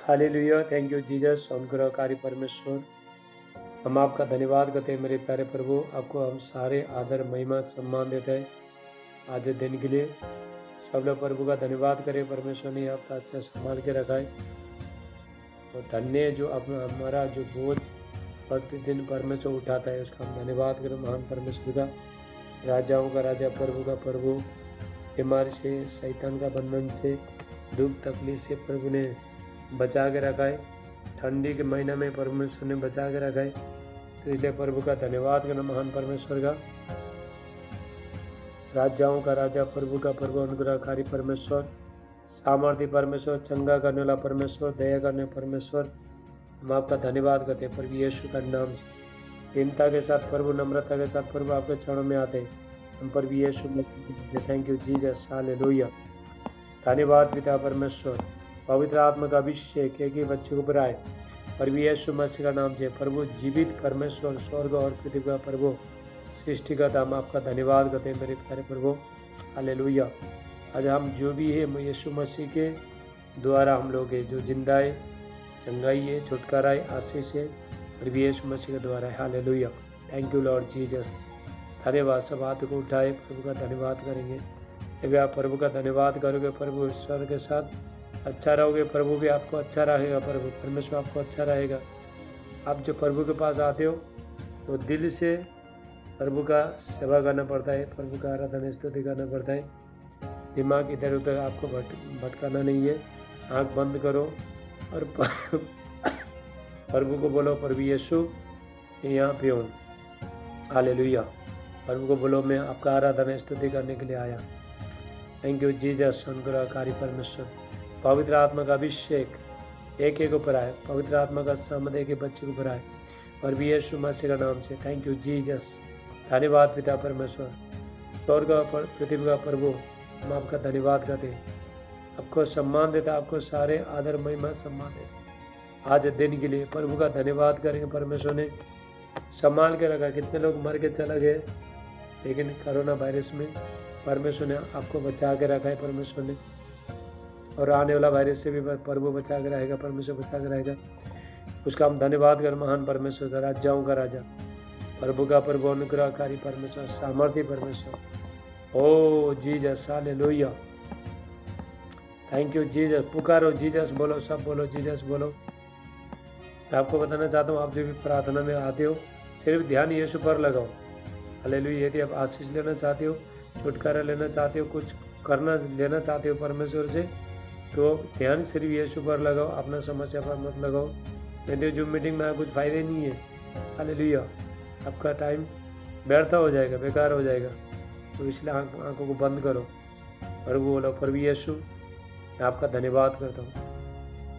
Hallelujah. Thank you Jesus. अनुग्रहकारी परमेश्वर, हम आपका धन्यवाद करते हैं मेरे प्यारे प्रभु। आपको हम सारे आदर महिमा सम्मान देते हैं आज दिन के लिए। सब लोग प्रभु का धन्यवाद करें। परमेश्वर ने हफ्ता अच्छा संभाल के रखा है और धन्य है जो अपना हमारा जो बोझ प्रतिदिन परमेश्वर उठाता है, उसका हम धन्यवाद करें। महान परमेश्वर का, राजाओं का राजा, प्रभु का प्रभु, बीमारी से, शैतान का बंधन से, दुख तकलीफ से प्रभु ने बचा के रखा है। ठंडी के महीने में परमेश्वर ने बचा के रखा है, तो इसलिए प्रभु का धन्यवाद करना। महान परमेश्वर का, राजाओं का राजा, प्रभु का प्रभु, अनुग्रहकारी परमेश्वर, सामर्थ्य परमेश्वर, चंगा करने वाला परमेश्वर, दया करने परमेश्वर, हम आपका धन्यवाद करते हैं प्रभु यीशु का नाम से। दीनता के साथ प्रभु, नम्रता के साथ प्रभु आपके चरणों में आते हैं हम प्रभु यीशु में। Thank you Jesus. हालेलुया। धन्यवाद पिता परमेश्वर। पवित्र आत्मा का अभिषेक एक ही बच्चे को ऊपर आए प्रभु यीशु मसीह का नाम से। प्रभु जीवित परमेश्वर, स्वर्ग और पृथ्वी का प्रभु, सृष्टिकर्ता, हम आपका धन्यवाद करते हैं मेरे प्यारे प्रभु। हालेलुया। आज हम जो भी है यीशु मसीह के द्वारा हम लोग है, जो जिंदा है, चंगाई है, छुटकारा है, आशीष है, प्रभु यीशु मसीह के द्वारा है। Hallelujah. Thank you Lord Jesus. धन्यवाद। सब हाथ को उठाए, प्रभु का धन्यवाद करेंगे। जब आप प्रभु का धन्यवाद करोगे, प्रभु ईश्वर के साथ अच्छा रहोगे, प्रभु भी आपको अच्छा रहेगा, प्रभु परमेश्वर आपको अच्छा रहेगा। आप जो प्रभु के पास आते हो तो दिल से प्रभु का सेवा करना पड़ता है, प्रभु का आराधना स्तुति करना पड़ता है। दिमाग इधर उधर आपको भटकाना नहीं है। आँख बंद करो और प्रभु को बोलो, प्रभु यीशु यहाँ पे हूँ। हालेलुया। प्रभु को बोलो, मैं आपका आराधना स्तुति करने के लिए आया। Thank you Jesus. अनुग्रहकारी परमेश्वर, पवित्र आत्मा का अभिषेक एक एक ऊपर आए, पवित्र आत्मा का सामर्थ एक एक बच्चे के ऊपर आए प्रभु यीशु मसीह का नाम से। Thank you Jesus. धन्यवाद पिता परमेश्वर, स्वर्ग और पृथ्वी का प्रभु, हम आपका धन्यवाद करते हैं, आपको सम्मान देता, आपको सारे आदर महिमा सम्मान देते। आज दिन के लिए प्रभु का धन्यवाद करेंगे। परमेश्वर ने संभाल के रखा। कितने लोग मर के चला गए, लेकिन कोरोना वायरस में परमेश्वर ने आपको बचा के रखा है। परमेश्वर ने, और आने वाला वायरस से भी प्रभु बचा के रहेगा, परमेश्वर बचा के रहेगा। उसका हम धन्यवाद कर। महान परमेश्वर का, राजाओं का राजा, प्रभु का प्रभु, अनुग्रहकारी परमेश्वर, सामर्थ्य परमेश्वर। ओ जीसस। हालेलुया। Thank you Jesus. पुकारो जीसस, बोलो, सब बोलो जीसस बोलो। मैं आपको बताना चाहता हूँ, आप जो भी प्रार्थना में आते हो, सिर्फ ध्यान यीशु पर लगाओ। हालेलुया। यदि आप आशीष लेना चाहते हो, छुटकारा लेना चाहते हो, कुछ करना लेना चाहते हो परमेश्वर से, तो ध्यान सिर्फ यीशु पर लगाओ, अपना समस्या पर मत लगाओ। नहीं तो जूम मीटिंग में कुछ फ़ायदे नहीं है। हालेलुया। आपका टाइम व्यर्थ हो जाएगा, बेकार हो जाएगा। तो इसलिए आंखों को बंद करो, प्रभु बोलो, प्रभु यीशु मैं आपका धन्यवाद करता हूँ,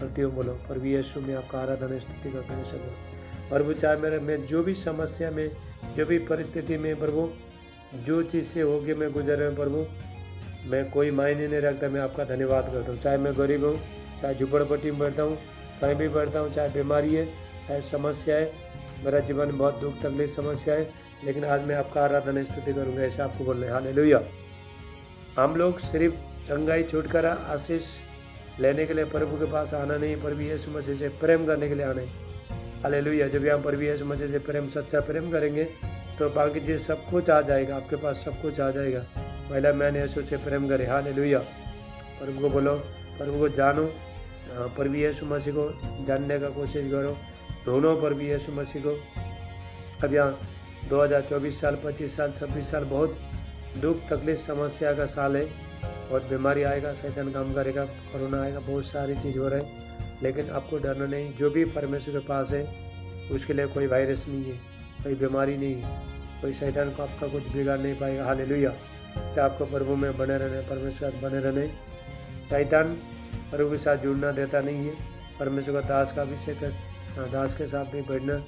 करती हूँ बोलो, प्रभु यीशु मैं आपका आराधना स्तुति करता हूँ। ऐसा बोलो प्रभु। चाहे मेरे मैं जो भी समस्या में, जो भी परिस्थिति में प्रभु, जो चीज़ से होके मैं गुजर रहा हूँ प्रभु, मैं कोई मायने नहीं रखता, मैं आपका धन्यवाद करता हूँ। चाहे मैं गरीब हूँ, चाहे झुपड़पट्टी में बैठता हूँ, कहीं भी बैठता हूँ, चाहे बीमारी है, चाहे समस्या है, मेरा जीवन में बहुत दुख तकलीफ समस्या है, लेकिन आज मैं आपका आराधना स्तुति करूँगा। ऐसा आपको बोलना है। हालेलुया। हम लोग सिर्फ चंगाई, छुटकारा, आशीष लेने के लिए प्रभु के पास आना नहीं, प्रभु यीशु मसीह से प्रेम करने के लिए आना है। हालेलुया। जब हम प्रभु यीशु मसीह से प्रेम, सच्चा प्रेम करेंगे तो बाकी चीज़ सब कुछ आ जाएगा, आपके पास सब कुछ आ जाएगा। पहला मैंने यीशु से प्रेम करे। हालेलुया। प्रभु को बोलो, प्रभु को जानो, प्रभु यीशु मसीह को जानने का कोशिश करो, ढूंढो प्रभु यीशु मसीह को। अब यहाँ 2024 साल, 25 साल, 26 साल बहुत दुख तकलीफ समस्या का साल है। बहुत बीमारी आएगा, शैतान काम करेगा, कोरोना आएगा, बहुत सारी चीज़ हो रही है, लेकिन आपको डरना नहीं। जो भी परमेश्वर के पास है उसके लिए कोई वायरस नहीं है, कोई बीमारी नहीं है, कोई शैतान को आपका कुछ बिगाड़ नहीं पाएगा। हालेलुया। तो आपको प्रभु में बने रहने, परमेश्वर बने रहने। शैतान प्रभु के साथ जुड़ना देता नहीं है। परमेश्वर का दास का अभिषेक, दास के साथ भी बैठना,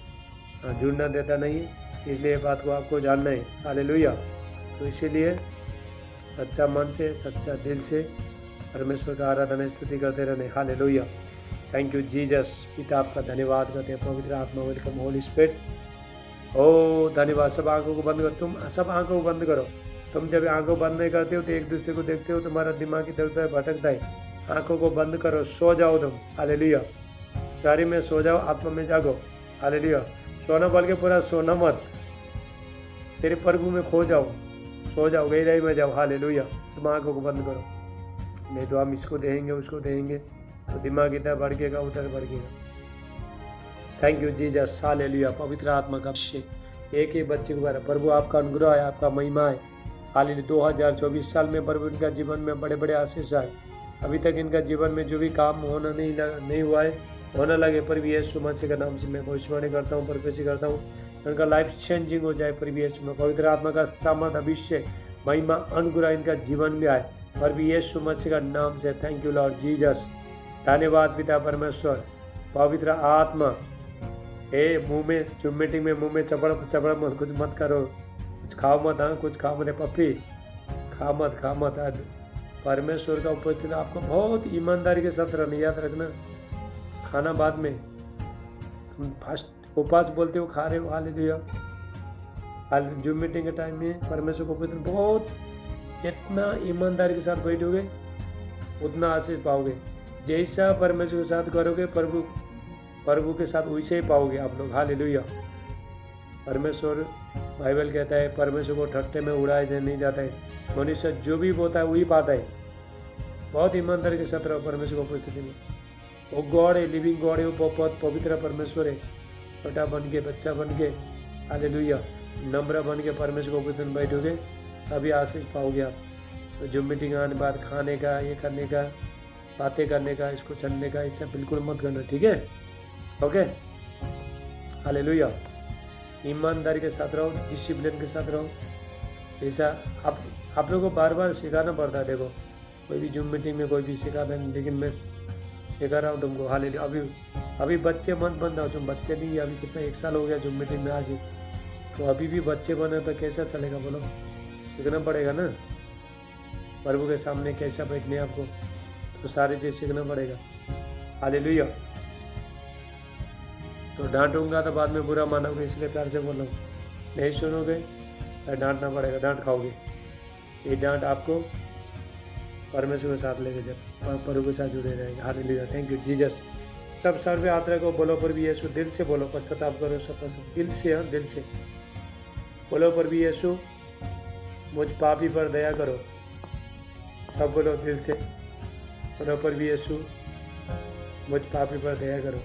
जुड़ना देता नहीं है। इसलिए बात को आपको जानना है। हालेलुया। तो इसीलिए सच्चा मन से, सच्चा दिल से परमेश्वर का आराधना स्तुति करते रहने। हालेलुया। Thank you Jesus. पिता आपका धन्यवाद करते हैं। पवित्र आत्मा, वेलकम होली स्पिरिट। ओ धन्यवाद। सब आंखों को बंद करो, तुम सब आंखों को बंद करो। तुम जब आंखों बंद नहीं करते हो तो एक दूसरे को देखते हो, तुम्हारा दिमाग इधर उधर भटकता है। आंखों को बंद करो, सो जाओ तुम। हालेलुया। शरीर में सो जाओ, आत्मा में जागो। हालेलुया। सोना बोल के पूरा सोना मत, सिर्फ प्रभु में खो जाओ, सो जाओ, गहराई में जाओ। हालेलुया। सब आंखों को बंद करो, नहीं तो हम इसको देंगे उसको देंगे तो दिमाग इधर भड़केगा उधर भड़केगा। Thank you Jesus. हालेलुया। पवित्र आत्मा का अभिषेक एक ही बच्चे के बारे, प्रभु आपका अनुग्रह है, आपका महिमा है। हालेलुया। 2024 साल में प्रभु इनका जीवन में बड़े बड़े आशीष आए। अभी तक इनका जीवन में जो भी काम होना नहीं हुआ है, होने लगे। प्रभु यीशु मसीह के नाम से मैं भविष्यवाणी करता हूँ, प्रोफेसी करता हूँ, इनका लाइफ चेंजिंग हो जाए। प्रभु यीशु में पवित्र आत्मा का सामर्थ, अभिषेक, महिमा, अनुग्रह इनका जीवन में आए। प्रभु यीशु मसीह का नाम से थैंक यू लॉर्ड जीसस। धन्यवाद पिता परमेश्वर। पवित्र आत्मा मुंह में जूम मीटिंग में मुंह में चबड़ मत, कुछ मत करो, कुछ खाओ मत। हाँ, कुछ खाओ मत, पप्पी खा मत। परमेश्वर का उपस्थित आपको बहुत ईमानदारी के साथ रहना, याद रखना। खाना बाद में, तुम फास्ट उपवास बोलते हो, खा रहे हो। हालेलुया। जूम मीटिंग के टाइम में परमेश्वर को उपस्थित बहुत जितना ईमानदारी के साथ बैठोगे उतना आशीष पाओगे। जैसा परमेश्वर के साथ करोगे प्रभु के साथ वैसे ही पाओगे आप लोग। हालेलुया। परमेश्वर, बाइबल कहता है परमेश्वर को ठट्टे में उड़ाया नहीं जाता है, मनुष्य जो भी बोता है वही पाता है। बहुत ईमानदारी के साथ रहो परमेश्वर को उपस्थिति में। वो गॉड है, लिविंग गॉड है, वो बहुत पवित्र परमेश्वर है। छोटा बन के, बच्चा बन के, हालेलुया, नम्र बन के परमेश्वर को उपस्थिति में बैठोगे तभी आशीष पाओगे आप। तो जो मीटिंग आने बाद खाने का, ये करने का, बातें करने का, इसको चढ़ने का, इससे बिल्कुल मत करना, ठीक है? ओके। हालेलुया। ईमानदारी के साथ रहो, डिसिप्लिन के साथ रहो। ऐसा आप लोगों को बार बार सिखाना पड़ता है। देखो, कोई भी जूम मीटिंग में कोई भी सिखाता है, लेकिन मैं सिखा रहा हूँ तुमको। हालेलुया। अभी बच्चे मत बन जाओ, तुम बच्चे नहीं। अभी कितना 1 साल हो गया जूम मीटिंग में आगे, तो अभी भी बच्चे बने तो कैसा चलेगा बोलो? सीखना पड़ेगा ना, प्रभु के सामने कैसा बैठने आपको, तो सारी चीज़ सीखना पड़ेगा। हालेलुया। तो डांटूंगा तो बाद में बुरा मानोगे, इसलिए प्यार से बोल रहा हूँ। नहीं सुनोगे तो डांटना पड़ेगा, डांट खाओगे। ये डांट आपको परमेश्वर के साथ लेके जाए, प्रभु के साथ जुड़े रहेगा। हालेलुया। Thank you Jesus. सब सर्वे आत्मा को बोलो प्रभु यीशु, दिल से बोलो, पश्चाताप करो सब दिल से। हाँ, दिल से बोलो प्रभु यीशु मुझ पापी पर दया करो। सब बोलो दिल से, बोलो प्रभु यीशु मुझ पापी पर दया करो।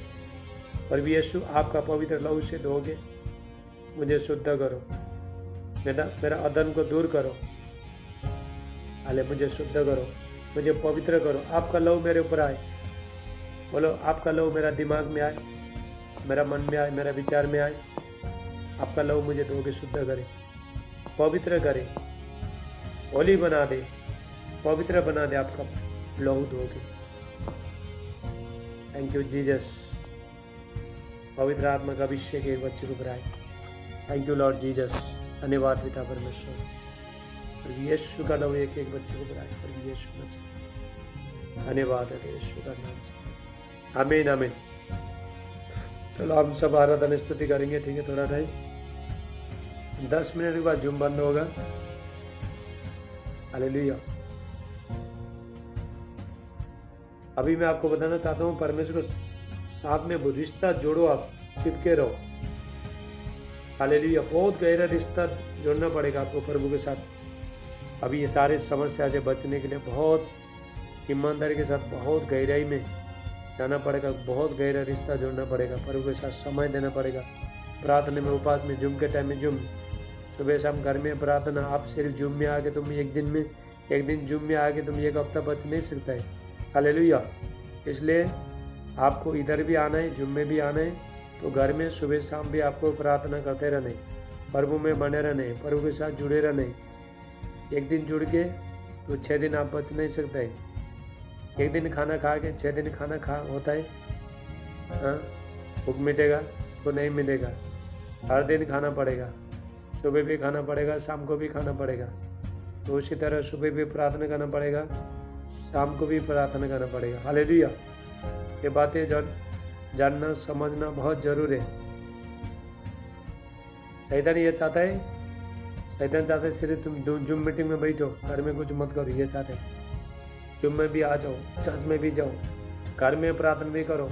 प्रभु यीशु आपका पवित्र लहू से धोगे मुझे शुद्ध करो, मेरा अधर्म को दूर करो। हाले मुझे शुद्ध करो, मुझे पवित्र करो। आपका लहू मेरे ऊपर आए। बोलो आपका लहू मेरा दिमाग में आए, मेरा मन में आए, मेरा विचार में आए। आपका लहू मुझे धोके शुद्ध करे, पवित्र करे, होली बना दे, पवित्र बना दे। आपका लहू धोके। Thank you Jesus. पवित्र आत्मा का अभिषेक एक बच्चे को बनाए। Thank you Lord Jesus. धन्यवाद पिता परमेश्वर। प्रभु यीशु का नाम एक बच्चे को बनाए। प्रभु यीशु मसीह धन्यवाद है यीशु का नाम से। आमीन आमीन। चलो हम सब आराधना स्तुति करेंगे, ठीक है? थोड़ा टाइम, 10 मिनट के बाद जूम बंद होगा। हालेलुया। अभी मैं आपको बताना चाहता हूँ, परमेश्वर को साथ में रिश्ता जोड़ो, आप चिपके रहो। हालेलुया। बहुत गहरा रिश्ता जोड़ना पड़ेगा आपको प्रभु के साथ। अभी ये सारे समस्या से बचने के लिए बहुत ईमानदारी के साथ, बहुत गहराई में जाना पड़ेगा। बहुत गहरा रिश्ता जोड़ना पड़ेगा, प्रभु के साथ समय देना पड़ेगा। प्रार्थना में, उपास में, जूम के टाइम में जूम, सुबह शाम घर में प्रार्थना। आप सिर्फ जूम में आके तुम एक दिन जूम में आके तुम 1 हफ्ता बच नहीं सकता है। हालेलुया। इसलिए आपको इधर भी आना है, जूम में भी आना है, तो घर में सुबह शाम भी आपको प्रार्थना करते रहना है, प्रभु में बने रहना है, प्रभु के साथ जुड़े रहना है। एक दिन जुड़ के तो 6 दिन आप बच नहीं सकते हैं। एक दिन खाना खा के 6 दिन खाना खा होता है। हाँ, भूख मिटेगा तो नहीं मिलेगा। हर दिन खाना पड़ेगा, सुबह भी खाना पड़ेगा, शाम को भी खाना पड़ेगा। तो उसी तरह सुबह भी प्रार्थना करना पड़ेगा, शाम को भी प्रार्थना करना पड़ेगा। हालेलुया। ये बातें जानना समझना बहुत जरूरी है। शैतान ये चाहता है, सिर्फ तुम जूम मीटिंग में बैठो, घर में कुछ मत करो। ये चाहते हैं जूम में भी आ जाओ, चर्च में भी जाओ, घर में प्रार्थना भी करो,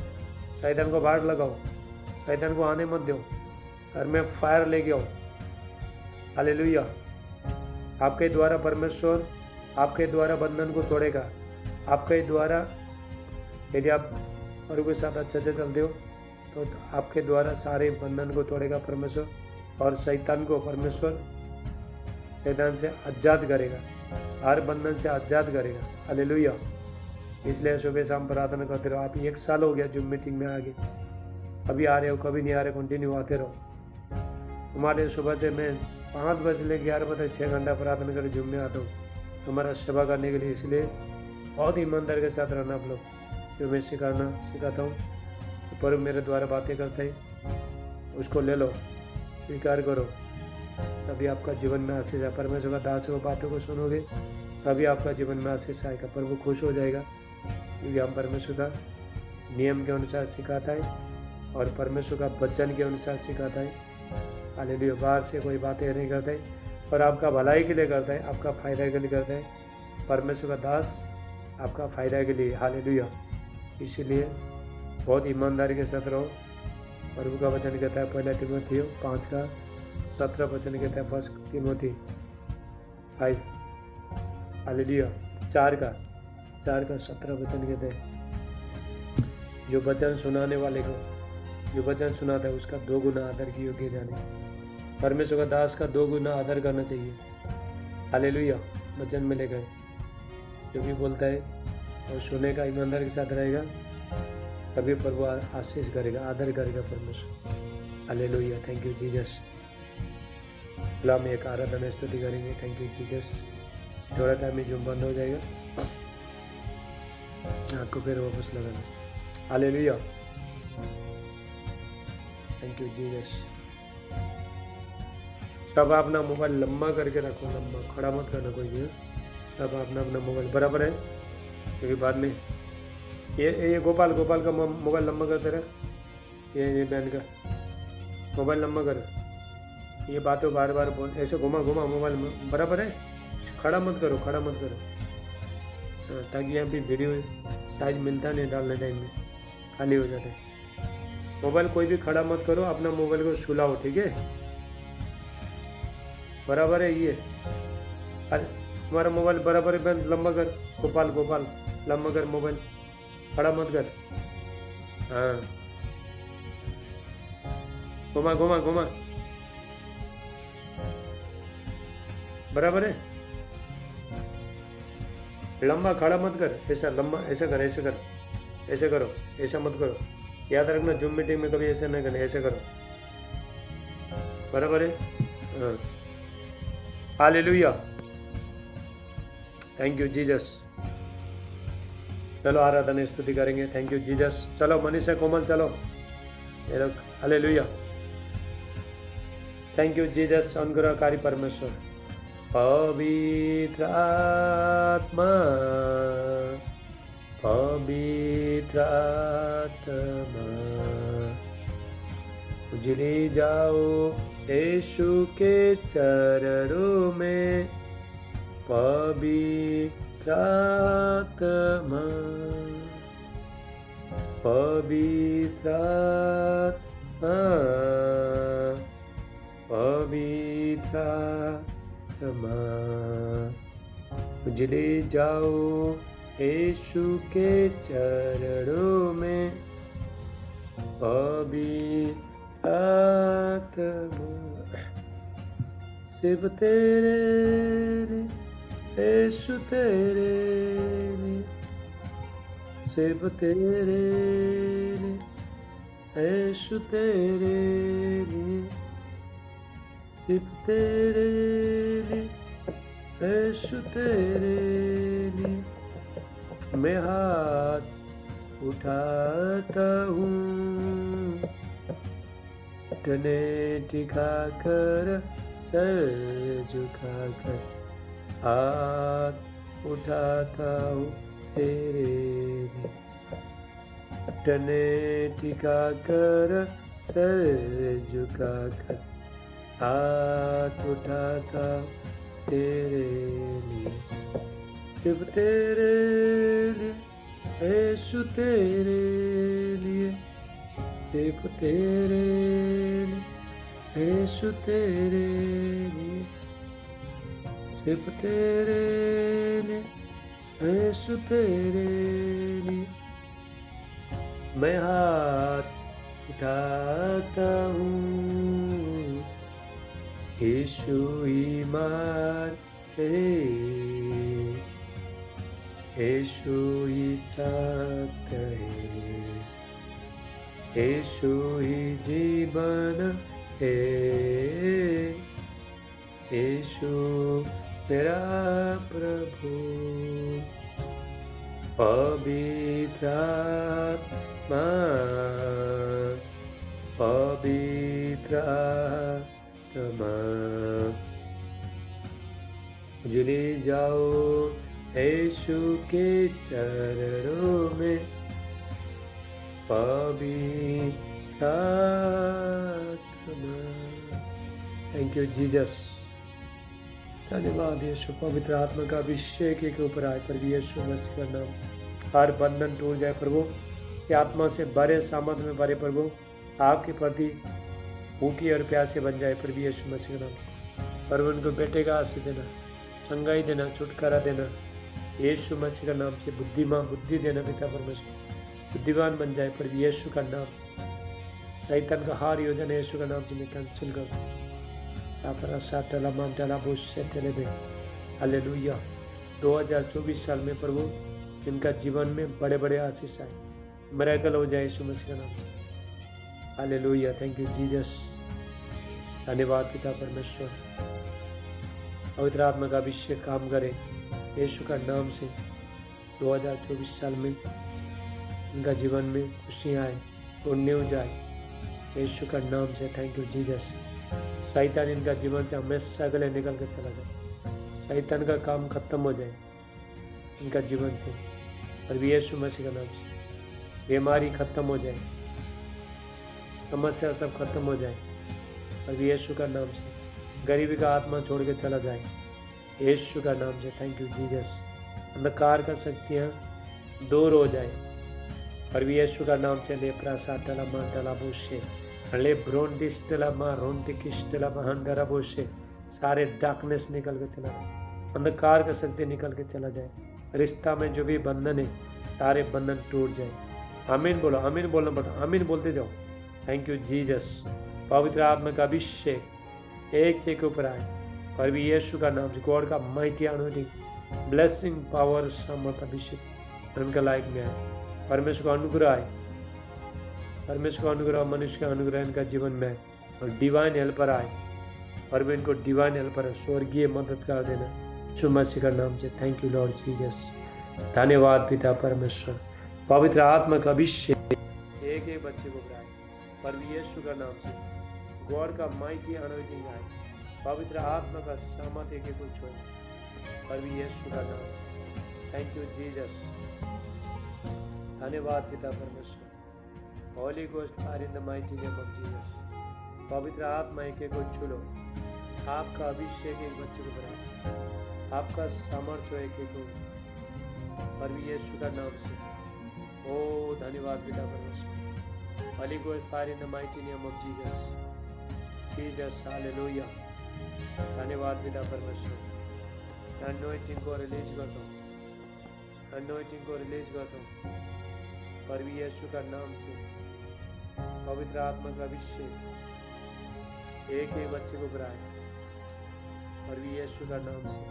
शैतान को बाहर लगाओ, शैतान को आने मत दो, घर में फायर लेके आओ। हालेलुया। आपके द्वारा परमेश्वर आपके द्वारा बंधन को तोड़ेगा। आपके द्वारा यदि आप प्रभु के साथ अच्छे से चलते हो तो आपके द्वारा सारे बंधन को तोड़ेगा परमेश्वर, और शैतान को परमेश्वर शैतान से आज़ाद करेगा, हर बंधन से आज़ाद करेगा। हालेलुया। इसलिए सुबह शाम प्रार्थना करते रहो। आप 1 साल हो गया जूम मीटिंग में आगे, कभी आ रहे हो कभी नहीं आ रहे, कंटिन्यू आते रहो। तुम्हारे सुबह से मैं 5 बजे से लेकर 11 बजे तक 6 घंटा प्रार्थना कर जूम में आता हूँ तुम्हारा सेवा करने के लिए। इसलिए बहुत ईमानदारी के साथ रहना आप लोग, जो मैं सिखाता हूँ। तो पर मेरे द्वारा बातें करते हैं, उसको ले लो, स्वीकार करो, तभी आपका जीवन में आशीष है। परमेश्वर का दास है, वो बातों को सुनोगे तभी आपका जीवन में आशीष आएगा। प्रभु खुश हो जाएगा, क्योंकि हम परमेश्वर का नियम के अनुसार सिखाता है और परमेश्वर का वचन के अनुसार सिखाता है। हालेलुया। बाहर से कोई बातें नहीं करता है, और आपका भलाई के लिए करता है, आपका फायदा के लिए करता है। परमेश्वर का दास आपका फायदा के लिए। हालेलुया। इसीलिए बहुत ईमानदारी के साथ रहो। प्रभु का वचन कहता है 1 तीमुथियुस 5:17 वचन कहता है, 1 तीमुथियुस 5 हालेलुया 4:17 वचन कहते हैं, जो वचन सुनाने वाले को, जो वचन सुनाता है उसका 2 गुना आदर की योग्य जाने। परमेश्वर का दास का 2 गुना आदर करना चाहिए। हालेलुया। वचन में ले गए जो भी बोलता है और सुने का ईमानदारी के साथ रहेगा, तभी प्रभु आशीष करेगा, आदर करेगा परमेश्वर। हालेलुया। Thank you Jesus. चलो हम एक आराधना स्तुति करेंगे। Thank you Jesus. थोड़ा टाइम में जूम बंद हो जाएगा, आपको फिर वापस लगाना। हालेलुया। Thank you Jesus. सब अपना मोबाइल लंबा करके रखो, लंबा, खड़ा मत करना कोई भी। सब अपना मोबाइल बराबर है, क्योंकि बाद में ये गोपाल का मोबाइल लंबा करते रहे। ये बहन का मोबाइल लंबा कर, ये बातें बार बार बोल, ऐसे घुमा मोबाइल में, बराबर है। खड़ा मत करो, ताकि यहाँ पे वीडियो साइज मिलता नहीं, डालने टाइम में खाली हो जाते। मोबाइल कोई भी खड़ा मत करो, अपना मोबाइल को सुलाओ, ठीक है, बराबर है। ये अरे तुम्हारा मोबाइल बराबर है, लंबा कर। गोपाल लंबा कर मोबाइल, खड़ा मत कर। हाँ, घुमा बराबर है। लंबा खड़ा मत कर, ऐसा लंबा, ऐसा करो, ऐसा मत करो। याद रखना, जूम मीटिंग में कभी ऐसा नहीं करना, ऐसे करो, बराबर है। हाँ। हालेलुया। Thank you Jesus. चलो आराधना स्तुति करेंगे। Thank you Jesus. चलो मनीषा कोमल, चलो ये लोग। हालेलुया। Thank you Jesus. अनुग्रहकारी परमेश्वर, पवित्र आत्मा, उजले जाओ यीशु के चरणों में। पवित्र आत्मा, उजले जाओ यीशु के चरणों में। पवित्र आत्मा, सिर्फ तेरे लिए यीशु, तेरे लिए, सिर्फ तेरे लिए यीशु, तेरे लिए, सिर्फ तेरे लिए यीशु, तेरे लिए मैं हाथ उठाता हूँ, घुटने टिकाकर, सर झुकाकर हाथ उठाता हूँ तेरे लिए। घुटने टिकाकर, सर झुकाकर हाथ उठाता तेरे लिए। सिर्फ तेरे लिए यीशु, तेरे लिए, सिर्फ तेरे लिए, यीशु तेरे लिए, सिर्फ तेरे लिए, यीशु तेरे लिए मैं हाथ उठाता हूँ, यीशु ही मार है, यीशु ही सत्य है, यीशु ही जीवन है, यीशु मेरा प्रभु, पवित्र आत्मा, पवित्र आत्मा, मुझे ले जाओ यीशु के चरणों में, पवित्र आत्मा। थैंक यू जीसस, धन्यवाद यीशु। पवित्र आत्मा का अभिषेक के ऊपर आए पर भी यीशु मसीह का नाम, हर बंधन टूट जाए प्रभु, कि आत्मा से भरे, सामर्थ में भरे प्रभु, आपके प्रति भूखी और प्यासे बन जाए पर भी यीशु मसीह का नाम से। प्रभु उनको बेटे का आशीष देना, चंगाई देना, छुटकारा देना यीशु मसीह का नाम से। बुद्धि देना पिता परमेश्वर, बुद्धिमान बन जाए पर भी यीशु का नाम से। शैतान का हार योजना यीशु का नाम से मैं कैंसिल कर। हालेलुया। 2024 साल में प्रभु इनका जीवन में बड़े बड़े आशीष आए, मिरेकल हो जाए यीशु मसीह का नाम से। हालेलुया। थैंक यू जीसस, धन्यवाद पिता परमेश्वर। पवित्र आत्मा का अभिषेक काम करे यीशु का नाम से। 2024 साल में इनका जीवन में खुशियाँ आए और न्यू जाए यीशु का नाम से। Thank you Jesus. शैतान इनका जीवन से हमेशा के लिए निकल कर चला जाए, शैतान का काम खत्म हो जाए इनका जीवन से और भी यीशु मसीह का नाम से। बीमारी खत्म हो जाए, समस्या सब खत्म हो जाए और भी यीशु का नाम से। गरीबी का आत्मा छोड़ के चला जाए यीशु का नाम से। Thank you Jesus. अंधकार का शक्तियाँ दूर हो जाए और भी यीशु का नाम से। लेप्रा साटला माटला बोशे ले ब्रोंडिस्टला मा रोंटिकिस्टला महंडरा बोशे, सारे डार्कनेस निकल के चला जाए, अंधकार का शक्ति निकल के चला जाए। रिश्ता में जो भी बंधन है सारे बंधन टूट जाए। आमीन बोलो, आमीन बोलना पड़ता, आमीन बोलते जाओ। Thank you Jesus. पवित्र आत्मा का अभिषेक एक के ऊपर आए पर भी यीशु का नाम से। गॉड का माइटी अनॉइंटिंग, ब्लेसिंग, पावर, सामर्थ, अभिषेक उनका लाइफ में आए। परमेश्वर का अनुग्रह आए, परमेश्वर का अनुग्रह, मनुष्य का अनुग्रह इनका जीवन में आए और डिवाइन हेल्पर आए और भी इनको डिवाइन हेल्पर स्वर्गीय मदद कर देना यीशु मसीह का नाम से। Thank you Lord Jesus. धन्यवाद पिता परमेश्वर। पवित्र आत्मा का अभिषेक एक एक बच्चे को बनाए पर भी यीशु का नाम से। गॉड का माइटी अनॉइंटिंग आए, पवित्र आत्मा का सामर्थ एक को छोड़े पर भी यीशु का नाम से। Thank you Jesus. धन्यवाद पिता परमेश्वर। Holy ghost fire in the mighty name of Jesus. पवित्र आत्मा एक को छू लो, आपका अभिषेक एक बच्चे को बनाए, आपका सामर्थ्य एक को पर भी यीशु का नाम से। ओ धन्यवाद पिता परमेश्वर। Holy ghost fire in the mighty name of Jesus, Jesus hallelujah. धन्यवाद पिता परमेश्वर। अनॉइंटिंग को रिलीज करता हूँ, अनॉइंटिंग को रिलीज करता हूँ पर भी यीशु का नाम से। पवित्र आत्मा का अभिषेक एक एक बच्चे को बनाए पर भी यीशु का नाम से।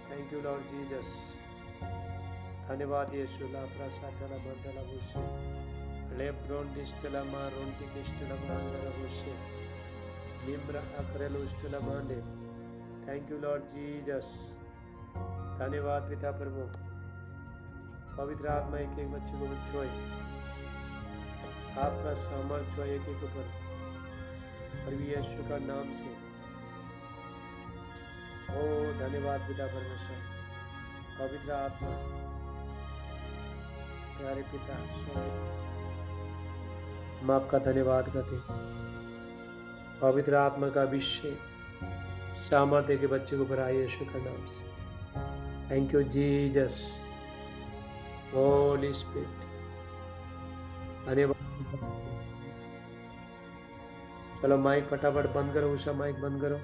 Thank you Lord Jesus. धन्यवाद यीशु। लाप्रा साटला मंडला बुशे ले ब्रोंडिस्टला मा रोंटिकिस्टला मंडला बुशे निम्रा अकरेलो स्टला मांडे। Thank you Lord Jesus. धन्यवाद पिता प्रभु। पवित्र आत्मा एक एक बच्चे को छुए, आपका सामर्थ्य एक एक ऊपर और भी यीशु का नाम से। ओ धन्यवाद पिता परमेश्वर। पवित्र आत्मा प्यारे पिता, हम आपका धन्यवाद करते। पवित्र आत्मा का अभिषेक सामर्थ्य के बच्चे को ऊपर आए यीशु का नाम से। Thank you Jesus. Holi spirit, धन्यवाद। चलो माइक फटाफट बंद करो, उषा माइक बंद करो,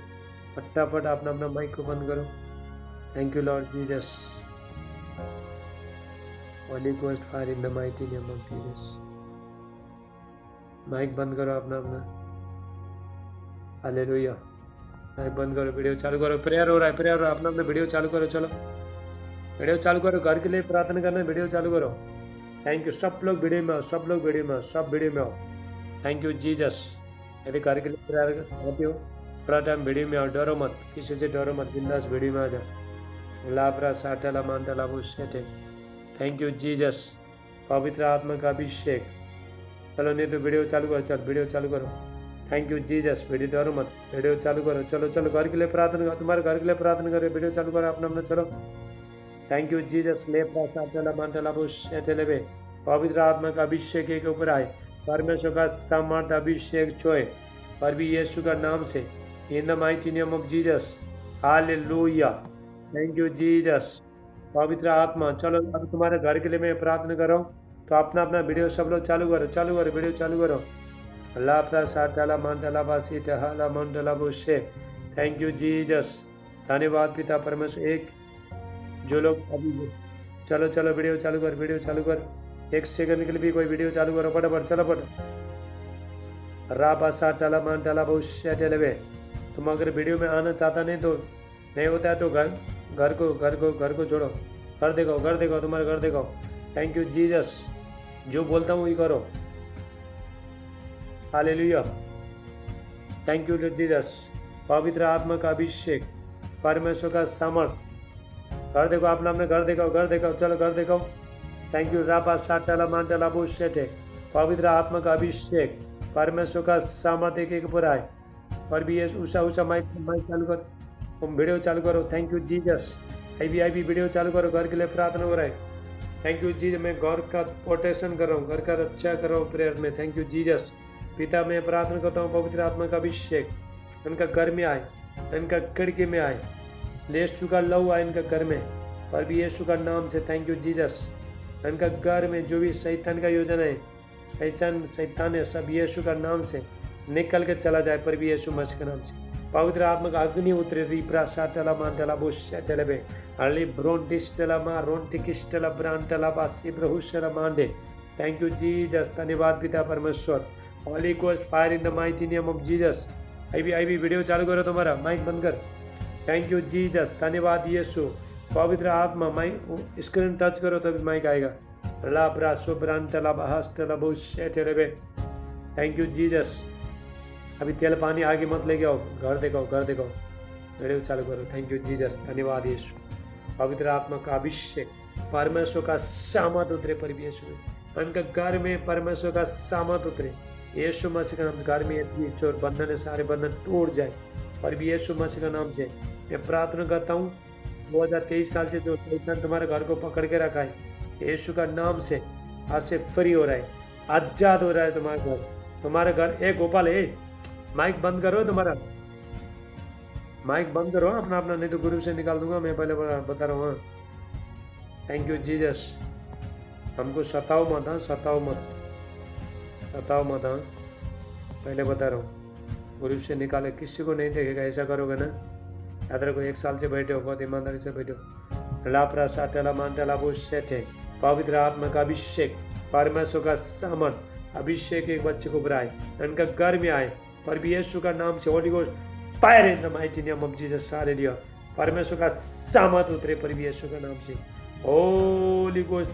फटाफट अपना अपना माइक को बंद करो। Thank you Lord Jesus. Holy ghost fire in the mighty name of Jesus. Mike बंद करो अपना अपना। हालेलुया। माइक बंद करो, वीडियो चालू करो। प्रेयर हो रहा है, प्रेयर हो रहा है, अपना अपना वीडियो चालू करो। चलो वीडियो चालू करो, घर के लिए प्रार्थना करना है, वीडियो चालू करो। Thank you. सब लोग वीडियो में आओ, सब लोग वीडियो में आओ, सब वीडियो में आओ। Thank you Jesus. यदि घर के लिए प्रेयर करते हो थोड़ा टाइम वीडियो में आओ, डरो मत, किसी से डरो मत, बिंदास वीडियो में आ जाओ। लापरा साटला मांटला बुशेटे। Thank you Jesus. पवित्र आत्मा का अभिषेक। चलो नहीं तो वीडियो चालू करो, चल वीडियो चालू करो। Thank you Jesus. वीडियो डरो मत, वीडियो चालू करो। चलो चलो घर के लिए प्रार्थना करो, तुम्हारे घर के लिए प्रार्थना करो, वीडियो चालू करो अपना अपना। चलो थैंक यू जीसस। लेपरा साटला मांटला बुशेटे। पवित्र आत्मा का अभिषेक के ऊपर आए, परमेश्वर का समर्थ अभिषेक चोए पर भी यीशु का नाम से, इन the mighty name of Jesus. हालेलुया। Thank you Jesus. पवित्र आत्मा, चलो अब तुम्हारे घर के लिए मैं प्रार्थना कर रहा हूँ, तो अपना अपना वीडियो सब लोग चालू करो, चालू करो, वीडियो चालू करो। लापरा साटला मांटला बासीटा हाला मंडला बुशे। Thank you Jesus. धन्यवाद पिता परमेश्वर। एक जो लोग अभी, चलो चलो वीडियो चालू कर, वीडियो चालू कर। 1 सेकंड के लिए भी कोई वीडियो चालू करो फटाफट, चलो फट। राबा साटला मांटला बुशे टेलेवे। तुम अगर वीडियो में आना चाहता नहीं तो नहीं होता है तो घर को छोड़ो, घर देखो तुम्हारे घर देखो। Thank you Jesus. जो बोलता हूँ वही करो। Hallelujah. Thank you Lord Jesus. पवित्र आत्मा का अभिषेक, परमेश्वर का सामर्थ। घर देखो अपना अपने, घर देखो, चलो घर देखो। Thank you. राबा साटला मांटला बुशेटे। पवित्र आत्मा का अभिषेक, परमेश्वर का सामर्थ एक पर आए पर भी ये ऊषा माइक चालू कर, तुम वीडियो चालू करो। Thank you Jesus. आई भी वीडियो चालू करो, घर के लिए प्रार्थना हो रहा है। Thank you Jesus. मैं घर का प्रोटेक्शन कर रहा हूँ, घर का रक्षा कर रहा हूँ प्रेयर में। Thank you Jesus. पिता मैं प्रार्थना करता हूँ, पवित्र आत्मा का अभिषेक इनका घर में आए, इनका खिड़की में आए, यीशु का लहू आए इनका घर में पर भी यीशु का नाम से। Thank you Jesus. इनका घर में जो भी शैतान का योजना है, शैतान है, सब यीशु का नाम से निकल के चला जाए पर भी यीशु मसीह के नाम से। पवित्र आत्मा का अग्नि उतरे। रीप्रा साटला मांटला बुशेटे बे अली ब्रोंटिस्टला मा रोंटिकिस्टला ब्रांटला बासी ब्रहुशला मांडे। Thank you Jesus. धन्यवाद पिता परमेश्वर। Holy ghost fire in the mighty name of Jesus. आई भी वीडियो चालू करो, तुम्हारा माइक बंद कर। Thank you Jesus. धन्यवाद यीशु। पवित्र आत्मा माइक स्क्रीन टच करो तभी माइक आएगा। लाब्रा सुब्रांटला बहास्टला बुशेटे बे। Thank you Jesus. अभी तेल पानी आगे मत लेके आओ, घर देखो, वीडियो चालू करो। Thank you Jesus. धन्यवाद यीशु। पवित्र आत्मा का अभिषेक, परमेश्वर का सामर्थ उतरे पर भी यीशु में, उनका घर में परमेश्वर का सामर्थ उतरे यीशु मसीह का नाम। घर में चोर बंधन है, सारे बंधन टूट जाए पर भी यीशु मसीह का नाम से मैं प्रार्थना करता हूँ। 2023 साल से जो शैतान तुम्हारे घर को पकड़ के रखा है, यीशु का नाम से आज से फ्री हो रहा है, आजाद हो रहा है तुम्हारे घर। एक गोपाल है, माइक बंद करो, तुम्हारा माइक बंद करो अपना अपना, नहीं तो गुरु से निकाल दूंगा मैं, पहले बता रहा हूँ। Thank you Jesus. हमको सताओ मत, पहले बता रहा हूँ। गुरु से निकाले, किसी को नहीं देखेगा, ऐसा करोगे ना याद रखो। 1 साल से बैठे हो, बहुत ईमानदारी से बैठे हो। लापरा साटला मांटला बुशेटे। पवित्र आत्मा का अभिषेक, परमेश्वर का सामर्थ अभिषेक एक बच्चे को बनाए, इनका घर में आए पर भी यीशु का नाम से। Holi ghost fire in the mighty name of Jesus. Hallelujah. परमेश्वर का सामर्थ उतरे पर भी यीशु का नाम से। Holi ghost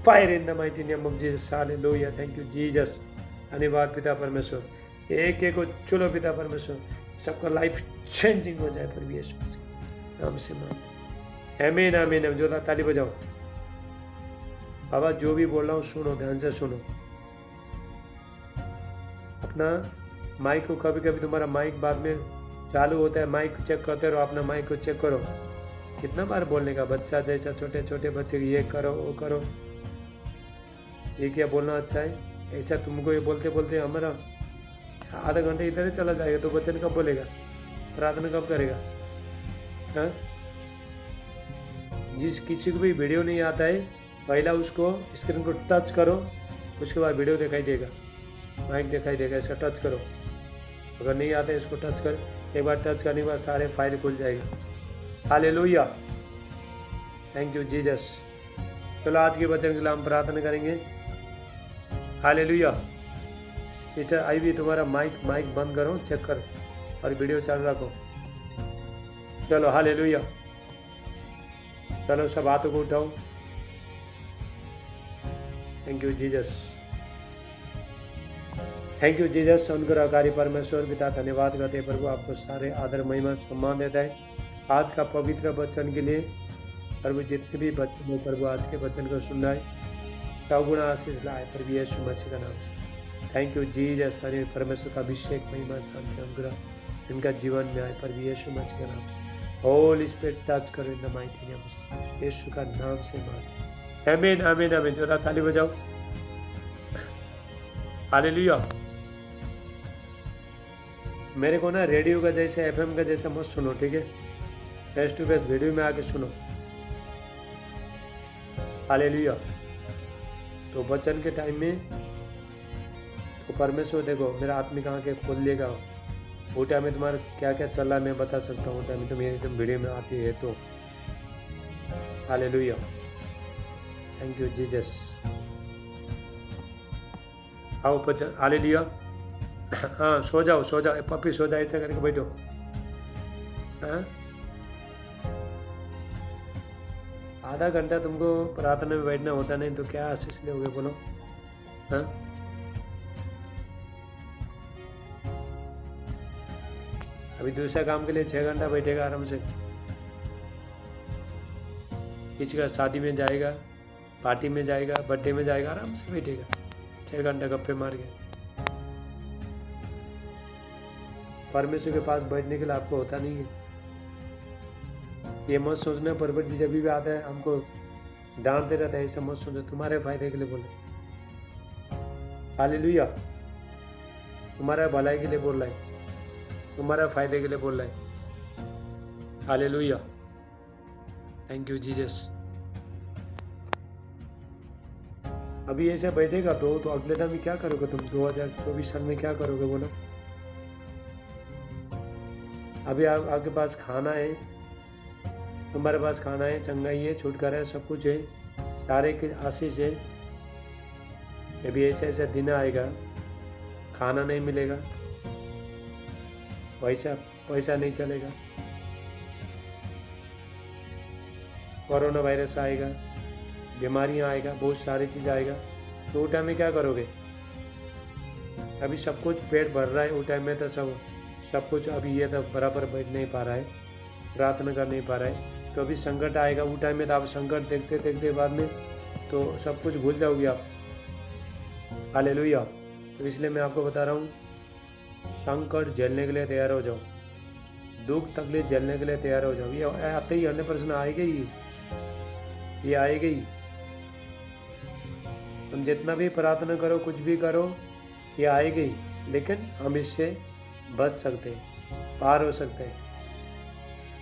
fire in the mighty name of Jesus. हालेलुया। Thank you Jesus. धन्यवाद पिता परमेश्वर। एक को चलो पिता परमेश्वर, सबका लाइफ चेंजिंग हो जाए पर भी यीशु नाम से मान। आमीन आमीन। जो ताली बजाओ। बाबा जो भी बोल रहा हूँ सुनो, ध्यान से सुनो। अपना माइक को, कभी कभी तुम्हारा माइक बाद में चालू होता है, माइक चेक करते रहो, अपना माइक को चेक करो। कितना बार बोलने का, बच्चा जैसा छोटे छोटे बच्चे ये करो वो करो, ये क्या बोलना अच्छा है। ऐसा तुमको ये बोलते बोलते हमारा आधा घंटे इधर ही चला जाएगा, तो वचन कब बोलेगा, प्रार्थना कब करेगा। हाँ, जिस किसी को भी वीडियो नहीं आता है, पहला उसको स्क्रीन को टच करो, उसके बाद वीडियो दिखाई देगा, माइक दिखाई देगा, ऐसा टच करो। अगर नहीं आता इसको टच कर, एक बार टच करने के बाद सारे फाइल खुल जाएगा। Hallelujah, thank you Jesus. चलो आज के वचन के लिए हम प्रार्थना करेंगे। हालेलुया। सिस्टर आई भी तुम्हारा माइक बंद करो, चेक कर और वीडियो चालू रखो। चलो हालेलुया। चलो सब हाथों को उठाओ। Thank you Jesus, thank you Jesus. अनुग्रहकारी परमेश्वर पिता धन्यवाद करते हैं प्रभु, आपको सारे आदर महिमा सम्मान देता है आज का पवित्र वचन के लिए। प्रभु जितने भी बच्चे हो प्रभु आज के वचन को सुन रहा है, सगुना आशीष लाए प्रभु यीशु मसीह का नाम से। थैंक यू जीसस, परमेश्वर का अभिषेक महिमा शांति अनुग्रह इनका जीवन में आए प्रभु यीशु मसीह का नाम से। होली स्पिरिट टच करो in the mighty name of यीशु का नाम से मांग। आमीन आमीन आमीन। जोरदार ताली बजाओ। हालेलुया। मेरे को ना रेडियो का जैसे एफएम का जैसा मत सुनो, ठीक है? फेस टू फेस वीडियो में आके सुनो। हालेलुया। तो वचन के टाइम में तो परमेश्वर देखो मेरा आत्मिक आंखें खोल लेगा। वो टाइम में तुम्हारा क्या क्या चल रहा है मैं बता सकता हूँ। टाइम में तो मेरी तुम वीडियो में आती है तो। Hallelujah, thank you Jesus. आओ वचन। हालेलुया। हाँ सो जाओ सो जाओ, पप्पी सो जाओ, ऐसा करके बैठो। हाँ आधा घंटा तुमको प्रार्थना में बैठना होता नहीं तो क्या आशीष लोगे बोलो? हाँ अभी दूसरा काम के लिए 6 घंटा बैठेगा आराम से। किसी का शादी में जाएगा, पार्टी में जाएगा, बर्थडे में जाएगा, आराम से बैठेगा 6 घंटा गप्पे मार के। परमेश्वर के पास बैठने के लिए आपको होता नहीं है। ये मत सोचना परवर जी जब भी आता है हमको डांटते रहता है, ऐसा मत सोचो, तुम्हारे फायदे के लिए बोले। हालेलुया, तुम्हारा भलाई के लिए बोल रहा है, तुम्हारा फायदे के लिए बोल रहा है। Hallelujah, thank you Jesus. अभी ऐसे बैठेगा तो अगले टाइम में क्या करोगे तुम? 2024 साल में क्या करोगे बोलो? अभी आपके पास खाना है, तुम्हारे पास खाना है, चंगाई है, छुटकारा है, सब कुछ है, सारे के आशीष है। अभी ऐसा ऐसा दिन आएगा खाना नहीं मिलेगा, पैसा नहीं चलेगा, कोरोना वायरस आएगा, बीमारियां आएगा, बहुत सारी चीज़ आएगा। तो उस टाइम में क्या करोगे? अभी सब कुछ पेट भर रहा है, उस टाइम में तो सब कुछ अभी ये तो बराबर बैठ नहीं पा रहा है, प्रार्थना कर नहीं पा रहा है। तो अभी संकट आएगा, उस टाइम में तो आप संकट देखते देखते बाद में तो सब कुछ भूल जाओगे आप। हालेलुया। तो इसलिए मैं आपको बता रहा हूँ, संकट झेलने के लिए तैयार हो जाओ, दुख तकलीफ झेलने के लिए तैयार हो जाओ। ये आते ही 100% आएगा ही, ये आएगा ही। तुम जितना भी प्रार्थना करो, कुछ भी करो, ये आएगा ही। लेकिन हम इससे बच सकते हैं, पार हो सकते हैं।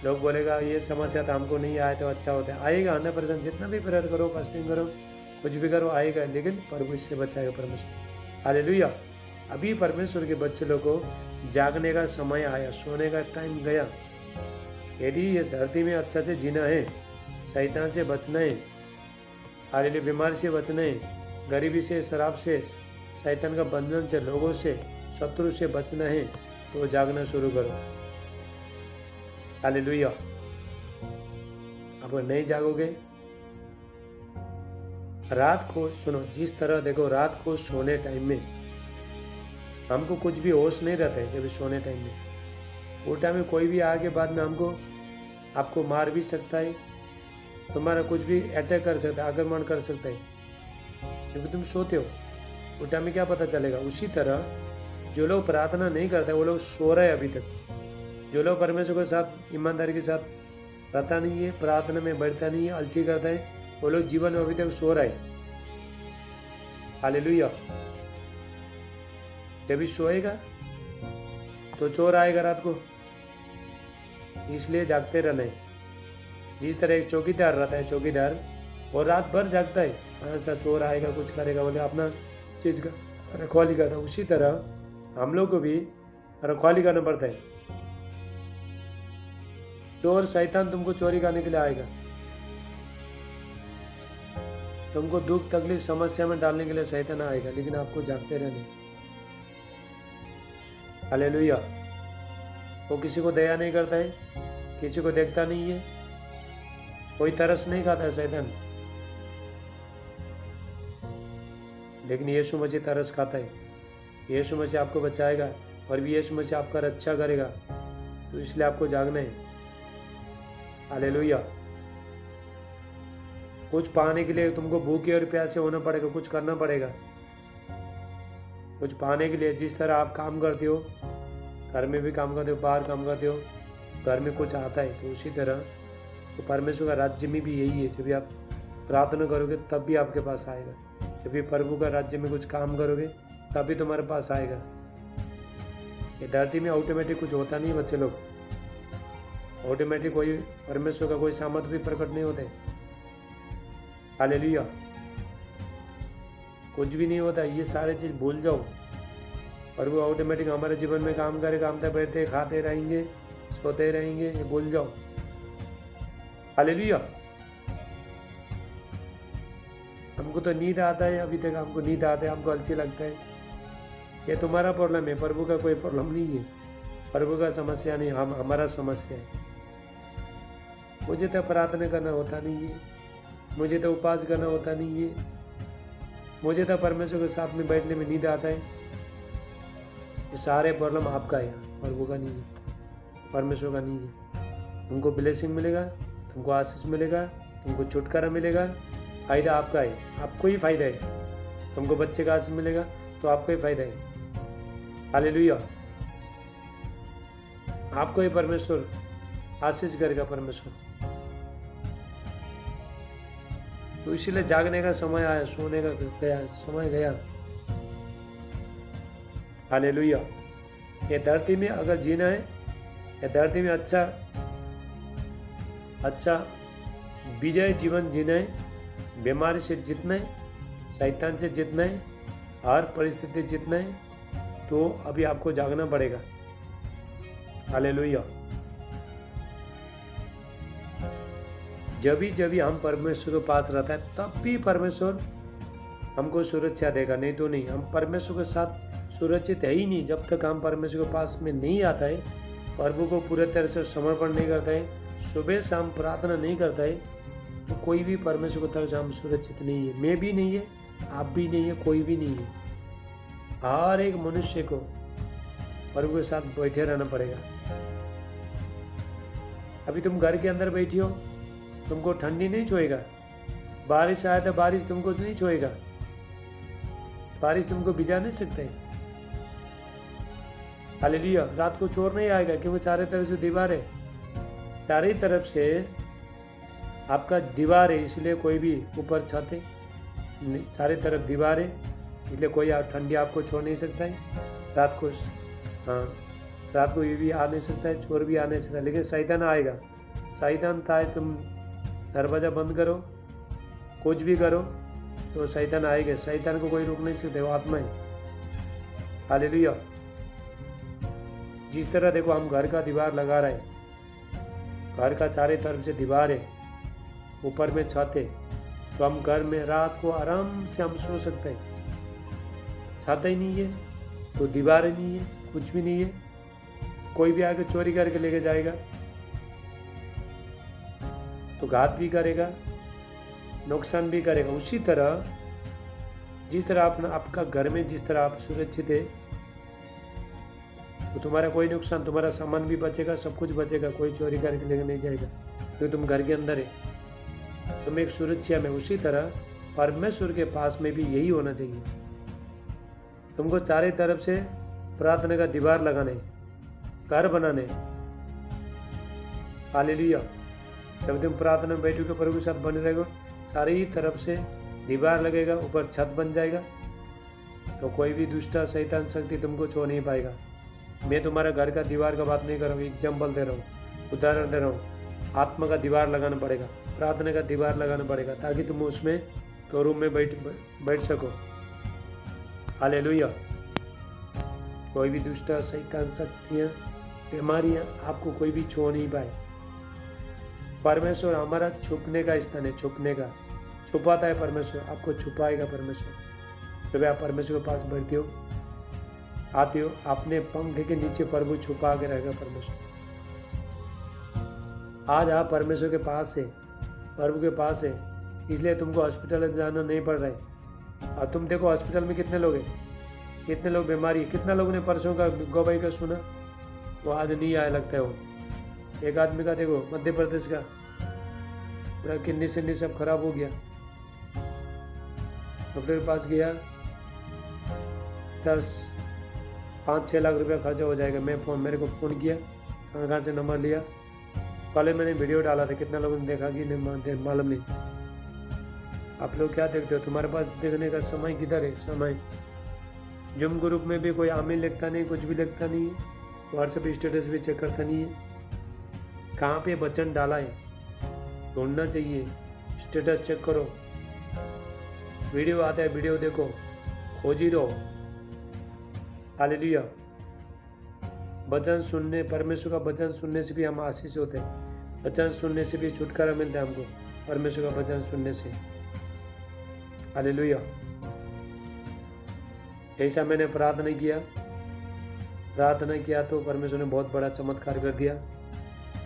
लोग बोलेगा ये समस्या तो हमको नहीं आए तो अच्छा होता है, आएगा 100%। जितना भी प्रेयर करो, फास्टिंग करो, कुछ भी करो, आएगा। लेकिन प्रभु इससे बचाएगा परमेश्वर। हालेलुया। अभी परमेश्वर के बच्चे लोग को जागने का समय आया, सोने का टाइम गया। यदि इस धरती में अच्छा से जीना है, शैतान से बचना है, हालेलुया, बीमारी से बचना है, गरीबी से, शराब से, शैतान का बंधन से, लोगों से, शत्रु से बचना है, तो जागना शुरू करो। हालेलुया। अब नहीं जागोगे, रात को सुनो, जिस तरह देखो रात को सोने टाइम में हमको कुछ भी होश नहीं रहता है। जब सोने टाइम में, वो टाइम में कोई भी आगे बाद में आपको मार भी सकता है, तुम्हारा कुछ भी अटैक कर सकता है, आक्रमण कर सकता है, क्योंकि तुम सोते हो। वो टाइम में क्या पता चलेगा? उसी तरह जो लोग प्रार्थना नहीं करते वो लोग सो रहे हैं अभी तक। जो लोग परमेश्वर के साथ ईमानदारी के साथ रहता नहीं है, प्रार्थना में बढ़ता नहीं है, अलसी करता है, वो लोग जीवन में अभी तक सो रहे हैं। हालेलुया। जब सोएगा तो चोर आएगा रात को, इसलिए जागते रहना है। जिस तरह एक चौकीदार रहता है, चौकीदार और रात भर जागता है, कहाँ सा चोर आएगा कुछ करेगा बोले अपना चीज का रखवाली करता है। उसी तरह हम लोग को भी रखवाली करना पड़ता है। चोर शैतान तुमको चोरी करने के लिए आएगा, तुमको दुख तकलीफ समस्या में डालने के लिए शैतान आएगा, लेकिन आपको जागते रहने। हालेलुया। वो किसी को दया नहीं करता है, किसी को देखता नहीं है, कोई तरस नहीं खाता है शैतान, लेकिन यीशु मसीह तरस खाता है। यीशु मसीह आपको बचाएगा, और भी यीशु मसीह आपका रक्षा करेगा, तो इसलिए आपको जागना है। हालेलुया। कुछ पाने के लिए तुमको भूखे और प्यासे होना पड़ेगा, कुछ करना पड़ेगा। कुछ पाने के लिए जिस तरह आप काम करते हो, घर में भी काम करते हो, बाहर काम करते हो, घर में कुछ आता है, तो उसी तरह तो परमेश्वर का राज्य में भी यही है। जब भी आप प्रार्थना करोगे तब भी आपके पास आएगा, जब भी प्रभु का राज्य में कुछ काम करोगे तभी तुम्हारे पास आएगा। ये धरती में ऑटोमेटिक कुछ होता नहीं बच्चे लोग, ऑटोमेटिक कोई परमेश्वर का कोई सामर्थ भी प्रकट नहीं होते। हालेलुया। कुछ भी नहीं होता, ये सारे चीज़ भूल जाओ, और वो ऑटोमेटिक हमारे जीवन में काम करेगा। हम तो बैठते खाते रहेंगे, सोते रहेंगे, ये भूल जाओ। हालेलुया। हमको तो नींद आता है, अभी तक हमको नींद आता है, हमको अच्छी लगता है। ये तुम्हारा प्रॉब्लम है, प्रभु का कोई प्रॉब्लम नहीं है, प्रभु का समस्या नहीं, हमारा समस्या है। मुझे तो प्रार्थना करना होता नहीं है, मुझे तो उपवास करना होता नहीं है, मुझे तो परमेश्वर के साथ में बैठने में नींद आता है। ये सारे प्रॉब्लम आपका है, प्रभु का नहीं है, परमेश्वर का नहीं है। तुमको ब्लेसिंग मिलेगा, तुमको आशीष मिलेगा, तुमको छुटकारा मिलेगा, फायदा आपका है, आपको ही फायदा है। तुमको बच्चे का आशीष मिलेगा तो आपको ही फायदा है। हालेलुया। आपको ही परमेश्वर आशीष करेगा परमेश्वर। तो इसीलिए जागने का समय आया, सोने का गया समय गया। हालेलुया। ये धरती में अगर जीना है, ये धरती में अच्छा विजय जीवन जीना है, बीमारी से जीतना है, शैतान से जीतना है, हर परिस्थिति जीतना है, तो अभी आपको जागना पड़ेगा। हालेलुया। जब भी हम परमेश्वर के पास रहता है तब भी परमेश्वर हमको सुरक्षा देगा, नहीं तो नहीं। हम परमेश्वर के साथ सुरक्षित है ही नहीं जब तक हम परमेश्वर के पास में नहीं आता है, प्रभु को पूरे तरह से समर्पण नहीं करता है, सुबह शाम प्रार्थना नहीं करता है, तो कोई भी परमेश्वर की तरफ से हम सुरक्षित नहीं है। मैं भी नहीं है, आप भी नहीं है, कोई भी नहीं है। हर एक मनुष्य को प्रभु के साथ बैठे रहना पड़ेगा। अभी तुम घर के अंदर बैठी हो, तुमको ठंडी नहीं छुएगा, बारिश आया तो बारिश तुमको नहीं छुएगा, बारिश तुमको भिजा नहीं सकता है। हालेलुया। रात को चोर नहीं आएगा, क्योंकि चारों तरफ से दीवार है, चारों तरफ से आपका दीवार है, इसलिए कोई भी ऊपर छत है, चारों तरफ दीवार है, इसलिए कोई ठंडी आपको छोड़ नहीं सकता है। रात को रात को ये भी आ नहीं सकता है, चोर भी आ नहीं सकता, लेकिन शैतान आएगा। शैतान था, तुम दरवाज़ा बंद करो, कुछ भी करो, तो शैतान आएगा। शैतान को कोई रोक नहीं सकते, वो आत्मा है। हालेलुया। जिस तरह देखो हम घर का दीवार लगा रहे हैं, घर का चारों तरफ से दीवार है, ऊपर में छत है, तो हम घर में रात को आराम से हम सो सकते हैं। छत ही नहीं है तो दीवार ही नहीं है, कुछ भी नहीं है, कोई भी आके चोरी करके लेके जाएगा तो घात भी करेगा, नुकसान भी करेगा। उसी तरह जिस तरह आपका घर में जिस तरह आप सुरक्षित है, तो तुम्हारा कोई नुकसान, तुम्हारा सामान भी बचेगा, सब कुछ बचेगा, कोई चोरी करके लेके नहीं जाएगा, क्योंकि तुम घर के अंदर है, तुम एक सुरक्षा में। उसी तरह परमेश्वर के पास में भी यही होना चाहिए। तुमको चारों तरफ से प्रार्थना का दीवार लगाने, घर बनाने। हालेलुया। जब तुम प्रार्थना में बैठोगे, प्रभु के साथ बने रहेगा, चारों तरफ से दीवार लगेगा, ऊपर छत बन जाएगा, तो कोई भी दुष्टा शैतान शक्ति तुमको छू नहीं पाएगा। मैं तुम्हारा घर का दीवार का बात नहीं कर रहा हूँ, एग्जाम्पल दे रहा हूँ, उदाहरण दे रहा हूँ। आत्मा का दीवार लगाना पड़ेगा, प्रार्थना का दीवार लगाना पड़ेगा, ताकि तुम उसमें तो रूम में बैठ सको। हालेलुया। कोई भी दुष्ट शैतान शक्तियाँ बीमारियाँ आपको कोई भी छू नहीं पाए। परमेश्वर हमारा छुपने का स्थान है, छुपने का, छुपाता है परमेश्वर, आपको छुपाएगा परमेश्वर। जब आप परमेश्वर के पास बैठते हो, आते हो, अपने पंख के नीचे प्रभु छुपा के रहेगा परमेश्वर। आज आप परमेश्वर के पास है, प्रभु के पास है, इसलिए तुमको हॉस्पिटल में जाना नहीं पड़ रहा है। और तुम देखो हॉस्पिटल में कितने लोग हैं, कितने लोग बीमारी, कितना लोगों ने परसों का गवाही का सुना, वो आज नहीं आया लगता है। वो एक आदमी का देखो मध्य प्रदेश का पूरा किडनी सिडनी सब खराब हो गया, डॉक्टर के पास गया, 5-6 लाख रुपया खर्चा हो जाएगा। मेरे को फ़ोन किया, कहाँ से नंबर लिया, कल मैंने वीडियो डाला था, कितना लोगों ने देखा कि नहीं मालूम नहीं। आप लोग क्या देखते हो, तुम्हारे पास देखने का समय किधर है? समय जूम ग्रुप में भी कोई आमिर लिखता नहीं, कुछ भी लिखता नहीं है, व्हाट्सएप स्टेटस भी चेक करता नहीं है। कहाँ पे वचन डाला है ढूंढना चाहिए, स्टेटस चेक करो, वीडियो आता है वीडियो देखो, खोजी रहो। हालेलुया। वचन सुनने, परमेश्वर का वचन सुनने से भी हम आशीष होते हैं, वचन सुनने से भी छुटकारा मिलता है हमको, परमेश्वर का वचन सुनने से। हालेलुया। ऐसा मैंने प्रार्थना किया तो परमेश्वर ने बहुत बड़ा चमत्कार कर दिया।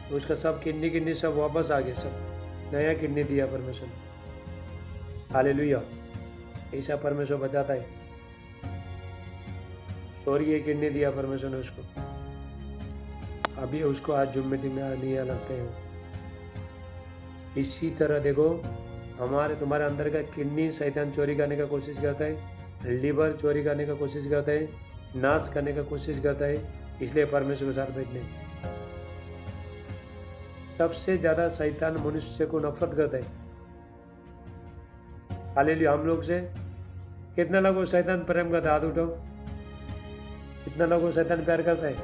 तो उसका सब किडनी सब वापस आ गए, सब नया किडनी दिया परमेश्वर ने। हालेलुया। ऐसा परमेश्वर बचाता है। स्वर्गीय किडनी दिया परमेश्वर ने उसको, अभी उसको आज जूम मीटिंग में नहीं लगते हैं। इसी तरह देखो तुम्हारे अंदर का किडनी शैतान चोरी करने का कोशिश करता है, लीवर चोरी करने का कोशिश करता है, नाश करने का कोशिश करता है। इसलिए परमेश्वर के साथ बैठने, सबसे ज्यादा शैतान मनुष्य को नफरत करता है। हालेलुया। हम लोग से कितना लोगों को शैतान प्रेम करता है? हाथ उठाओ। कितना लोगों को शैतान प्यार करता है?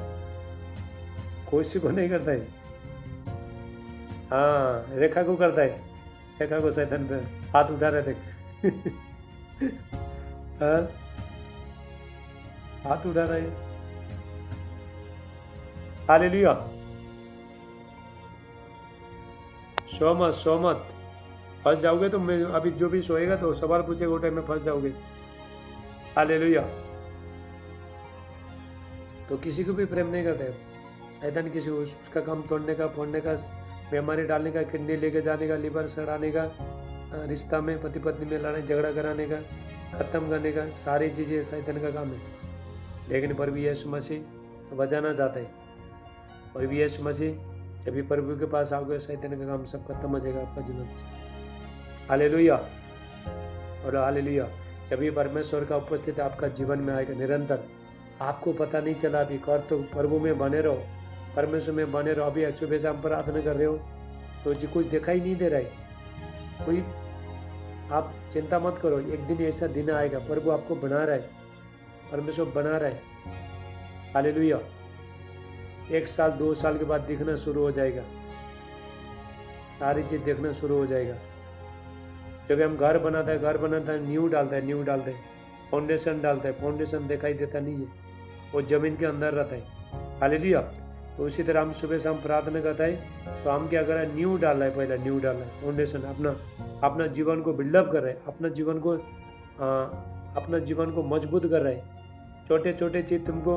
कोई को नहीं करता है। हाँ, रेखा को करता है, रेखा को शैतान प्यार, हाथ उठा रहे थे। हाँ, हाथ उठा रहे। हालेलुया। सो मत फंस जाओगे तो मैं अभी जो भी सोएगा तो सवाल पूछेगा, टाइम में फंस जाओगे। हालेलुया। तो किसी को भी प्रेम नहीं करता है शैतान, किसी को उसका काम तोड़ने का, फोड़ने का, बीमारी डालने का, किडनी लेके जाने का, लीवर सड़ाने का, रिश्ता में पति पत्नी में लड़ाई झगड़ा कराने का, खत्म करने का, सारी चीज़ें शैतान का काम है। लेकिन प्रभु यीशु मसीह तो बचाना चाहता है। प्रभु यीशु मसीह जब भी प्रभु के पास आओगे, शैतान का काम सब खत्म हो जाएगा आपका जीवन से। हालेलुया और हालेलुया। जब भी परमेश्वर का उपस्थित आपका जीवन में आएगा निरंतर, आपको पता नहीं चला अभी कर, तो प्रभु में बने रहो, परमेश्वर में बने रहो। अभी सुबह शाम प्रार्थना कर रहे हो तो जी कुछ दिखाई नहीं दे रहा है कोई, आप चिंता मत करो, एक दिन ऐसा दिन आएगा, प्रभु आपको बना रहा है, परमेश्वर बना रहा है। हालेलुया। 1 साल 2 साल के बाद दिखना शुरू हो जाएगा, सारी चीज देखना शुरू हो जाएगा। जब हम घर बनाता है, नींव डालता है, फाउंडेशन डालता है, फाउंडेशन दिखाई देता नहीं है, वो जमीन के अंदर रहता है। हालेलुया। तो उसी तरह हम सुबह शाम प्रार्थना करता है तो हम क्या कर रहे हैं, नींव डाल रहा है, पहले नींव डाल रहा है, फाउंडेशन अपना जीवन को बिल्डअप कर रहे हैं, अपना जीवन को मजबूत कर रहे हैं। छोटे छोटे चीज़ तुमको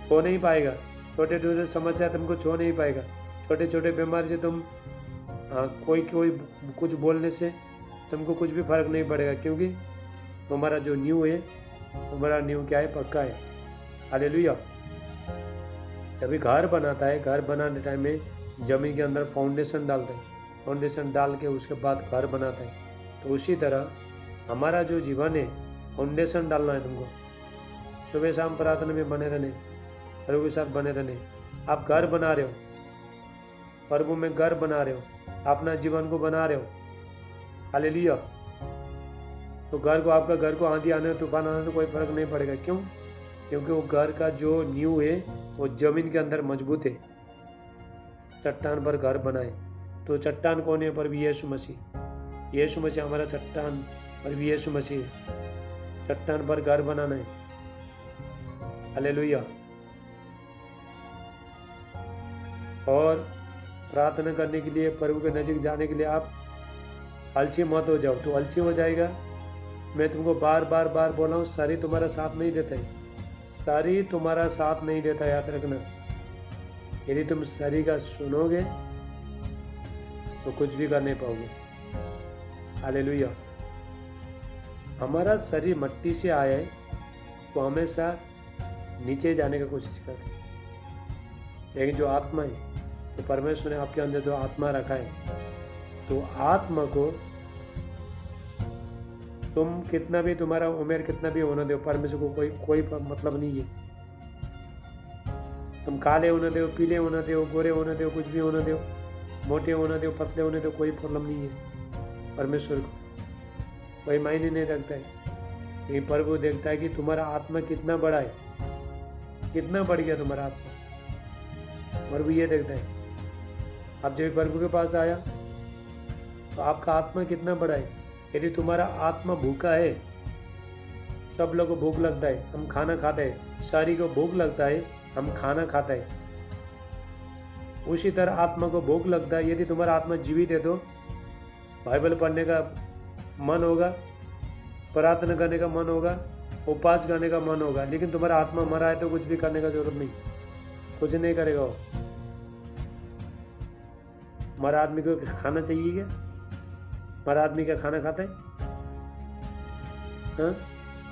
छो नहीं पाएगा, छोटे छोटे समस्या तुमको छो नहीं पाएगा, छोटे छोटे बीमारी से तुम कोई कुछ बोलने से तुमको कुछ भी फर्क नहीं पड़ेगा, क्योंकि तुम्हारा जो नींव है, तुम्हारा नींव क्या है, पक्का है। हालेलुया। जब भी घर बनाता है, घर बनाने टाइम में जमीन के अंदर फाउंडेशन डालता है, फाउंडेशन डाल के उसके बाद घर बनाता है। तो उसी तरह हमारा जो जीवन है, फाउंडेशन डालना है तुमको। सुबह शाम प्रार्थना में बने रहने, प्रभु के साथ बने रहने। आप घर बना रहे हो, प्रभु में घर बना रहे हो, अपना जीवन को बना रहे हो। हालेलुया। तो आपका घर को आंधी आने, तूफान आने तो कोई फर्क नहीं पड़ेगा। क्यों? क्योंकि वो घर का जो नींव है वो जमीन के अंदर मजबूत है। चट्टान पर घर बनाए, तो चट्टान कौन है? प्रभु यीशु मसीह। यीशु मसीह हमारा चट्टान, प्रभु यीशु मसीह। चट्टान पर घर बनाना है। हालेलुया। और प्रार्थना करने के लिए, प्रभु के नज़दीक जाने के लिए आप आलसी मत हो जाओ। तो आलसी हो जाएगा। मैं तुमको बार बार बार बोला हूँ, शरीर तुम्हारा साथ नहीं देता है। शरीर तुम्हारा साथ नहीं देता, याद रखना। यदि तुम शरीर का सुनोगे तो कुछ भी कर नहीं पाओगे। हालेलुया। हमारा शरीर मट्टी से आया है तो हमेशा नीचे जाने की कोशिश करते हैं, लेकिन जो आत्मा है, तो परमेश्वर ने आपके अंदर जो आत्मा रखा है, तो आत्मा को तुम कितना भी, तुम्हारा उम्र कितना भी होने दो, परमेश्वर को कोई मतलब नहीं है। तुम काले होने दो, पीले होने दो, गोरे होने दो, कुछ भी होने दो, मोटे होने दो, पतले होने दो, कोई प्रॉब्लम नहीं है। परमेश्वर को कोई मायने नहीं रखता है। ये प्रभु देखता है कि तुम्हारा आत्मा कितना बड़ा है, कितना बढ़ गया तुम्हारा आत्मा। प्रभु ये देखता है। आप जब प्रभु के पास आया तो आपका आत्मा कितना बड़ा है। यदि तुम्हारा आत्मा भूखा है, सब लोगों को भूख लगता है, हम खाना खाते हैं, शरीर को भूख लगता है, हम खाना खाते हैं। उसी तरह आत्मा को भूख लगता है। यदि तुम्हारा आत्मा जीवित है तो बाइबल पढ़ने का मन होगा, प्रार्थना करने का मन होगा, उपवास करने का मन होगा। लेकिन तुम्हारा आत्मा मरा है तो कुछ भी करने का जरूरत नहीं, कुछ नहीं करेगा वो। मरा आदमी को खाना चाहिए क्या? मरा आदमी क्या खाना खाता है? हाँ,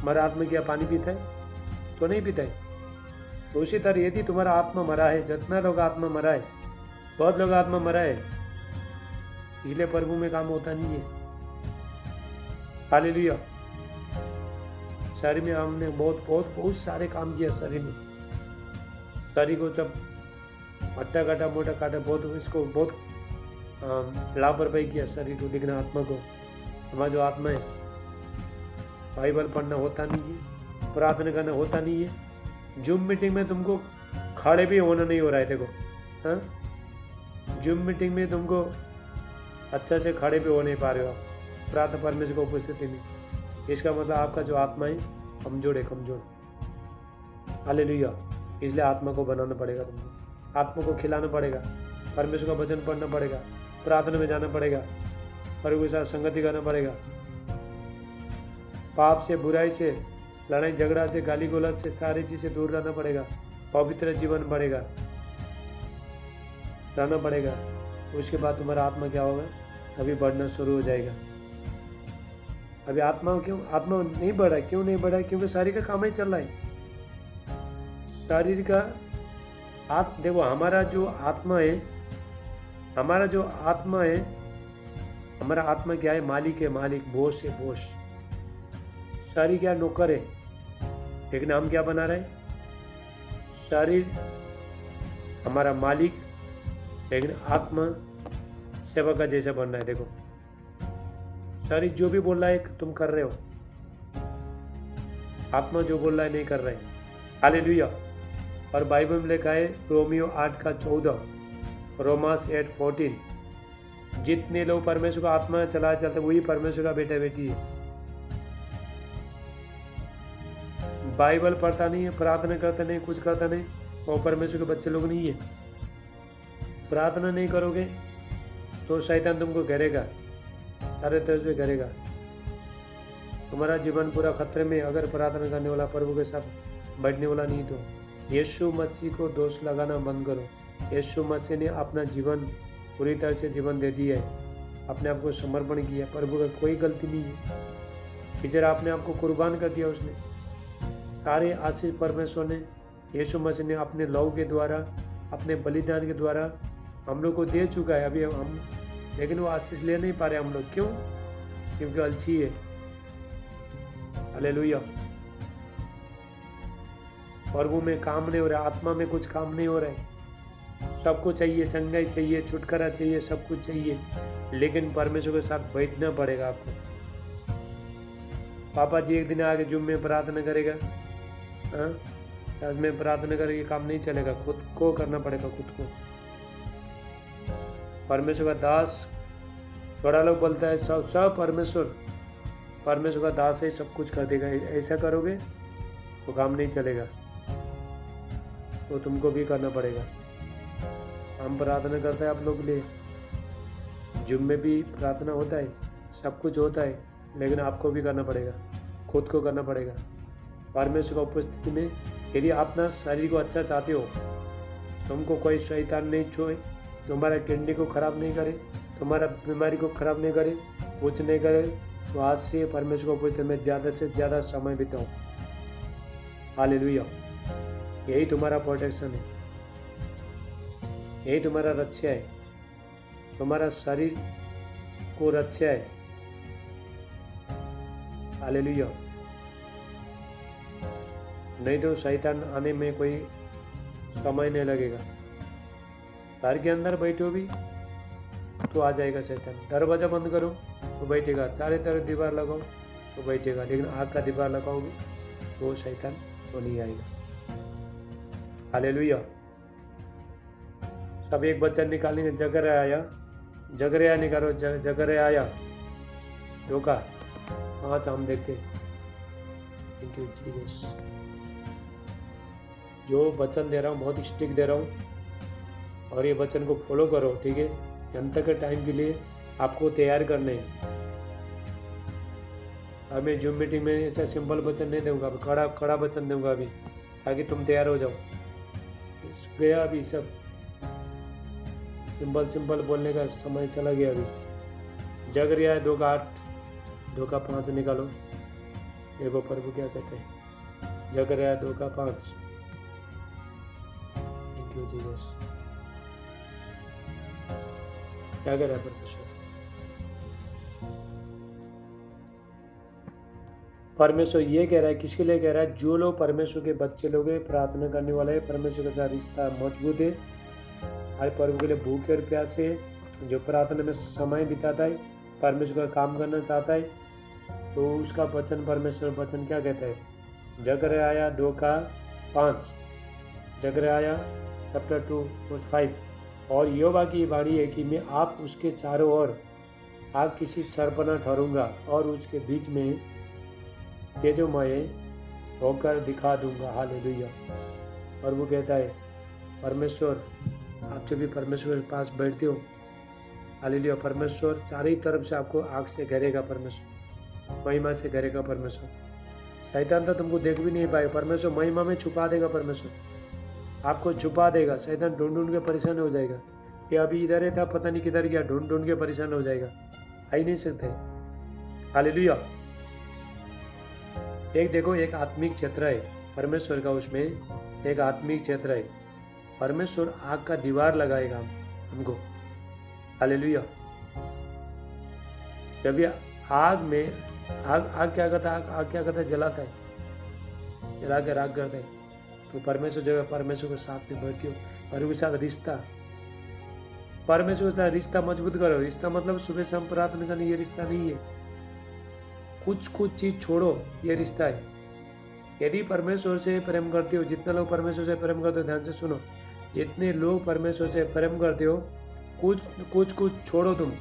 मरा आदमी क्या पानी पीता है? तो नहीं पीता है। तो उसी तरह यदि तुम्हारा आत्मा मरा है, जितना लोग आत्मा मरा है, बहुत लोग आत्मा मरा है, इसलिए प्रभु में काम होता नहीं है। हालेलुया। शरीर में हमने बहुत सारे काम किया। शरीर को जब हट्टा काटा, मोटा काटा, बहुत लापरवाही किया शरीर को। लेकिन आत्मा को, हमारा जो आत्मा है, बाइबल पढ़ना होता नहीं है, प्रार्थना करना होता नहीं है। जूम मीटिंग में तुमको खड़े भी होना नहीं हो रहा है। देखो, हाँ, जूम मीटिंग में तुमको अच्छा से खड़े भी हो नहीं पा रहे हो आप प्रार्थना परमेश्वर को उपस्थिति में। इसका मतलब आपका जो आत्मा है कमजोर है, कमजोर। हालेलुया। इसलिए आत्मा को बनाना पड़ेगा तुमको, आत्मा को खिलाना पड़ेगा, परमेश्वर का वचन पढ़ना पड़ेगा, प्रार्थना में जाना पड़ेगा, प्रभु के साथ संगति करना पड़ेगा। पाप से, बुराई से, लड़ाई झगड़ा से, गाली गलौज से, सारी चीज़ से दूर रहना पड़ेगा। पवित्र जीवन रहना पड़ेगा। उसके बाद तुम्हारा आत्मा क्या होगा? तभी बढ़ना शुरू हो जाएगा। अभी आत्मा नहीं बढ़ा? क्यों नहीं बढ़ा? क्योंकि शरीर का काम ही चल रहा है। शरीर का देखो, हमारा जो आत्मा है, हमारा आत्मा क्या है? मालिक है, मालिक, बॉस है, बॉस। शरीर क्या? नौकर है। लेकिन हम क्या बना रहे? शरीर हमारा मालिक, लेकिन आत्मा सेवक का जैसा बनना है। देखो, शरीर जो भी बोल रहा है तुम कर रहे हो, आत्मा जो बोल रहा है नहीं कर रहे। हालेलुया। और बाइबल में लिखा है रोमियो 8:14, रोमास 8:14, जितने लोग परमेश्वर का आत्मा चला चलते वही परमेश्वर का बेटा बेटी है। बाइबल पढ़ता नहीं है, प्रार्थना करता नहीं, कुछ करता नहीं, वो परमेश्वर के बच्चे लोग नहीं है। प्रार्थना नहीं करोगे तो शैतान तुमको घेरेगा, सारे तरह से घेरेगा। तुम्हारा जीवन पूरा खतरे में अगर प्रार्थना करने वाला, प्रभु के साथ बैठने वाला नहीं तो। यीशु मसीह को दोष लगाना बंद करो। यीशु मसीह ने अपना जीवन पूरी तरह से जीवन दे दिया है, अपने आप को समर्पण किया। प्रभु का कोई गलती नहीं है। बेचारा अपने आप को कुर्बान कर दिया उसने। सारे आशीष परमेश्वर ने, यीशु मसीह ने अपने लहू के द्वारा, अपने बलिदान के द्वारा हम लोग को दे चुका है। अभी हम, लेकिन वो आशीष ले नहीं पा रहे हम लोग। क्यों? क्योंकि अलसी है। हालेलुया। प्रभु में काम नहीं हो रहा, आत्मा में कुछ काम नहीं हो रहा है। सबको चाहिए, चंगाई चाहिए, छुटकारा चाहिए, सब कुछ चाहिए, लेकिन परमेश्वर के साथ बैठना पड़ेगा आपको। पापा जी एक दिन आगे जुम्मे में प्रार्थना करेगा, हाँ, साथ में प्रार्थना करेगा, काम नहीं चलेगा। खुद को करना पड़ेगा, खुद को। परमेश्वर का दास, थोड़ा लोग बोलता है सब परमेश्वर का दास है, सब कुछ कर देगा। ऐसा करोगे तो काम नहीं चलेगा। वो तुमको भी करना पड़ेगा। हम प्रार्थना करते हैं आप लोग के लिए, जुम्मे में भी प्रार्थना होता है, सब कुछ होता है, लेकिन आपको भी करना पड़ेगा, खुद को करना पड़ेगा। परमेश्वर की उपस्थिति में यदि आप अपना शरीर को अच्छा चाहते हो, तुमको कोई शैतान नहीं छुए, तुम्हारा किडनी को खराब नहीं करे, तुम्हारा बीमारी को खराब नहीं करे, कुछ नहीं करे, तो आज से परमेश्वर की उपस्थिति में ज़्यादा से ज़्यादा समय बिताओ। हालेलुया। यही तुम्हारा प्रोटेक्शन है, यही तुम्हारा रक्षा है, तुम्हारा शरीर को रक्षा है। हालेलुया। नहीं तो शैतान आने में कोई समय नहीं लगेगा। घर के अंदर बैठो भी तो आ जाएगा शैतान, दरवाजा बंद करो तो बैठेगा, चारों तरफ दीवार लगाओ तो बैठेगा, लेकिन आग का दीवार लगाओगे तो शैतान तो नहीं आएगा। हालेलुया। सब एक वचन निकालेंगे, जगरे आया, जगरे आया निकालो, जगरे आया, धोखा 5 हम देखते। Thank you Jesus. जो वचन दे रहा हूँ बहुत स्ट्रिक्ट दे रहा हूँ, और ये वचन को फॉलो करो, ठीक है। जनता के टाइम के लिए आपको तैयार करने हैं। मैं जूम मीटिंग में ऐसा सिंपल वचन नहीं दूंगा, कड़ा वचन दूंगा अभी, ताकि तुम तैयार हो जाओ। गया अभी सब सिंपल बोलने का समय चला गया। अभी जग रहा है 2 का 8, 2 का 5 निकालो, देखो प्रभु क्या कहते हैं। जग रहा है 2 का 5। Thank you Jesus. क्या कह रहा है परमेश्वर? परमेश्वर ये कह रहा है, किसके लिए कह रहा है? जो लोग परमेश्वर के बच्चे लोग हैं, प्रार्थना करने वाले हैं, परमेश्वर के साथ रिश्ता मजबूत है, हर प्रभु के लिए भूखे और प्यासे है, जो प्रार्थना में समय बिताता है, परमेश्वर का काम करना चाहता है, तो उसका वचन, परमेश्वर वचन क्या कहता है? जकरयाह 2 का 5, जकरयाह चैप्टर 2 वर्स 5। और यहोवा की वाणी है कि मैं आप उसके चारों ओर आग किसी सरपना ठहरूंगा और उसके बीच में तेजोमय होकर दिखा दूंगा। हालेलुया। प्रभु कहता है, परमेश्वर, आप जब भी परमेश्वर के पास बैठते हो, हालेलुया, परमेश्वर चारों तरफ से आपको आग से घेरेगा, परमेश्वर महिमा से घेरेगा। परमेश्वर शैतान तो तुमको देख भी नहीं पाएगा, परमेश्वर महिमा में छुपा देगा, परमेश्वर आपको छुपा देगा। शैतान ढूंढ के परेशान हो जाएगा, ये अभी इधर ही था, पता नहीं किधर गया, ढूंढ के परेशान हो जाएगा, आ ही नहीं सकते। हालेलुया। एक देखो, एक आत्मिक क्षेत्र है परमेश्वर का, उसमें एक आत्मिक क्षेत्र है। परमेश्वर आग का दीवार लगाएगा हमको। हालेलुया। जब ये आग में आग क्या करता है? आग क्या करता है? जलाता है, जला के राख करता है। तो परमेश्वर जब परमेश्वर के साथ में बैठती हो, परमेश्वर के साथ रिश्ता, परमेश्वर के साथ रिश्ता मजबूत करो। रिश्ता मतलब सुबह शाम प्रार्थना करना, ये रिश्ता नहीं है। कुछ चीज छोड़ो, ये रिश्ता है। यदि परमेश्वर से प्रेम करते हो, जितने लोग परमेश्वर से प्रेम करते हो, ध्यान से सुनो, जितने लोग परमेश्वर से प्रेम करते हो, कुछ छोड़ो तुम।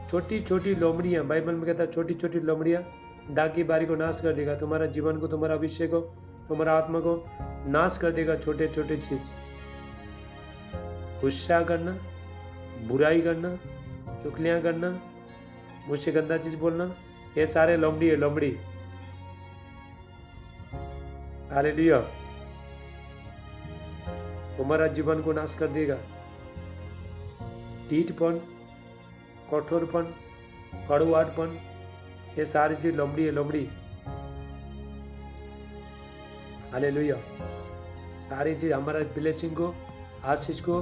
छोटी छोटी लोमड़ियाँ, बाइबल में कहता है छोटी छोटी लोमड़ियाँ दाग की बारी को नाश कर देगा। तुम्हारा जीवन को, तुम्हारा अभिषेक को, तुम्हारा आत्मा को नाश कर देगा। छोटे छोटे चीज, गुस्सा करना, बुराई करना, चुगलियाँ करना, मुझसे गंदा चीज बोलना, ये सारे लोमड़ी है, लोमड़ी। हालेलुया। तुम्हारा जीवन को नाश कर देगा। ढीठपन, कठोरपन, कड़वाहटपन, ये सारी चीज लोमड़ी है, लोमड़ी। हालेलुया। सारी चीज हमारा ब्लेसिंग को, आशीष को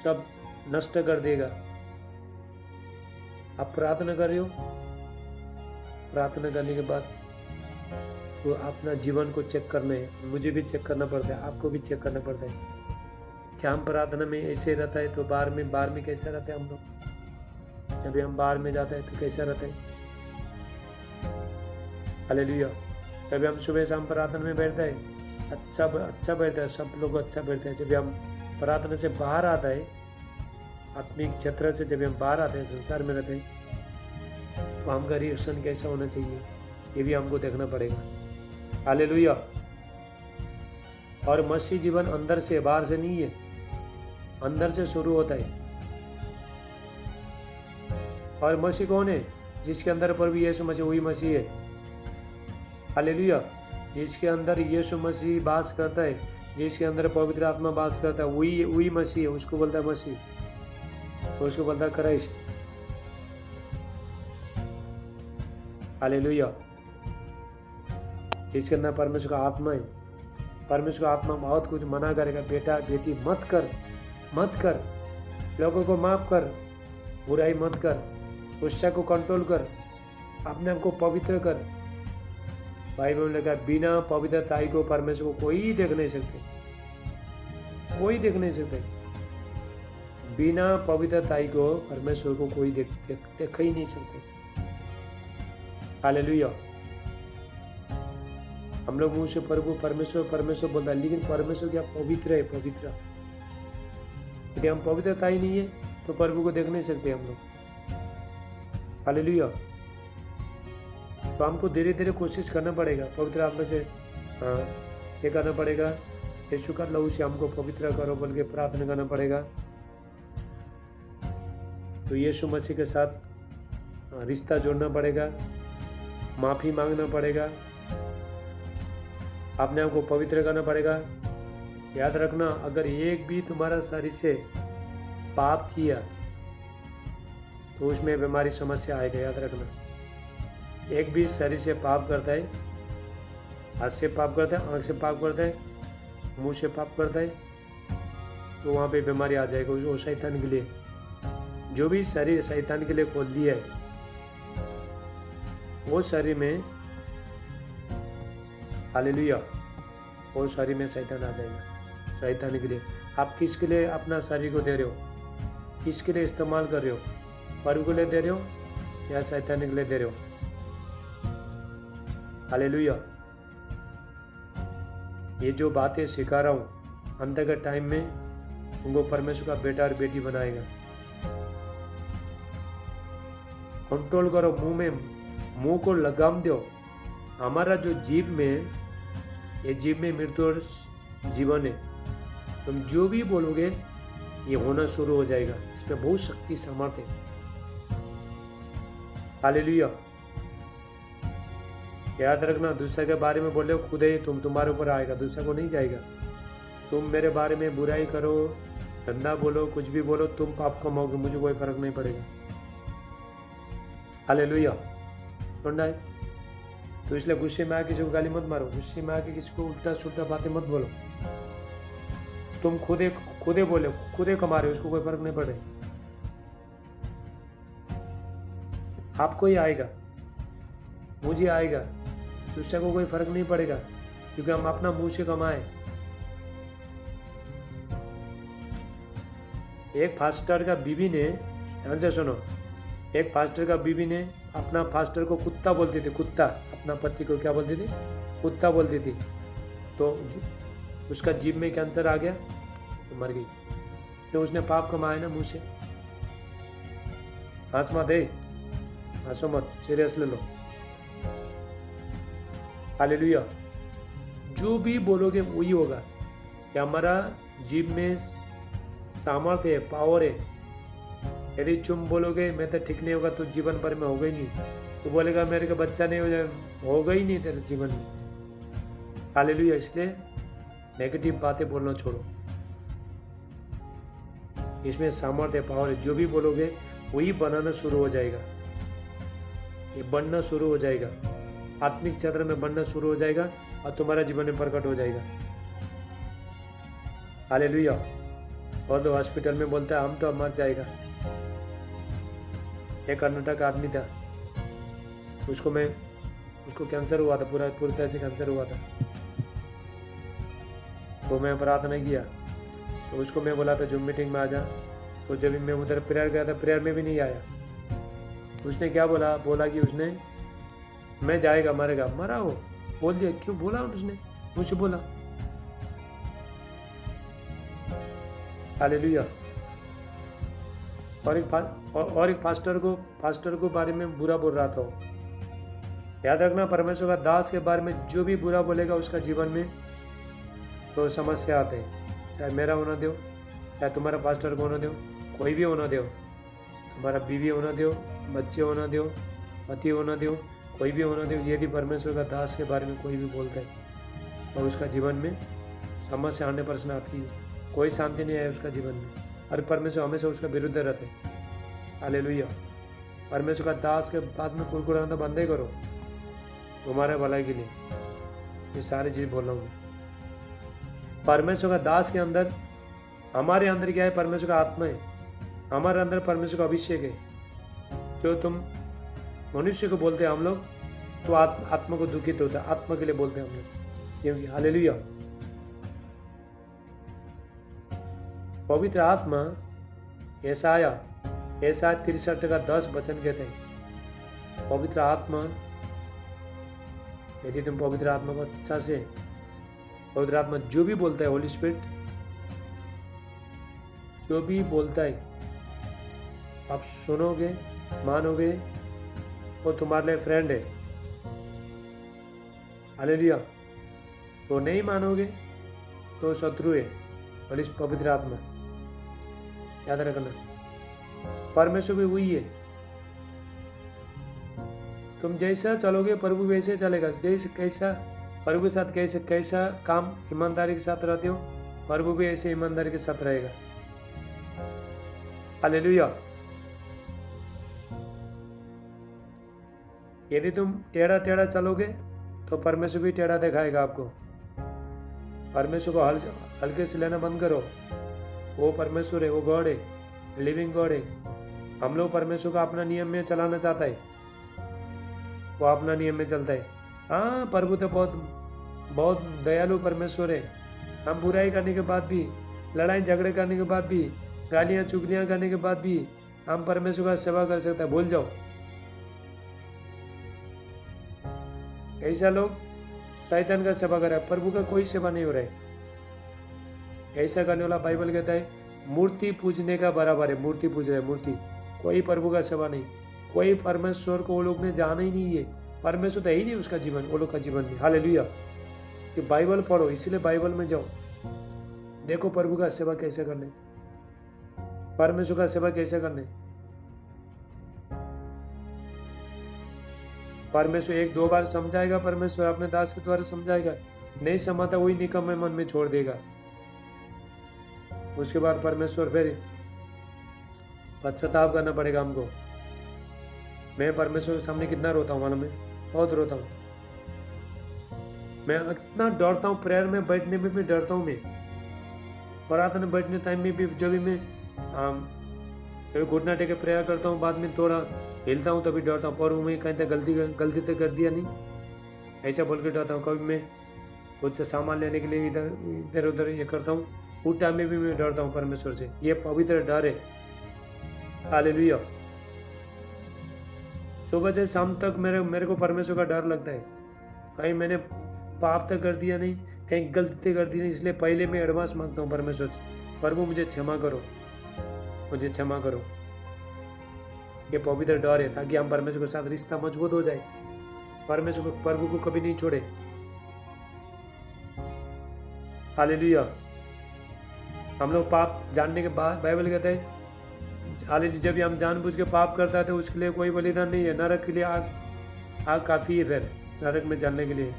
सब नष्ट कर देगा। आप प्रार्थना कर रहे हो, प्रार्थना करने के बाद तो अपना जीवन को चेक करना है। मुझे भी चेक करना पड़ता है, आपको भी चेक करना पड़ता है। क्या हम प्रार्थना में ऐसे रहता है तो बाहर में कैसा रहता है हम लोग? जब हम बाहर में जाते हैं तो कैसा रहता है? हालेलुया। जब हम सुबह शाम प्रार्थना में बैठते हैं, अच्छा बैठता है, सब लोग अच्छा बैठते हैं। जब हम प्रार्थना से बाहर आता है, आत्मिक क्षेत्र से जब हम बाहर आते हैं, संसार में रहते हैं, तो हमका रिएक्शन कैसा होना चाहिए, ये भी हमको देखना पड़ेगा। हालेलुया। और मसीह जीवन अंदर से, बाहर से नहीं है, अंदर से शुरू होता है। और मसीह कौन है? जिसके अंदर प्रभु यीशु मसीह, वही मसीह है। हालेलुया। जिसके अंदर यीशु मसीह वास करता है, जिसके अंदर पवित्र आत्मा वास करता है, वही मसीह है। उसको बोलता है मसीह, उसको बोलता है क्राइस्ट। हालेलुया। जिसके अंदर परमेश्वर का आत्मा है, परमेश्वर का आत्मा बहुत कुछ मना करेगा, बेटा बेटी मत कर, मत कर, लोगों को माफ कर, बुराई मत कर, गुस्सा को कंट्रोल कर, अपने आप को पवित्र कर। भाई बहन ने कहा बिना पवित्रताई को परमेश्वर को कोई देख नहीं सकते, कोई देख नहीं सकते। बिना पवित्रताई को परमेश्वर को कोई देख ही नहीं सकते। हालेलुया। हम लोग मुंह से प्रभु परमेश्वर परमेश्वर बोलता है, लेकिन परमेश्वर क्या पवित्र है, पवित्र। यदि हम पवित्रता ही नहीं है तो प्रभु को देख नहीं सकते हम लोग। हालेलुया। तो हमको धीरे धीरे कोशिश करना पड़ेगा, पवित्र आत्मा से ये करना पड़ेगा, यीशु का लहू से हमको पवित्र करो बोल के प्रार्थना करना पड़ेगा। तो यीशु मसीह के साथ रिश्ता जोड़ना पड़ेगा, माफ़ी मांगना पड़ेगा, अपने आप को पवित्र करना पड़ेगा। याद रखना, अगर एक भी तुम्हारा शरीर से पाप किया तो उसमें बीमारी समस्या आएगा। याद रखना, एक भी शरीर से पाप करता है, हाथ से पाप करता है, आँख से पाप करता है, मुंह से पाप करता है, तो वहाँ पे बीमारी आ जाएगा। वो शैतान के लिए, जो भी शरीर शैतान के लिए खोल दिया है, वो शरीर में, हालेलुया, वो शरीर में शैतान आ जाएगा। शैतान के लिए आप किसके लिए अपना शरीर को दे रहे हो, किसके लिए इस्तेमाल कर रहे हो? प्रभु के लिए दे रहे हो या शैतान के लिए दे रहे हो? हालेलुया। ये जो बातें सिखा रहा हूँ अंत के टाइम में उनको परमेश्वर का बेटा और बेटी बनाएगा। कंट्रोल करो, मुंह को लगाम दो। हमारा जो जीभ में, ये जीभ में मृत्यु और जीवन है। तुम जो भी बोलोगे ये होना शुरू हो जाएगा। इसमें बहुत शक्ति सामर्थ्य है। हालेलुया। याद रखना, दूसरे के बारे में बोले खुद ही तुम्हारे ऊपर आएगा, दूसरे को नहीं जाएगा। तुम मेरे बारे में बुराई करो, गंदा बोलो, कुछ भी बोलो, तुम पाप कमाओगे, मुझे कोई फर्क नहीं पड़ेगा। हालेलुया। सुन रहा है? तो इसलिए गुस्से में आके किसी को गाली मत मारो, गुस्से में आके किसी को उल्टा सुल्टा बातें मत बोलो। तुम खुदे बोले, खुदे कमा रहे हो, उसको कोई फर्क नहीं पड़े। आपको ही आएगा, मुझे आएगा, दूसरे को कोई फर्क नहीं पड़ेगा, क्योंकि हम अपना मुंह से कमाए। एक फास्टर का बीवी ने, ध्यान से सुनो, एक फास्टर का बीवी ने अपना फास्टर को कुत्ता बोलती थी, कुत्ता। अपना पति को क्या बोलती थी? कुत्ता बोलती थी। तो उसका जीभ में कैंसर आ गया तो मर गई। तो उसने पाप कमाया ना मुंह से। हंस मत, हंसो मत, सीरियस ले लो। हालेलुया। जो भी बोलोगे वही होगा। कि हमारा जीभ में सामर्थ्य है, पावर है। यदि तुम बोलोगे मैं तो ठीक नहीं होगा तो जीवन भर में होगा ही नहीं। तो बोलेगा मेरे का बच्चा नहीं हो जाए, होगा ही नहीं तेरे जीवन में। हालेलुया। इसलिए नेगेटिव बातें बोलना छोड़ो। इसमें सामर्थ्य, पावर है। जो भी बोलोगे वही बनाना शुरू हो जाएगा, ये बनना शुरू हो जाएगा, आत्मिक क्षेत्र में बनना शुरू हो जाएगा और तुम्हारा जीवन में प्रकट हो जाएगा। हालेलुया। और तो हॉस्पिटल में बोलता है हम तो मर जाएगा। एक कर्नाटक आदमी था, उसको कैंसर हुआ था, पूरी तरह से कैंसर हुआ था। तो मैं प्रार्थना किया, तो उसको मैं बोला था जो मीटिंग में आ जा। तो जब मैं उधर प्रेयर गया था, प्रेयर में भी नहीं आया। उसने क्या बोला कि उसने मैं जाएगा, मरेगा, मरा हो बोल दिया। क्यों बोला उसने? मुझसे बोला। हालेलुया। और एक फास्टर को बारे में बुरा बोल रहा था। याद रखना, परमेश्वर का दास के बारे में जो भी बुरा बोलेगा उसका जीवन में तो समस्या आते हैं। चाहे मेरा होना दो, चाहे तुम्हारा पास्टर को होना दो, कोई भी होना दो, तुम्हारा बीवी होना दो, बच्चे होना दो, पति होना दो, कोई भी होना दो, यदि परमेश्वर का दास के बारे में कोई भी बोलता है तो उसका जीवन में समस्या 100% आती है। कोई शांति नहीं है उसका जीवन में, और परमेश्वर हमेशा उसका विरुद्ध रहते हैं। हालेलुया। परमेश्वर का दास के बाद में कुरकुराना तो बंद ही करो, तुम्हारे भलाई के लिए ये सारी चीज़ बोल रहा हूँ। परमेश्वर का दास के अंदर, हमारे अंदर क्या है? परमेश्वर का आत्मा है, हमारे अंदर परमेश्वर का अभिषेक है। जो तुम मनुष्य को बोलते हैं हम लोग, तो आत्मा को दुखित होता है, आत्मा के लिए बोलते हैं हम लोग, क्योंकि हालेलुया। पवित्र आत्मा यशाया 63 का 10 वचन कहते हैं, पवित्र आत्मा, यदि तुम पवित्र आत्मा को अच्छा से, पवित्र आत्मा जो भी बोलता है, होली स्पिरिट जो भी बोलता है आप सुनोगे, मानोगे, वो तुम्हारे लिए फ्रेंड है। हालेलुया। तो नहीं मानोगे तो शत्रु है, होली पवित्र आत्मा। याद रखना, परमेश्वर भी वही है। तुम जैसा चलोगे प्रभु वैसे चलेगा। जैसे कैसा प्रभु के साथ कैसा काम ईमानदारी के साथ रहते हो, प्रभु भी ऐसे ईमानदारी के साथ रहेगा। हालेलुया। यदि तुम टेढ़ा टेढ़ा चलोगे तो परमेश्वर भी टेढ़ा दिखाएगा आपको। परमेश्वर को हल्के से लेना बंद करो। वो परमेश्वर है, वो गॉड है, लिविंग गॉड है। हम लोग परमेश्वर को अपना नियम में चलाना चाहता है, वो अपना नियम में चलता है। हाँ, प्रभु तो बहुत दयालु परमेश्वर है। हम बुराई करने के बाद भी, लड़ाई झगड़े करने के बाद भी, गालियाँ चुगलियाँ करने के बाद भी हम परमेश्वर का सेवा कर सकते हैं। भूल जाओ, ऐसा लोग शैतान का सेवा कर रहा है, प्रभु का कोई सेवा नहीं हो रहा है। ऐसा करने वाला बाइबल कहता है मूर्ति पूजने का बराबर है। मूर्ति पूज रहे, मूर्ति, कोई प्रभु का सेवा नहीं, कोई परमेश्वर को वो लोग ने जाना ही नहीं है। परमेश्वर तो है ही नहीं उसका जीवन, वो लोग का जीवन में। हालेलुया। कि बाइबल पढ़ो, इसलिए बाइबल में जाओ, देखो प्रभु का सेवा कैसे करने, परमेश्वर का सेवा कैसे करने। परमेश्वर 1-2 बार समझाएगा, परमेश्वर अपने दास के द्वारा समझाएगा, नहीं समझता वही निकम्मे मन में छोड़ देगा। उसके बाद परमेश्वर फिर पश्चाताप करना पड़ेगा हमको। मैं परमेश्वर के सामने कितना रोता हूँ मालूम है? बहुत रोता हूँ। मैं इतना डरता हूँ, प्रेयर में बैठने में भी डरता हूँ। मैं प्रार्थना बैठने टाइम में भी, जब भी मैं कभी घुटना टेके प्रेयर करता हूँ, बाद में थोड़ा हिलता हूँ तभी डरता हूँ। पर मैं कहीं तक गलती तो कर दिया नहीं, ऐसा बोल के डरता हूँ। कभी मैं कुछ सामान लेने के लिए इधर उधर ये करता हूँ, उस टाइम में भी मैं डरता हूँ परमेश्वर से। ये पवित्र डर है। हालेलुया। सुबह से शाम तक मेरे को परमेश्वर का डर लगता है। कहीं मैंने पाप तो कर दिया नहीं, कहीं गलती कर दी नहीं, इसलिए पहले मैं एडवांस मांगता हूँ परमेश्वर से, प्रभु मुझे क्षमा करो, मुझे क्षमा करो। ये पवित्र डर है, ताकि हम परमेश्वर के साथ रिश्ता मजबूत हो जाए, परमेश्वर को, प्रभु को कभी नहीं छोड़े। हालेलुया। हम लोग पाप जानने के बाद, बाइबल कहता है हालेलुया, जब हम जानबूझ के पाप करता है तो उसके लिए कोई बलिदान नहीं है। नरक के लिए आग काफ़ी है। फिर नरक में जाने के लिए,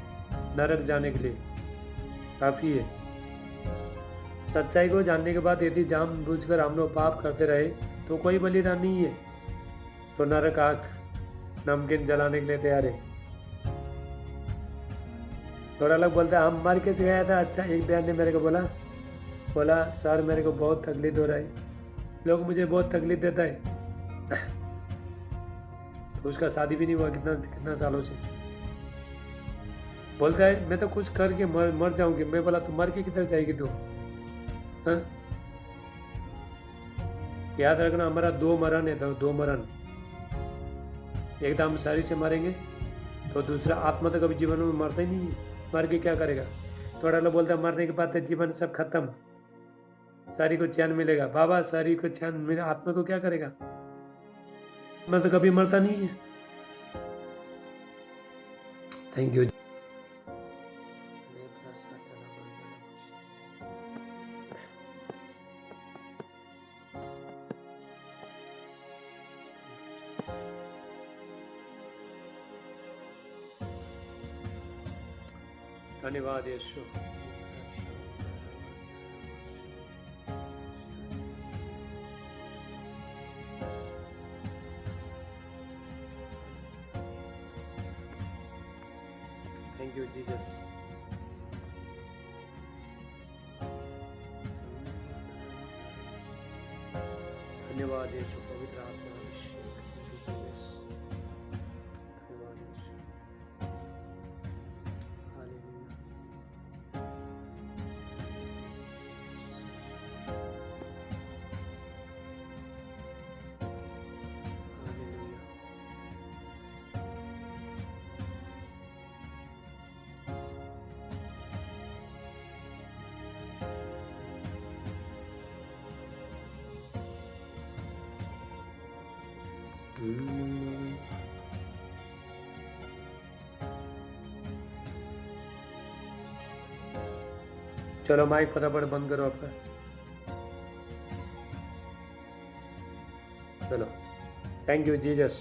नरक जाने के लिए काफ़ी है। सच्चाई को जानने के बाद यदि जानबूझकर हम लोग पाप करते रहे तो कोई बलिदान नहीं है, तो नरक आग नमकीन जलाने के लिए तैयार है। थोड़ा लोग बोलता है हम मर के गया था। अच्छा, एक बयान ने मेरे को बोला सर मेरे को बहुत तकलीफ हो रहा है, लोग मुझे बहुत तकलीफ देता है। तो उसका शादी भी नहीं हुआ कितना सालों से। बोलता है मैं तो कुछ करके मर जाऊंगी। मैं बोला तू मर के किधर जाएगी तू? हाँ? याद रखना, हमारा 2 मरण है, 2 मरण। एक तो हम शरीर से मरेंगे, तो दूसरा आत्मा तो कभी जीवन में मरता ही नहीं है। मर के क्या करेगा? थोड़ा लोग बोलता है मरने के बाद जीवन सब खत्म, शरीर को चैन मिलेगा। बाबा शरीर को चैन मिले, आत्मा को क्या करेगा? मैं तो कभी मरता नहीं है। Thank you. धन्यवाद यीशु। Thank you Jesus. धन्यवाद यीशु, पवित्र आत्मा अभिषेक। धन्यवाद यीशु। हालेलुया। हालेलुया। चलो माइक फटाफट बंद करो आपका। चलो, थैंक यू जीसस।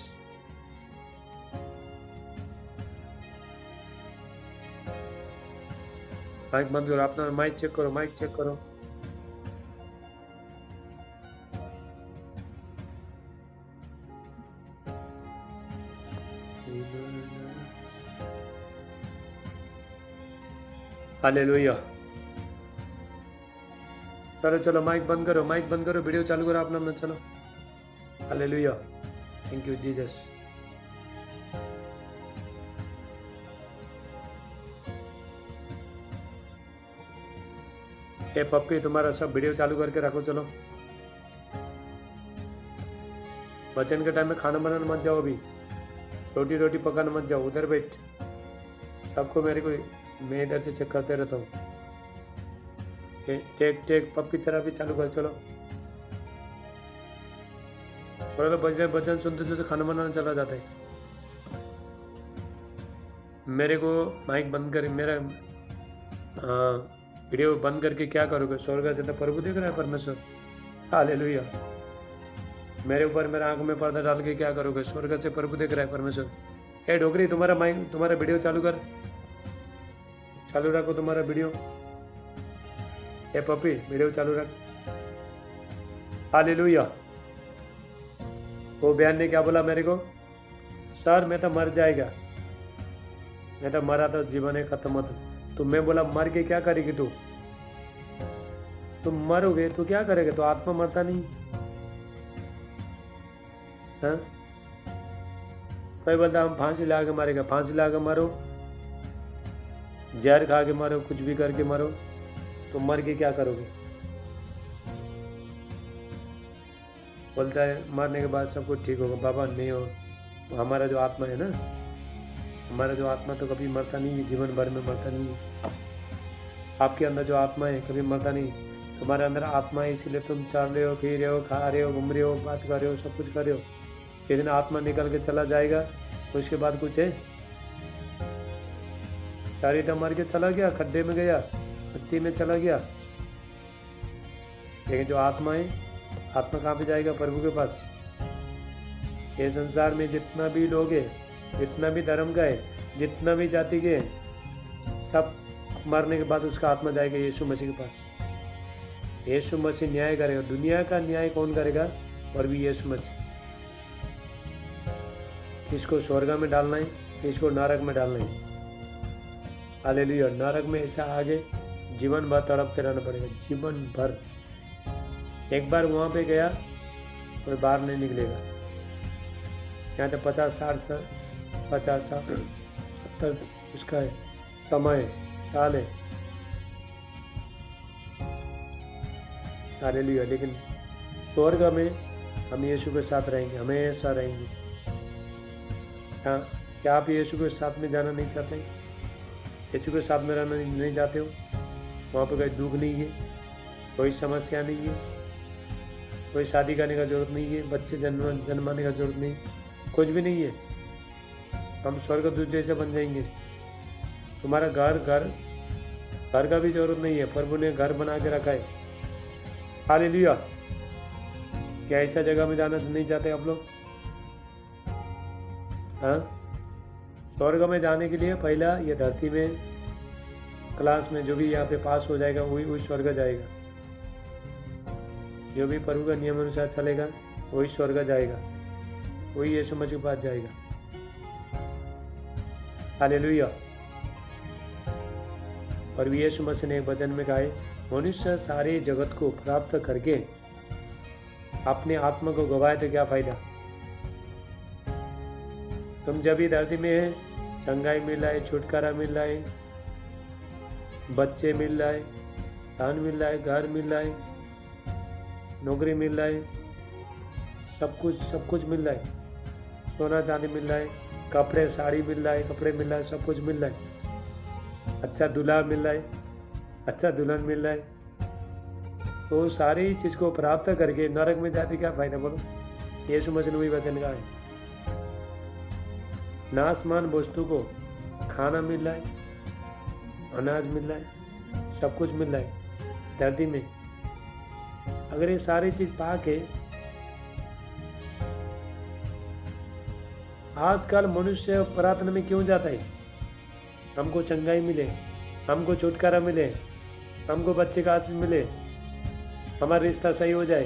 माइक बंद करो, अपना माइक चेक करो, माइक चेक करो। हालेलुया। चलो चलो माइक बंद करो, माइक बंद करो, वीडियो चालू करो अपना। चलो, हालेलुया। Thank you Jesus. ए पप्पी, तुम्हारा सब वीडियो चालू करके रखो। चलो, बचन के टाइम में खाना बनाने मत जाओ, अभी रोटी रोटी पकाने मत जाओ, उधर बैठ। सबको मेरे को, मैं इधर से चेक करते रहता हूँ। टेक टेक पप्पी, तेरा भी चालू कर। चलो, भजन सुनते सुनते खाना बनाना चला जाता है। मेरे को माइक बंद कर, मेरा वीडियो बंद करके क्या करोगे? स्वर्ग से तो प्रभु देख रहा है, परमेश्वर। हालेलुया। मेरे ऊपर मेरा आंख में पर्दा डाल के क्या करोगे? स्वर्ग से प्रभु देख रहा है, परमेश्वर। ए डोगरी, तुम्हारा माइक, तुम्हारा वीडियो चालू कर, चालू रखो तुम्हारा वीडियो। ए पपी, वीडियो चालू रख। हालेलुया। वो बहन ने क्या बोला मेरे को? सर मैं तो मर जाएगा, मैं तो मरा तो जीवन है खत्म होता। तो मैं बोला मर के क्या करेगी तू? तुम मरोगे तो क्या करेगा? तो आत्मा मरता नहीं है। कोई बोलता हम फांसी लगा के मारेगा। फांसी लगा के मारो, जहर खा के मारो, कुछ भी करके मारो, तो मर के क्या करोगे? बोलता है मरने के बाद सब कुछ ठीक होगा। बाबा नहीं हो, हमारा जो आत्मा है ना, हमारा जो आत्मा तो कभी मरता नहीं है, जीवन भर में मरता नहीं है। आपके अंदर जो आत्मा है कभी मरता नहीं। तुम्हारे अंदर आत्मा है, इसीलिए तुम चल रहे हो, पी रहे हो, खा रहे हो, घूम रहे हो, बात कर रहे हो, सब कुछ कर रहे हो। एक दिन आत्मा निकल के चला जाएगा, तो उसके बाद कुछ है? शरीर तो मर के चला गया, खड्डे में गया, मिट्टी में चला गया। लेकिन जो आत्मा है, आत्मा कहाँ पे जाएगा? प्रभु के पास। ये संसार में जितना भी लोग है, जितना भी धर्म का है, जितना भी जाति के है, सब मरने के बाद उसका आत्मा जाएगा यीशु मसीह के पास। यीशु मसीह न्याय करेगा। दुनिया का न्याय कौन करेगा? और भी यीशु मसीह। किसको स्वर्ग में डालना है, किसको नरक में डालना है। हालेलुया। नरक में ऐसा आगे जीवन भर तड़पते रहना पड़ेगा, जीवन भर। एक बार वहाँ पे गया कोई बाहर नहीं निकलेगा। यहाँ से 50-60 साल 70 उसका है समय, साल है। हालेलुया। लेकिन स्वर्ग में हम यीशु के साथ रहेंगे, हमेशा रहेंगे। क्या आप यीशु के साथ में जाना नहीं चाहते? यीशु के साथ में रहना नहीं चाहते हो? वहाँ पे कोई दुख नहीं है, कोई समस्या नहीं है, कोई शादी करने का जरूरत नहीं है, बच्चे जन्माने का जरूरत नहीं, कुछ भी नहीं है। हम स्वर्गदूत जैसे बन जाएंगे। तुम्हारा घर घर घर का भी जरूरत नहीं है, प्रभु ने घर बना के रखा है। हालेलुया। क्या ऐसा जगह में जाना नहीं चाहते आप लोग? हाँ, स्वर्ग में जाने के लिए पहला ये धरती में क्लास में जो भी यहाँ पे पास हो जाएगा वही वही स्वर्ग जाएगा। जो भी प्रभु का नियम अनुसार चलेगा वही स्वर्ग जाएगा, वही यीशु मसीह के पास जाएगा। हालेलुया। और यीशु मसीह ने एक वचन में कहा है, मनुष्य सारे जगत को प्राप्त करके अपने आत्मा को गवाए तो क्या फायदा। तुम जब भी धरती में है, चंगाई मिल रहा है, छुटकारा मिल रहा है, बच्चे मिल रहा है, धन मिल रहा है, घर मिल रहा है, नौकरी मिल रहा है, सब कुछ मिल रहा है, सोना चांदी मिल रहा है, कपड़े साड़ी मिल रहा है, कपड़े मिल रहा है, सब कुछ मिल रहा है, अच्छा दूल्हा मिल रहा है, अच्छा दुल्हन मिल रहा है। तो सारी चीज को प्राप्त करके नरक में जाते क्या फायदा बोलो। यीशु मसीह ने वही वचन कहा है। नासमान वस्तु को खाना मिल रहा है, अनाज मिल रहा है, सब कुछ मिल रहा है धरती में। अगर ये सारी चीज पाके आजकल मनुष्य प्रार्थना में क्यों जाता है? हमको चंगाई मिले, हमको छुटकारा मिले, हमको बच्चे का आशीष मिले, हमारा रिश्ता सही हो जाए।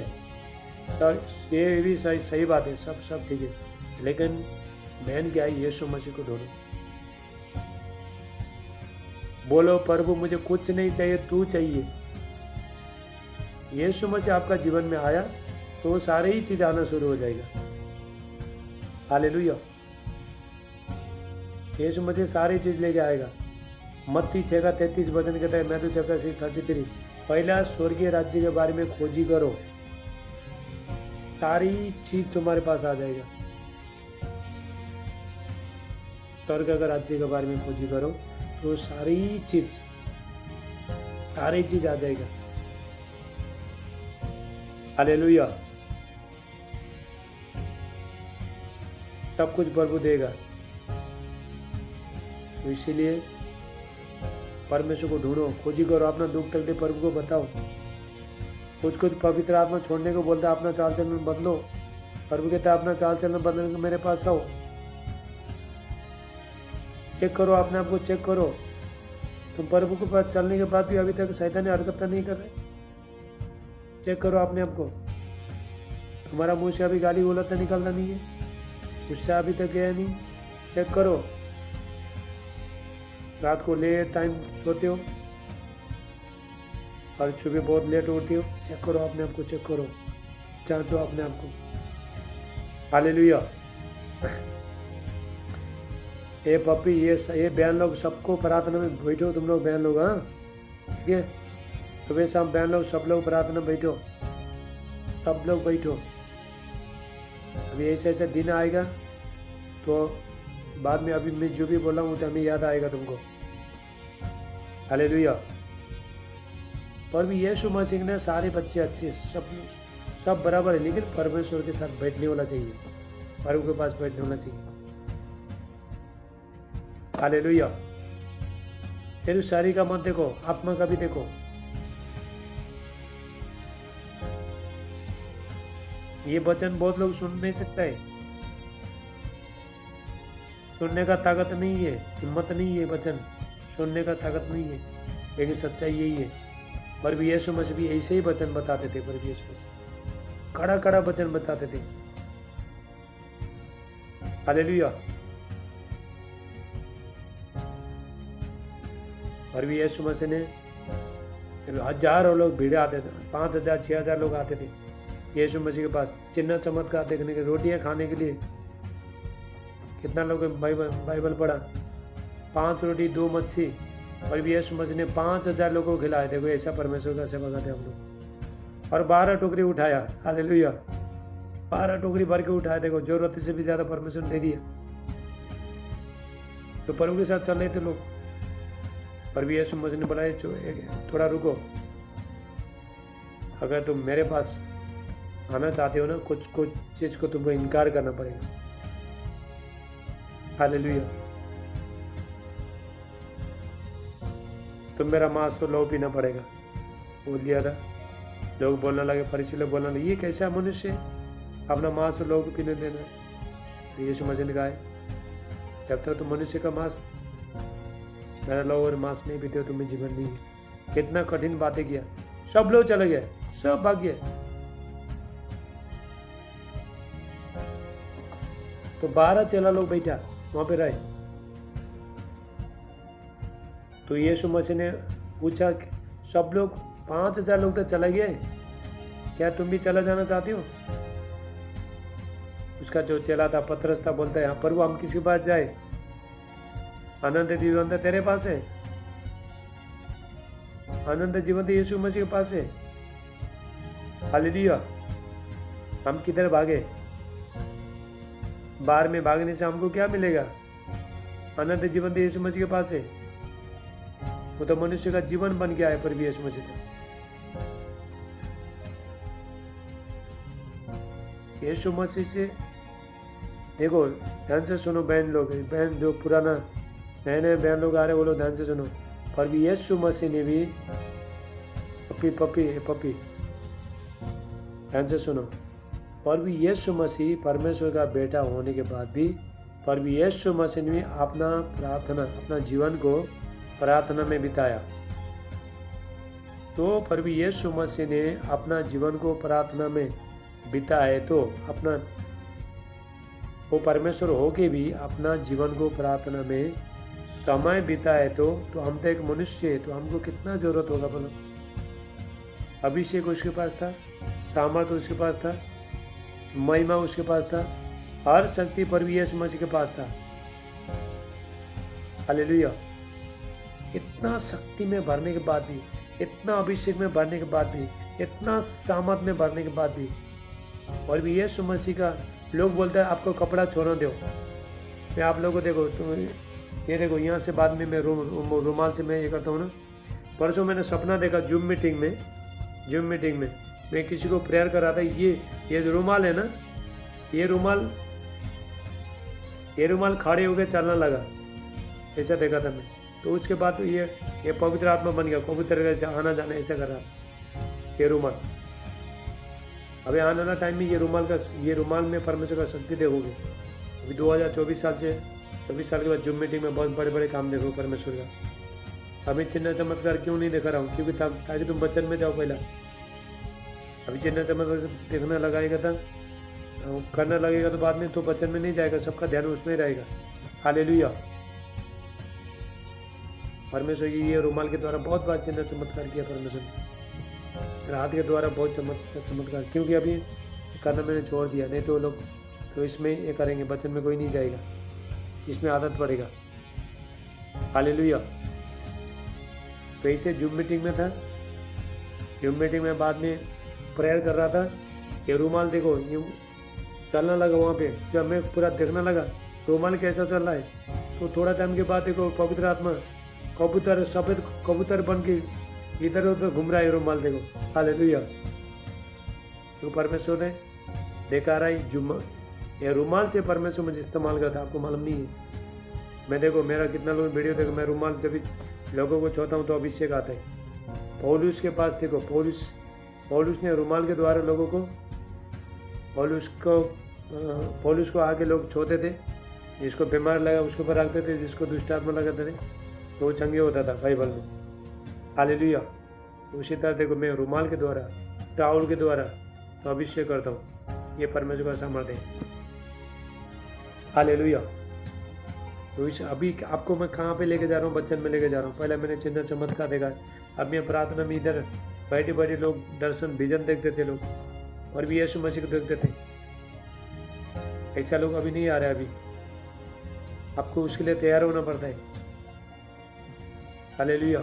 ये भी सही बात है, सब ठीक है, लेकिन मेन क्या है? यीशु मसीह को ढूंढो। बोलो प्रभु मुझे कुछ नहीं चाहिए, तू चाहिए। यीशु मसीह आपका जीवन में आया तो सारे ही चीज आना शुरू हो जाएगा। हालेलुया। यीशु मसीह सारी चीज लेके आएगा। मत्ती 6:33 वचन कहता है, मैथ्यू चैप्टर 6:33, पहला स्वर्गीय राज्य के बारे में खोजी करो, सारी चीज तुम्हारे पास आ जाएगा। स्वर्ग का राज्य के बारे में खोजी करो तो सारी चीज आ जाएगा। हालेलुया। सब कुछ प्रभु देगा। तो इसीलिए परमेश्वर को ढूंढो, खोजी करो, अपना दुख तकलीफ प्रभु को बताओ। कुछ पवित्र आत्मा छोड़ने को बोलता है, अपना चाल चलन बदलो। प्रभु कहता है अपना चाल चलन बदल के मेरे पास आओ। चेक करो अपने आप को, चेक करो। तुम प्रभु के पास चलने के बाद भी अभी तक शैतानी हरकत नहीं कर रहे। चेक करो अपने आप को। तुम्हारा मुंह से अभी गाली गलौज तो निकलता नहीं है, गुस्सा अभी तक गया नहीं। चेक करो। रात को लेट टाइम सोते हो और सुबह बहुत लेट उठते हो। चेक करो अपने आप को, चेक करो, जांचो अपने आप को। हालेलुया। ये पप्पी, ये बहन लोग सबको प्रार्थना में बैठो। तुम लोग बहन लोग, हाँ ठीक है, सुबह शाम बहन लोग सब लोग प्रार्थना बैठो, सब लोग बैठो। अभी ऐसे दिन आएगा तो बाद में अभी मैं जो भी बोला हूँ हमें याद आएगा तुमको। हालेलुया। पर भी यीशु मसीह ने सारे बच्चे अच्छे, सब बराबर है, लेकिन परमेश्वर के साथ बैठने वाला चाहिए, प्रभु के पास बैठने वाला चाहिए। हालेलुया। सिर्फ शरीर का मत देखो, आत्मा का भी देखो। ये वचन बहुत लोग सुन नहीं सकता है, सुनने का ताकत नहीं है, हिम्मत नहीं है, वचन सुनने का ताकत नहीं है, लेकिन सच्चाई यही है। पर भी यीशु मसीह भी ऐसे ही वचन बताते थे। पर भी यीशु मसीह कड़ा वचन बताते थे। हालेलुया। पर भी यीशु मसीह ने हजारों लोग भीड़ आते थे, 5,000 6,000 लोग आते थे यीशु मसीह के पास चिन्ह चमत्कार देखने के, रोटियां खाने के लिए। कितना लोग बाइबल पढ़ा? 5 रोटी 2 मच्छी। और भी यीशु मसीह ने 5,000 लोगों को खिलाए। देखो ऐसा परमेश्वर का सेवा करते हम लोग। और 12 टोकरी उठाया। हालेलुया। 12 टोकरी भर के उठाया। देखो जरूरत से भी ज्यादा परमेश्वर ने दे दिया। तो प्रभु के साथ चल रहे थे लोग। पर भी यीशु मसीह ने बोला थोड़ा रुको, अगर तुम मेरे पास आना चाहते हो ना, कुछ चीज को तुमको इनकार करना पड़ेगा। हालेलुया। तुम मेरा मांस तो लहू पीना पड़ेगा, बोल दिया था। लोग बोलने लगे, फरीसी लोग बोलने लगे, ये कैसा मनुष्य है, अपना मांस और लहू को पीने देना है। तो यीशु मसीह ने कहा, जब तक तुम मनुष्य का मांस, मेरा लहू और मांस नहीं पीते हो, तुम्हें जीवन नहीं है। कितना कठिन बातें किया। सब लोग चले गए, सब भाग गए। तो 12 चेला लोग बैठा वहां पे रहे। तो यीशु मसीह ने पूछा, सब लोग 5000 लोग तो चले गए, क्या तुम भी चला जाना चाहते हो? उसका जो चेला था पतरस था, बोलता है, हाँ प्रभु, हम किसके पास जाए? अनंत जीवन तो तेरे पास है, अनंत जीवन तो यीशु मसीह के पास है। हालेलुया। हम किधर भागे? बाहर में भागने से हमको क्या मिलेगा? अनंत जीवन तो यीशु मसीह के पास है। वो तो मनुष्य का जीवन बन गया है, पर भी यीशु मसीह था। यीशु मसीह से देखो, ध्यान से सुनो बहन लोग, बहन जो पुराना नए नए बहन लोग आ रहे, वो लोग ध्यान से सुनो। पर भी यीशु मसीह ने भी पपी ध्यान से सुनो। पर भी यीशु मसीह परमेश्वर का बेटा होने के बाद भी, पर भी यीशु मसीह ने अपना जीवन को प्रार्थना में बिताया। तो पर भी यीशु मसीह ने अपना जीवन को प्रार्थना में बिताए, तो अपना वो परमेश्वर होके भी अपना जीवन को प्रार्थना में समय बिताए, तो हम तो एक मनुष्य है, तो हमको कितना जरूरत होगा बोलो? अभिषेक उसके पास था, सामर्थ्य उसके पास था, महिमा उसके पास था, हर शक्ति पर भी यीशु मसीह के पास था। हालेलुया। इतना शक्ति में भरने के बाद भी, इतना अभिषेक में भरने के बाद भी, इतना सामर्थ में भरने के बाद भी, और भी यीशु मसीह का लोग बोलते हैं आपको कपड़ा छोड़ना दो। मैं आप लोगों को देखो, तुम ये देखो, यहाँ से बाद में मैं रुमाल से मैं ये करता हूँ ना। परसों मैंने सपना देखा जूम मीटिंग में मैं किसी को प्रेयर कर रहा था। ये रुमाल है ना, ये रुमाल खड़े होकर चलने लगा, ऐसा देखा था मैं। तो उसके बाद तो ये पवित्र आत्मा बन गया, पवित्र आना जाना ऐसा कर रहा था ये रुमाल। अभी आने वाला टाइम में ये रुमाल में परमेश्वर का शक्ति देखोगे। अभी 2024 साल के बाद जूम मीटिंग में बहुत बड़े बड़े काम देखो परमेश्वर का। अभी चिन्ह चमत्कार क्यों नहीं दिखा रहा हूँ? क्योंकि ताकि तुम वचन में जाओ पहला। अभी चिन्ह चमत्कार देखना लगाएगा था, करना लगेगा तो बाद में तो वचन में नहीं जाएगा, सबका ध्यान उसमें रहेगा। हालेलुया। परमेश्वर ये रुमाल के द्वारा बहुत बार चिन्ह चमत्कार किया परमेश्वर ने, रात के द्वारा बहुत चमत्कार। क्योंकि अभी करना मैंने छोड़ दिया, नहीं तो लोग तो इसमें ये करेंगे, वचन में कोई नहीं जाएगा, इसमें आदत पड़ेगा। हालेलुया। तो ऐसे जूम मीटिंग में था, जूम मीटिंग में बाद में प्रेयर कर रहा था। ये रुमाल देखो, ये चलना लगा वहाँ पे, जब मैं पूरा देखने लगा रुमाल कैसा चल रहा है। तो थोड़ा टाइम के बाद देखो पवित्र आत्मा कबूतर, सफेद कबूतर बन के इधर उधर घूम रहा है रुमाल, देखो। हालेलुया। तो परमेश्वर ने देखा रहा है ये रुमाल से परमेश्वर मुझे इस्तेमाल करता, आपको मालूम नहीं है। मैं देखो मेरा कितना लोग वीडियो देखो, मैं रुमाल जब भी लोगों को छूता हूँ तो अभिषेक आता है। पौलुस के पास देखो, पौलुस ने रुमाल के द्वारा लोगों को, पौलुस को आके लोग छूते थे। जिसको बीमार लगा उसके ऊपर रखते थे, जिसको दुष्ट आत्मा लगाते थे तो वो चंगे होता था बाइबल में। हालेलुया। उसी तरह देखो मैं रुमाल के द्वारा, टाउल के द्वारा तो अभिषेक करता हूँ, ये परमेश्वर का सामर्थ्य है। हालेलुया। तो इस अभी आपको मैं कहाँ पे लेके जा रहा हूँ? वचन में लेके जा रहा हूँ। पहले मैंने चिन्ह चमत्कार देखा, अब मैं प्रार्थना में इधर बैठे बैठे लोग दर्शन विजन देखते थे लोग, और भी यीशु मसीह को देखते थे। ऐसा लोग अभी नहीं आ रहे। अभी आपको उसके लिए तैयार होना पड़ता है। हालेलुया।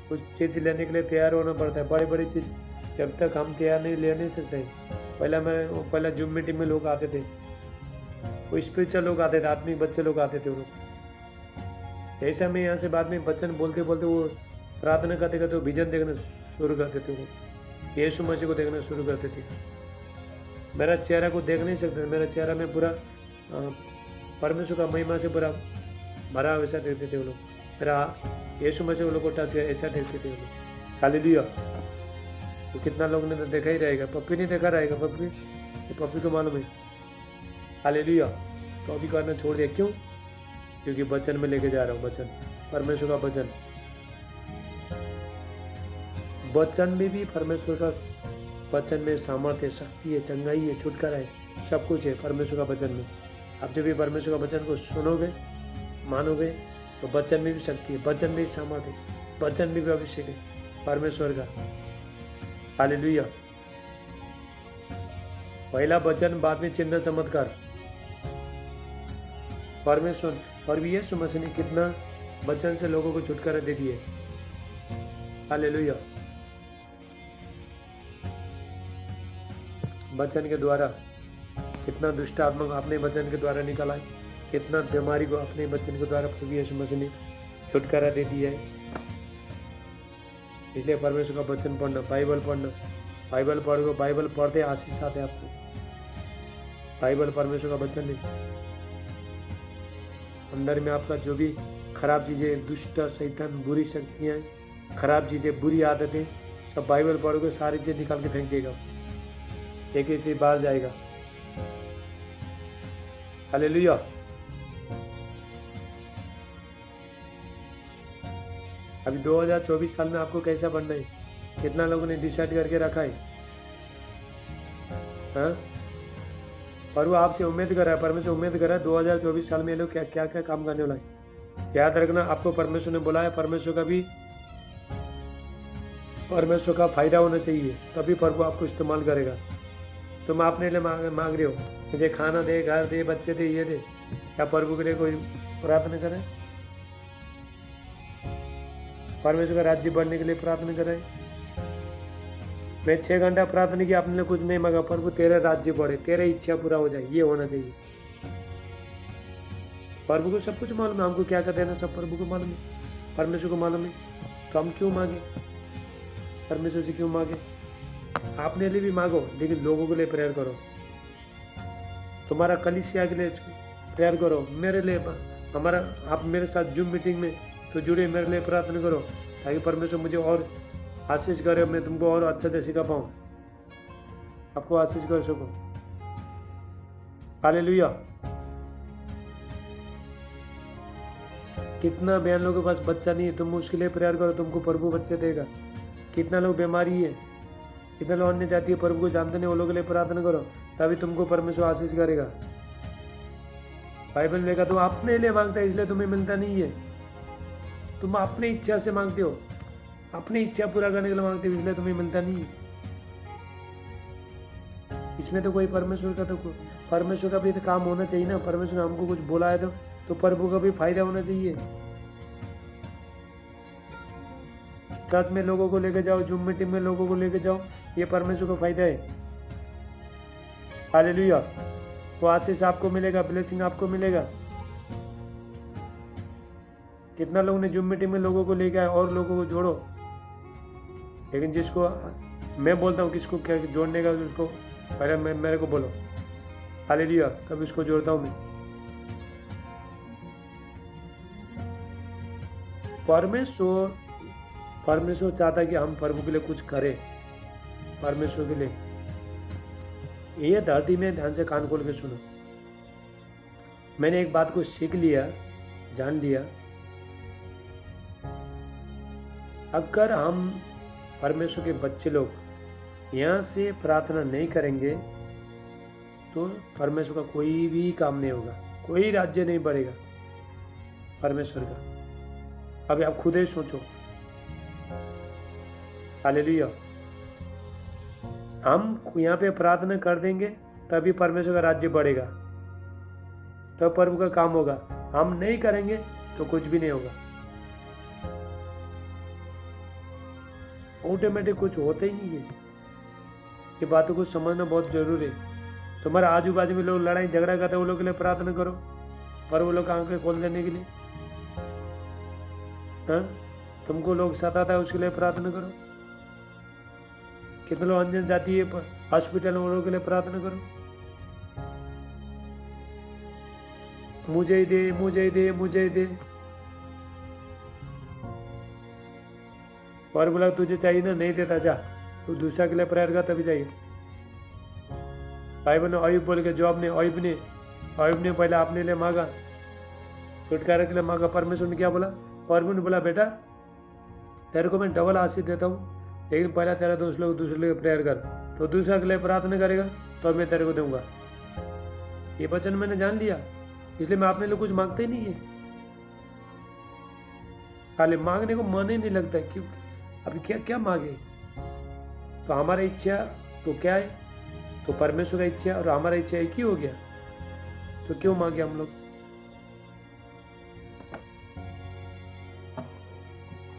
कुछ चीज़ लेने के लिए तैयार होना पड़ता है। बड़ी बड़ी चीज़ जब तक हम तैयार नहीं ले नहीं सकते। पहला जूम मीटिंग में लोग आते थे, वो स्पिरिचुअल लोग आते थे, आत्मिक बच्चे लोग आते थे वो लोग। ऐसा में यहाँ से बाद में वचन बोलते बोलते वो प्रार्थना करते करते वो विजन देखना शुरू करते थे, वो यीशु मसीह को देखना शुरू करते थे। मेरा चेहरा को देख नहीं सकते, मेरा चेहरा में पूरा परमेश्वर का महिमा से पूरा भरा वैसा देखते थे वो लोग। मेरा यीशु मसीह वो लोग को टच किया, ऐसा देखते थे वो लोग। हालेलुया। तो कितना लोग ने तो देखा ही रहेगा, पप्पी नहीं देखा रहेगा, पप्पी ये पप्पी को मालूम है। हालेलुया। तो अभी करना छोड़ दिया, क्यों? क्योंकि वचन में लेके जा रहा हूँ, वचन, परमेश्वर का वचन। वचन में भी परमेश्वर का वचन में सामर्थ्य, शक्ति है, चंगाई है, छुटकारा है, सब कुछ है परमेश्वर का वचन में। आप जब भी परमेश्वर का वचन को सुनोगे, मानोगे, तो वचन में भी शक्ति है, वचन में भी सामर्थ्य है, वचन में भी अभिषेक है परमेश्वर का। हालेलुया। पहला वचन, बाद में चिन्ह चमत्कार। परमेश्वर और भी यीशु मसीह ने कितना वचन से लोगों को छुटकारा दे दिए। हालेलुया। वचन के द्वारा कितना दुष्ट आत्मा को अपने वचन के द्वारा निकाला है, कितना बीमारी को अपने वचन के द्वारा प्रभु यीशु मसीह ने छुटकारा दे दिया है। इसलिए परमेश्वर का वचन पढ़ना, बाइबल पढ़ना, बाइबल पढ़ो, बाइबल पढ़ते आशीष आते आपको। बाइबल परमेश्वर का वचन है। अंदर में आपका जो भी खराब चीजें, दुष्ट, शैतान, बुरी शक्तियां, खराब चीजें, बुरी आदतें, सब बाइबल पढ़ोगे, सारी चीजें निकाल के फेंक देगा, एक एक चीज बाहर जाएगा। हालेलुया। अभी 2024 साल में आपको कैसा बनना है, कितना लोगों ने डिसाइड करके रखा है? हाँ, पर वो आपसे उम्मीद कर रहा है, परमेश्वर उम्मीद कर रहा है 2024 साल में ये लोग क्या क्या क्या काम करने वाला है। याद रखना, आपको परमेश्वर ने बुलाया, परमेश्वर का फायदा होना चाहिए, तभी प्रभु आपको इस्तेमाल करेगा। तुम अपने लिए मांग रहे हो, मुझे खाना दे, घर दे, बच्चे दे, ये दे, क्या प्रभु के लिए कोई प्रार्थना करे? परमेश्वर का राज्य बढ़ने के लिए प्रार्थना करे? मैं 6 घंटा प्रार्थना की, आपने कुछ नहीं मांगा, प्रभु तेरा राज्य बढ़े, तेरा इच्छा पूरा हो जाए, ये होना चाहिए। प्रभु को सब कुछ मालूम है, हमको क्या कर देना सब प्रभु को मालूम है, परमेश्वर को मालूम है। तो हम क्यों मांगे? परमेश्वर से क्यों मांगे? अपने लिए भी मांगो, लेकिन लोगों के लिए प्रेयर करो, तुम्हारा कलीसिया के लिए प्रेयर करो, मेरे लिए, हमारा, आप मेरे साथ जूम मीटिंग में तो जुड़े, मेरे लिए प्रार्थना करो, ताकि परमेश्वर मुझे और आशीष करे, मैं तुमको और अच्छा से सिखा पाऊँ, आपको आशीष कर सकूँ। हालेलुया। कितना बहन लोगों के पास बच्चा नहीं है, तुम उसके लिए प्रेयर करो, तुमको प्रभु बच्चे देगा। कितना लोग बीमारी है, कितने लोग अन्य जाति प्रभु को जानते नहीं, वो लोगों के लिए प्रार्थना करो, तभी तुमको परमेश्वर आशीष करेगा। बाइबल में लिखा, तुम अपने लिए मांगता है इसलिए तुम्हें मिलता नहीं है, तुम अपनी इच्छा से मांगते हो, अपनी इच्छा पूरा करने के लिए मांगते हो, इसलिए तुम्हें मिलता नहीं है। इसमें तो कोई परमेश्वर का भी तो काम होना चाहिए ना। परमेश्वर ने हमको कुछ बोला है तो प्रभु का भी फायदा होना चाहिए। चर्च में लोगों को लेके जाओ, जूम मीटिंग में लोगों को लेके जाओ, ये परमेश्वर का फायदा है। हालेलुया। तो आशीष आपको मिलेगा, ब्लेसिंग आपको मिलेगा। कितना लोगों ने जूम मीटिंग में लोगों को लेके आए और लोगों को जोड़ो, लेकिन जिसको मैं बोलता हूँ किसको क्या जोड़ने का, उसको पहले मेरे को बोलो। हालेलुया। तब इसको जोड़ता हूँ मैं। परमेश्वर चाहता है कि हम प्रभु के लिए कुछ करें, परमेश्वर के लिए। ये धरती में ध्यान से कान खोल के सुनो। मैंने एक बात को सीख लिया, जान लिया, अगर हम परमेश्वर के बच्चे लोग यहाँ से प्रार्थना नहीं करेंगे तो परमेश्वर का कोई भी काम नहीं होगा, कोई राज्य नहीं बढ़ेगा परमेश्वर का। अभी आप खुद ही सोचो। हालेलुया। हम यहाँ पे प्रार्थना कर देंगे तभी परमेश्वर का राज्य बढ़ेगा, तब प्रभु का काम होगा। हम नहीं करेंगे तो कुछ भी नहीं होगा, ऑटोमेटिक कुछ होता ही नहीं है। ये बातों को समझना बहुत जरूरी है। तुम्हारे आजू बाजू में लोग लड़ाई झगड़ा करते हैं, वो लोग के लिए प्रार्थना करो, पर वो लोग आंखें खोल देने के लिए। हाँ, तुमको लोग सताता है, उसके लिए प्रार्थना करो। कितने लोग अनजान जाती है हॉस्पिटल में, वो लोग के लिए प्रार्थना करो। मुझे ही दे, मुझे ही दे, मुझे ही दे। और बोला तुझे चाहिए ना, नहीं देता जा, तो दूसरा के लिए प्रेयर कर तभी चाहिए। भाई बहनों, अयुब बोल के जॉब ने अयुब ने पहले अपने लिए मांगा, छुटकारा के लिए मांगा। परमेश्वर ने क्या बोला? परमेश्वर ने बोला बेटा तेरे को मैं डबल आशीष देता हूँ, लेकिन पहला तेरा दूसरे लिए प्रेयर कर, तो दूसरा के लिए प्रार्थना करेगा तो मैं तेरे को दूंगा। ये वचन मैंने जान लिया, इसलिए मैं अपने लिए कुछ मांगता ही नहीं है। खाली मांगने को मन ही नहीं लगता है, क्यों? अभी क्या क्या मांगे? तो हमारा इच्छा तो क्या है? तो परमेश्वर का इच्छा और हमारा इच्छा एक ही हो गया, तो क्यों मांगे हम लोग?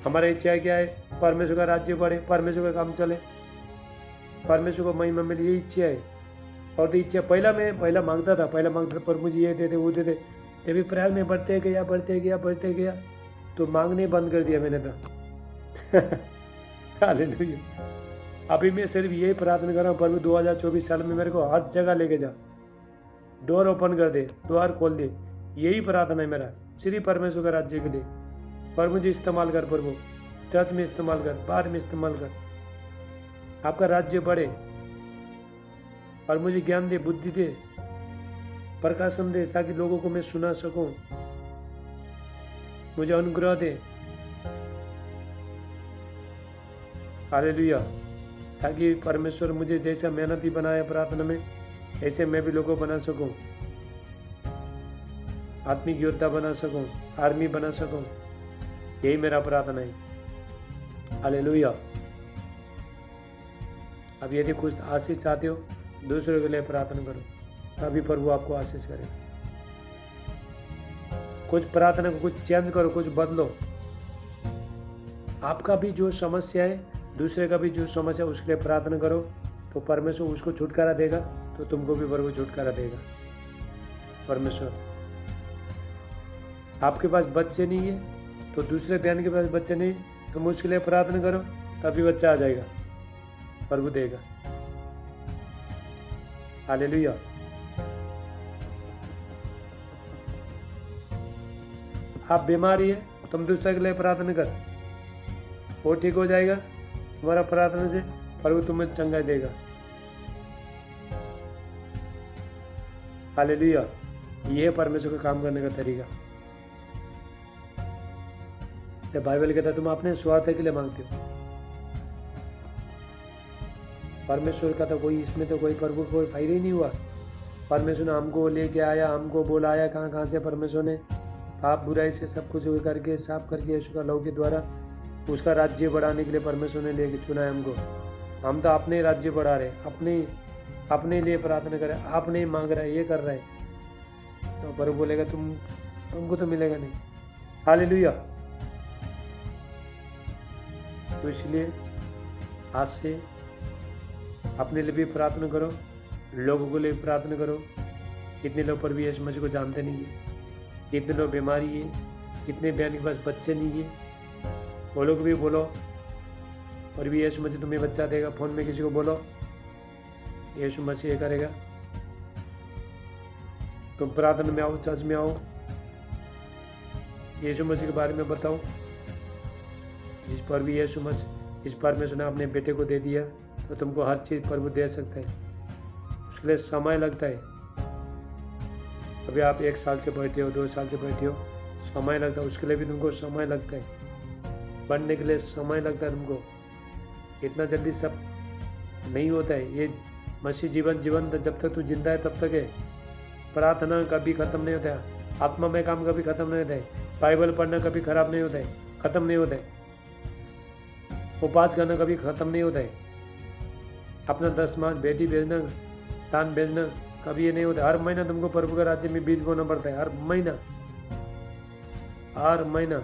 हमारा इच्छा क्या है? परमेश्वर का राज्य बढ़े, परमेश्वर का काम चले, परमेश्वर को महिमा मिले, ये इच्छा है। और तो इच्छा पहला मांगता था पर मुझे ये दे दे वो दे दे, तभी प्रेयर में बढ़ते गया, तो मांगने बंद कर दिया मैंने तो। हालेलुया। अभी मैं सिर्फ यही प्रार्थना कर रहा हूँ, प्रभु 2024 साल में मेरे को हर जगह लेके जा, डोर ओपन कर दे, द्वार खोल दे। यही प्रार्थना है मेरा, श्री परमेश्वर का राज्य के लिए। पर मुझे इस्तेमाल कर प्रभु, चर्च में इस्तेमाल कर, बाहर में इस्तेमाल कर, आपका राज्य बढ़े, और मुझे ज्ञान दे, बुद्धि दे, प्रकाशन दे, ताकि लोगों को मैं सुना सकूं। मुझे अनुग्रह दे, हालेलुया, ताकि परमेश्वर मुझे जैसा मेहनती बनाया प्रार्थना में, ऐसे मैं भी लोगों को बना सकूं, आत्मिक योद्धा बना सकूं, आर्मी बना सकूं। यही मेरा प्रार्थना है। हालेलुया। अब यदि कुछ आशीष चाहते हो, दूसरों के लिए प्रार्थना करो, तभी प्रभु आपको आशीष करेगा। कुछ प्रार्थना को कुछ चेंज करो, कुछ बदलो। आपका भी जो समस्या है, दूसरे का भी जो समस्या है, उसके लिए प्रार्थना करो, तो परमेश्वर उसको छुटकारा देगा, तो तुमको भी प्रभु छुटकारा देगा। परमेश्वर, आपके पास बच्चे नहीं है, तो दूसरे बहन के पास बच्चे नहीं, तुम उसके लिए प्रार्थना करो, तभी बच्चा आ जाएगा, प्रभु देगा। हालेलुया। आप बीमारी है, तुम दूसरे के लिए प्रार्थना कर, वो ठीक हो जाएगा तुम्हारा प्रार्थना से, प्रभु तुम्हें चंगाई देगा। हालेलुया। ये है परमेश्वर का काम करने का तरीका। जब बाइबल कहता है तुम अपने स्वार्थ के लिए मांगते हो, परमेश्वर का तो कोई इसमें तो कोई प्रभु को कोई फायदा ही नहीं हुआ। परमेश्वर ने हमको लेके आया, हमको बुलाया, कहाँ से परमेश्वर ने पाप बुराई से सब कुछ करके साफ करके यीशु का लहू के द्वारा उसका राज्य बढ़ाने के लिए परमेश्वर ने लेके चुना है हमको। हम तो अपने राज्य बढ़ा रहे, अपने लिए प्रार्थना कर रहे, अपने ही मांग रहे, ये कर रहे, तो प्रभु बोलेगा तुमको तो मिलेगा नहीं। हालेलुया। तो इसलिए आज से अपने लिए भी प्रार्थना करो, लोगों के लिए प्रार्थना करो। कितने लोग पर भी यीशु मसीह को जानते नहीं है, कितने लोग बीमारी है, कितने बहन के पास बच्चे नहीं है, वो लोग भी बोलो पर भी यीशु मसीह तुम्हें बच्चा देगा। फोन में किसी को बोलो यीशु मसीह ये करेगा। तुम प्रार्थना में आओ, चर्च में आओ, यीशु मसीह के बारे में बताओ, जिस पर भी यीशु मसीह, जिस परमेश्वर ने अपने बेटे को दे दिया, तो तुमको हर चीज़ प्रभु दे सकता है। उसके लिए समय लगता है। अभी आप 1 साल से बैठे हो, 2 साल से बैठे हो, समय लगता है। उसके लिए भी तुमको समय लगता है, बनने के लिए समय लगता है तुमको। इतना जल्दी सब नहीं होता है। ये मसीह जीवन जब तक तू जिंदा है तब तक है। प्रार्थना कभी ख़त्म नहीं होता है, आत्मा में काम कभी ख़त्म नहीं होता है, बाइबल पढ़ना कभी ख़राब नहीं होता है, ख़त्म नहीं होता है, उपवास करना कभी ख़त्म नहीं होता है, अपना 10 मास बेटी भेजना, दान भेजना, कभी ये नहीं होता। हर महीना तुमको प्रभु के राज्य में बीज बोना पड़ता है। हर महीना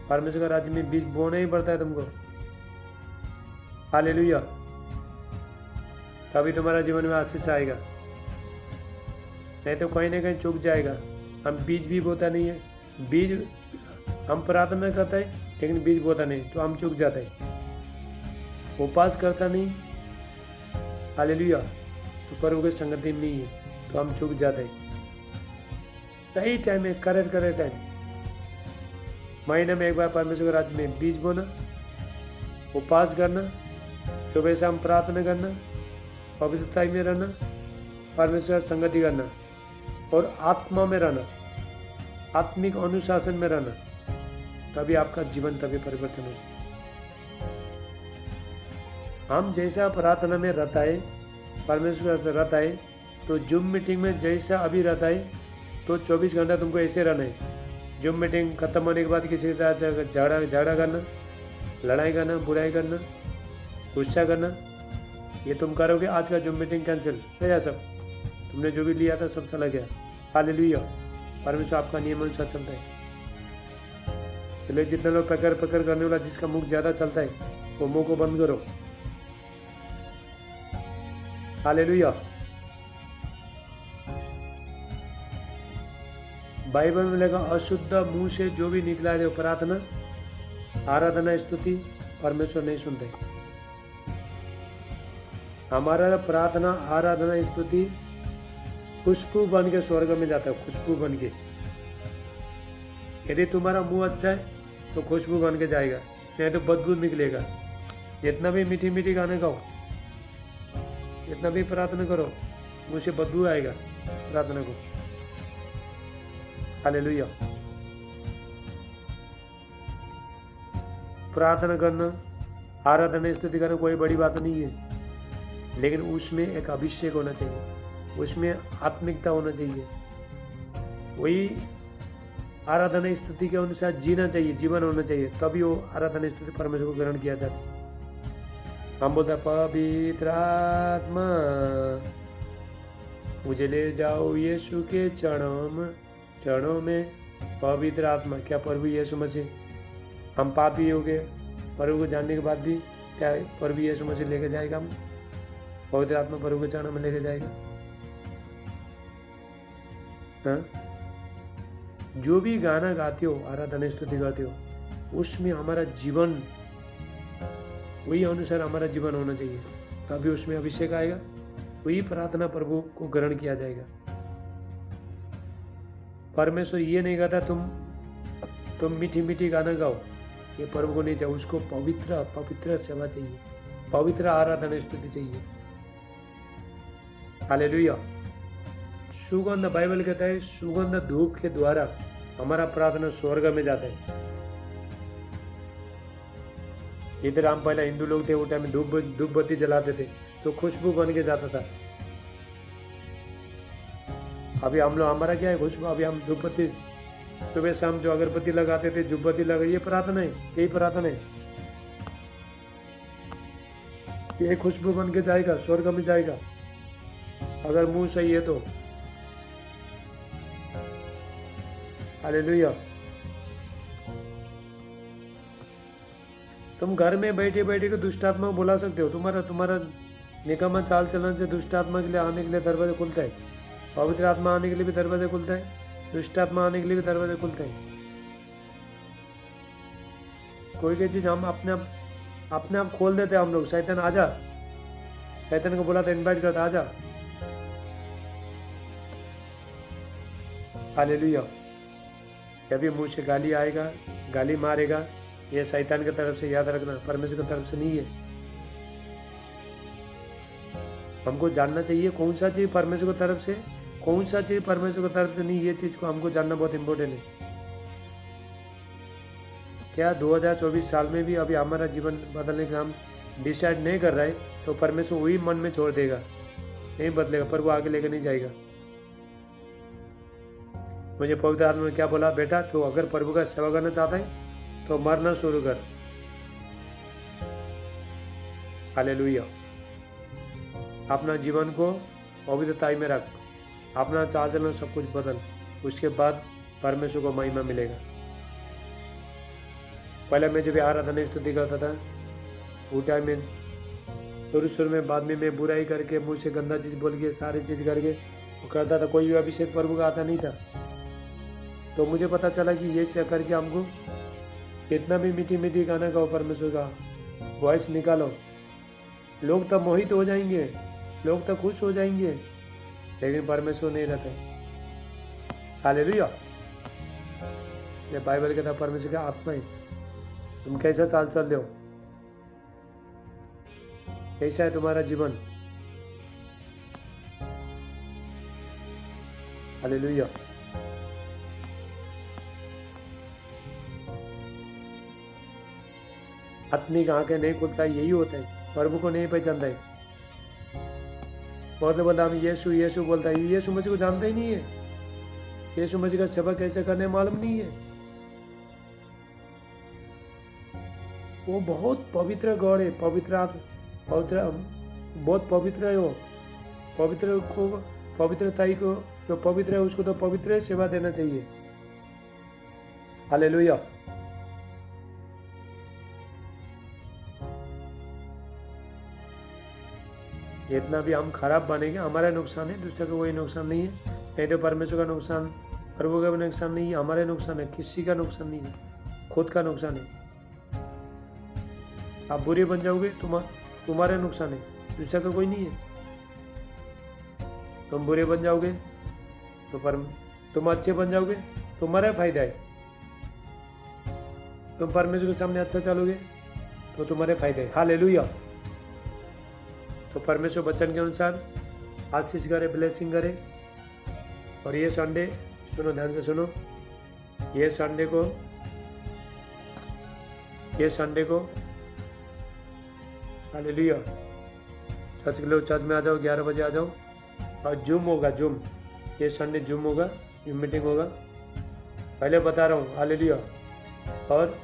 परमेश्वर के राज्य में बीज बोना ही पड़ता है तुमको। हालेलुया। तभी तुम्हारा जीवन में आशीष आएगा, नहीं तो कहीं ना कहीं चूक जाएगा। हम बीज भी बोता नहीं है, बीज हम प्रार्थना करता है लेकिन बीज बोता नहीं, तो हम चूक जाता है। उपवास करता नहीं, हालेलुया, तो प्रभु की संगति में नहीं है, तो हम चूक जाते हैं। सही टाइम में, करेक्ट टाइम, महीने में एक बार परमेश्वर के राज्य में बीज बोना, उपवास करना, सुबह शाम प्रार्थना करना, पवित्रता में रहना, परमेश्वर की संगति करना और आत्मा में रहना, आत्मिक अनुशासन में रहना, तभी आपका जीवन तभी परिवर्तन होगा। हम जैसा प्रार्थना में रहता है, परमेश्वर से रहता है, तो जूम मीटिंग में जैसा अभी रहता है तो 24 घंटा तुमको ऐसे रहना है। जूम मीटिंग खत्म होने के बाद किसी के साथ झगड़ा करना, लड़ाई करना, बुराई करना, गुस्सा करना, ये तुम करोगे, आज का जूम मीटिंग कैंसिल गया, सब तुमने जो भी लिया था सब चला गया। हालेलुया। परमेश्वर आपका नियम अनुसार चलता है। इसलिए जितने लोग पकड़ करने वाला, जिसका मुख ज़्यादा चलता है, वो मुंह को बंद करो। हालेलुया। बाइबल में लगा अशुद्ध मुंह से जो भी निकला है प्रार्थना, आराधना, स्तुति, परमेश्वर नहीं सुनते। हमारा प्रार्थना, आराधना, स्तुति खुशबू बन के स्वर्ग में जाता है, खुशबू बन के। यदि तुम्हारा मुंह अच्छा है तो खुशबू बन के जाएगा, नहीं तो बदबू निकलेगा। जितना भी मीठी मीठी गाने गाओ, जितना भी प्रार्थना करो, मुंह से बदबू आएगा प्रार्थना को। हालेलुया। प्रार्थना करना, आराधना, स्तुति करना कोई बड़ी बात नहीं है, लेकिन उसमें एक अभिषेक होना चाहिए, उसमें आत्मिकता होना चाहिए। वही आराधना स्तुति के अनुसार जीना चाहिए, जीवन होना चाहिए, तभी वो आराधना स्तुति परमेश्वर को ग्रहण किया जाता है। हम बोलते पवित्र आत्मा मुझे ले जाओ यीशु के चरणों में। पवित्र आत्मा, क्या प्रभु यीशु मसीह, हम पापी हो गए, प्रभु को जानने के बाद भी क्या प्रभु यीशु मसीह लेके जाएगा हम? पवित्र आत्मा प्रभु के चरणों में लेके जाएगा। हाँ? जो भी गाना गाते हो, आराधना स्तुति गाते हो, उसमें हमारा जीवन, वही अनुसार हमारा जीवन होना चाहिए, तभी उसमें अभिषेक आएगा, वही प्रार्थना प्रभु को ग्रहण किया जाएगा। परमेश्वर ये नहीं कहता तुम मीठी मीठी गाना गाओ, ये प्रभु को नहीं चाहिए। उसको पवित्र सेवा चाहिए, पवित्र आराधना स्तुति चाहिए। हालेलुया। सुगंध, बाइबल कहता है सुगंध धूप के द्वारा हमारा प्रार्थना स्वर्ग में जाता है। इधर हम पहले हिंदू लोग थे, वो टाइम में धूप बत्ती जलाते थे तो खुशबू बन के जाता था। अभी हम लोग, हमारा क्या है खुशबू? अभी हम धूप बत्ती सुबह शाम जो अगरबत्ती लगाते थे, धूप बत्ती लगा, ये प्रार्थना है, यही प्रार्थना है। ये खुशबू बन के जाएगा, स्वर्ग में जाएगा, अगर मुंह सही है तो। हालेलुया। तुम घर में बैठे बैठे के दुष्ट आत्मा को बुला सकते हो। तुम्हारा निकम्मा चाल चलन से दुष्ट आत्मा के लिए आने के लिए दरवाजा खुलता है, पवित्र आत्मा आने के लिए भी दरवाजा खुलता है, दुष्ट आत्मा आने के लिए भी दरवाजा खुलता है। कोई चीज हम अपने आप खोल देते हैं हम लोग। शैतान आजा, शैतान को बुलाते, इनवाइट करता, आजा। हालेलुया। जब भी मुंह से गाली आएगा, गाली मारेगा, ये शैतान की तरफ से, याद रखना, परमेश्वर की तरफ से नहीं है। हमको जानना चाहिए कौन सा चीज परमेश्वर की तरफ से, कौन सा चीज परमेश्वर की तरफ से नहीं, ये चीज को हमको जानना बहुत इंपॉर्टेंट है। क्या 2024 साल में भी अभी हमारा जीवन बदलने का हम डिसाइड नहीं कर रहा है तो परमेश्वर वही मन में छोड़ देगा, नहीं बदलेगा, पर वो आगे लेकर नहीं जाएगा। मुझे पवित्र आत्मा ने क्या बोला? बेटा, तो अगर प्रभु का सेवा करना चाहता है तो मरना शुरू कर। हालेलुया। अपना जीवन को पवित्रताई में रख, अपना चाल चलन सब कुछ बदल, उसके बाद परमेश्वर को महिमा मिलेगा। पहले मैं जब आराधना स्तुति करता था, वो टाइम में शुरू में, बाद में मैं बुराई करके, मुंह से गंदा चीज बोल के, सारी चीज करके वो करता था, कोई भी अभिषेक प्रभु का आता नहीं था। तो मुझे पता चला कि ये से करके हमको कितना भी मीठी मीठी गाना गाओ, परमेश्वर का वॉइस निकालो, लोग तो मोहित हो जाएंगे, लोग तो खुश हो जाएंगे, लेकिन परमेश्वर नहीं रहते। हालेलुया। ये बाइबल कहता है परमेश्वर का आत्मा है, तुम कैसा चाल चल रहे हो, कैसा है तुम्हारा जीवन? हालेलुया। आत्मिक आंखें नहीं खुलता, यही होता है, प्रभु को नहीं पहचानता है। बहुत लोग बोलता हम यीशु यीशु बोलता है, यीशु मसीह को जानता ही नहीं है। यीशु मसीह का सेवा कैसे करने मालूम नहीं है। वो बहुत पवित्र गॉड है, पवित्र बहुत पवित्र है। वो पवित्रताई को जो पवित्र है उसको तो पवित्र सेवा देना चाहिए। हालेलुया। जितना भी हम खराब बनेंगे हमारा नुकसान है, दूसरे का कोई नुकसान नहीं है। नहीं तो परमेश्वर का नुकसान, प्रभु का भी नुकसान नहीं है, हमारे नुकसान है, किसी का नुकसान नहीं है, खुद का नुकसान है। आप बुरे बन जाओगे तुम्हारे नुकसान है, दूसरे का कोई नहीं है। तुम बुरे बन जाओगे तो तुम अच्छे बन जाओगे, तुम्हारा फायदा है। तुम परमेश्वर के सामने अच्छा चलोगे तो तुम्हारे फायदा है। हालेलुया। तो परमेश्वर वचन के अनुसार आशीष करे, ब्लेसिंग करे। और ये संडे सुनो, ध्यान से सुनो, ये संडे को हालेलुया चर्च के लोग चर्च में आ जाओ, 11 बजे आ जाओ। और जूम होगा, जूम, ये संडे जूम होगा, जूम मीटिंग होगा, पहले बता रहा हूँ। हालेलुया। और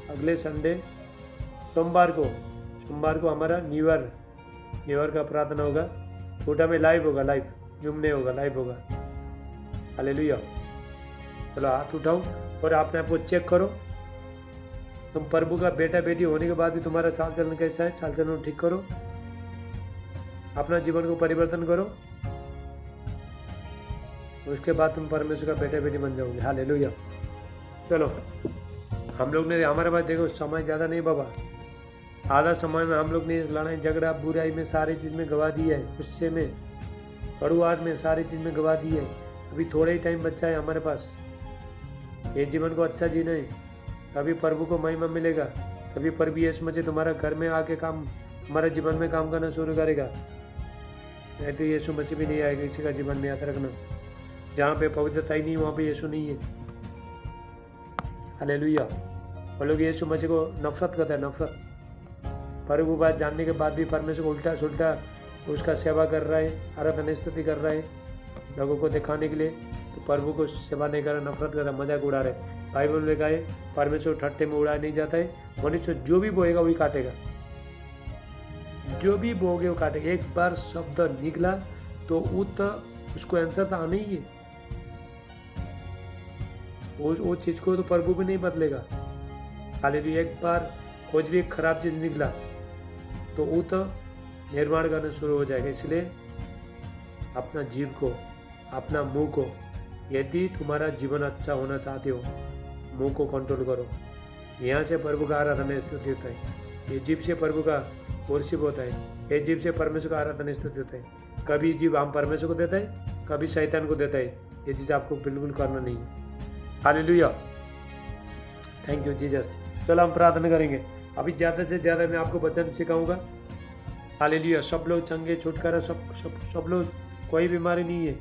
अगले संडे सोमवार को हमारा न्यू ईयर का प्रार्थना होगा। कोटा में लाइव होगा, लाइव, जूम नहीं होगा, लाइव होगा। हालेलुया। चलो हाथ उठाओ और अपने आप को चेक करो। तुम प्रभु का बेटा बेटी होने के बाद भी तुम्हारा चाल चलन कैसा है, चाल चलन ठीक करो, अपना जीवन को परिवर्तन करो, उसके बाद तुम परमेश्वर का बेटा बेटी बन जाओगे। हालेलुया। चलो हम लोग ने, हमारे पास देखो समय ज़्यादा नहीं बाबा, आधा समय में हम लोग ने इस लड़ाई झगड़ा बुराई में सारी चीज़ में गवा दी है, गुस्से में, कड़ुआहट में सारी चीज़ में गवा दी है। अभी थोड़ा ही टाइम बचा है हमारे पास। ये जीवन को अच्छा जीना है, तभी प्रभु को महिमा मिलेगा, तभी प्रभु यीशु मसीह तुम्हारा घर में आके तुम्हारे जीवन में काम करना शुरू करेगा। नहीं तो यीशु मसीह भी नहीं आएगा किसी का जीवन में, याद रखना। जहाँ पे पवित्रता ही नहीं वहाँ पे यीशु नहीं है। हालेलुया। वो लोग यीशु मसीह को नफरत करते हैं, नफरत। प्रभु बात जानने के बाद भी परमेश्वर को उल्टा सुल्टा उसका सेवा कर रहा है, आराधना स्तुति कर रहा है लोगों को दिखाने के लिए। तो प्रभु को सेवा नहीं कर रहा, नफरत कर रहा, मजाक उड़ा रहे। बाइबल में कहा है परमेश्वर ठट्ठे में उड़ाया नहीं जाता है, मनुष्य जो भी बोएगा वही काटेगा, जो भी बोगे वो काटेगा। एक बार शब्द निकला तो उसको आंसर तो आना ही है। वो चीज को तो प्रभु भी नहीं बदलेगा। हालेलुया। एक बार कुछ भी खराब चीज निकला तो वो तो निर्माण करना शुरू हो जाएगा। इसलिए अपना जीव को, अपना मुंह को, यदि तुम्हारा जीवन अच्छा होना चाहते हो, मुंह को कंट्रोल करो। यहाँ से प्रभु का आराधना स्तुति होता है, ये जीव से प्रभु का वर्शिप होता है, ये जीव से परमेश्वर का आराधना स्तुति होता है। कभी जीव हम परमेश्वर को देता है, कभी शैतान को देता है। ये चीज़ आपको बिल्कुल करना नहीं है। हालेलुया। Thank you Jesus. चलो हम प्रार्थना करेंगे। अभी ज़्यादा से ज़्यादा मैं आपको वचन सिखाऊंगा। हालेलुया। सब लोग चंगे, छुटकारा, सब लोग, कोई बीमारी नहीं है,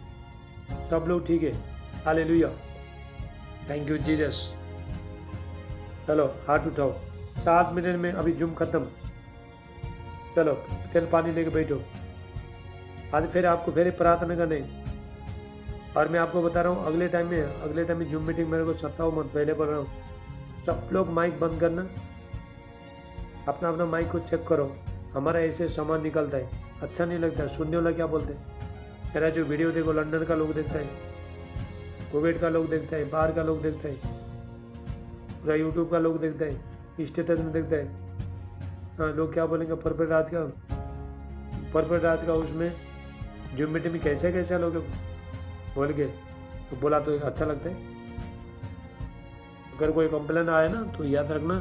सब लोग ठीक है। हालेलुया। Thank you Jesus. चलो हाथ उठाओ। 7 मिनट में अभी जुम खत्म। चलो तेल पानी लेके बैठो। आज फिर आपको फिर प्रार्थना करने। और मैं आपको बता रहा हूँ अगले टाइम में जूम मीटिंग मेरे को सताओ मत, पहले बोल रहा हूँ। सब लोग माइक बंद करना, अपना अपना माइक को चेक करो। हमारा ऐसे सामान निकलता है, अच्छा नहीं लगता। सुनने वाला क्या बोलते हैं, मेरा जो वीडियो देखो लंदन का लोग देखता है, कुवैत का लोग देखता है, बाहर का लोग देखता है, पूरा यूट्यूब का लोग देखता है, स्टेटस में देखता है। हाँ, लोग क्या बोलेंगे, परफेक्ट राज का उसमें जूम मीटिंग में कैसे कैसे लोग बोल के तो बोला तो अच्छा लगता है। अगर कोई कंप्लेन आए ना तो याद रखना,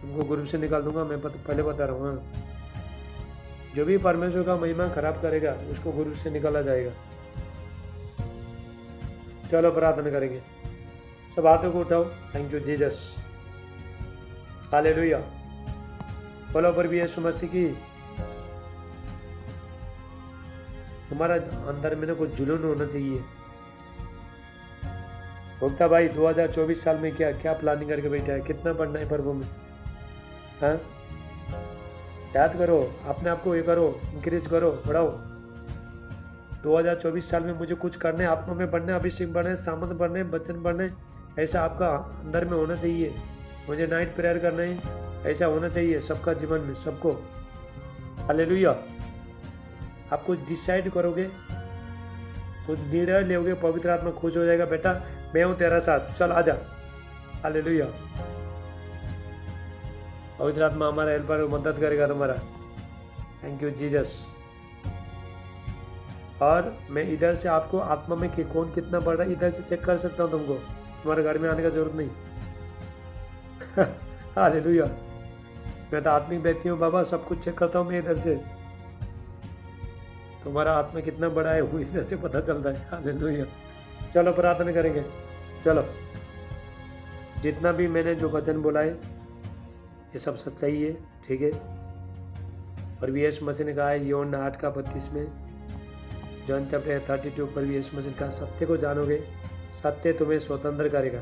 तुमको ग्रुप से निकाल दूंगा। मैं पहले बता रहा हूँ। हाँ, जो भी परमेश्वर का महिमा खराब करेगा उसको ग्रुप से निकाला जाएगा। चलो प्रार्थना करेंगे। सब हाथों को उठाओ। Thank you Jesus. हालेलुया। बोलो प्रभु यीशु मसीह की तुम्हारा अंदर में ना कुछ जुनून होना चाहिए। गुप्ता भाई 2024 साल में क्या क्या प्लानिंग करके बैठा है, कितना पढ़ना है प्रभु में? हाँ, याद करो, अपने आप को ये करो, इंकरेज करो, बढ़ाओ। 2024 साल में मुझे कुछ करने, आत्मा में बढ़ने, अभिषेक बढ़ने, सामर्थ बढ़ने, वचन बढ़ने, ऐसा आपका अंदर में होना चाहिए। मुझे नाइट प्रेयर करना है, ऐसा होना चाहिए सबका जीवन में, सबको। हालेलुया। आप कुछ डिसाइड करोगे, कुछ निर्णय लोगे, पवित्र आत्मा खुश हो जाएगा, बेटा मैं हूं तेरा साथ, चल आजा। हालेलुया। पवित्र आत्मा हमारा हेल्पर, मदद करेगा तुम्हारा। Thank you Jesus. और मैं इधर से आपको आत्मा में कि कौन कितना बढ़ रहा है इधर से चेक कर सकता हूँ तुमको, तुम्हारे घर में आने का जरूरत नहीं। हालेलुया। मैं तो आत्मिक व्यक्ति हूँ बाबा, सब कुछ चेक करता हूँ मैं इधर से। तुम्हारा आत्मा कितना बड़ा है वो इधर से पता चलता है। हालेलुया। चलो प्रार्थना करेंगे। चलो, जितना भी मैंने जो वचन बोला है ये सब सच्चाई है, ठीक है। और यीशु मसीह ने कहा है यूहन्ना 8:32 में, जॉन चैप्टर 32 पर यीशु मसीह का सत्य को जानोगे, सत्य तुम्हें स्वतंत्र करेगा,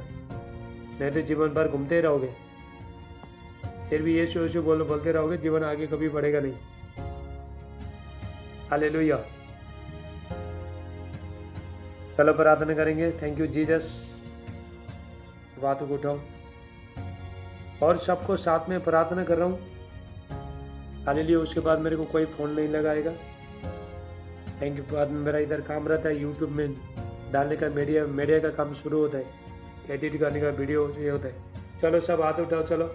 नहीं तो जीवन भर घूमते रहोगे, सिर्फ यीशु यीशु बोलते रहोगे, जीवन आगे कभी बढ़ेगा नहीं। हालेलुया। चलो प्रार्थना करेंगे। Thank you Jesus. बातों को उठाओ और सबको साथ में प्रार्थना कर रहा हूँ। हालेलुया। उसके बाद मेरे को कोई फोन नहीं लगाएगा। Thank you. बाद में मेरा इधर काम रहता है, यूट्यूब में डालने का, मीडिया का काम शुरू होता है, एडिट करने का, वीडियो ये होता है। चलो सब हाथ उठाओ। चलो,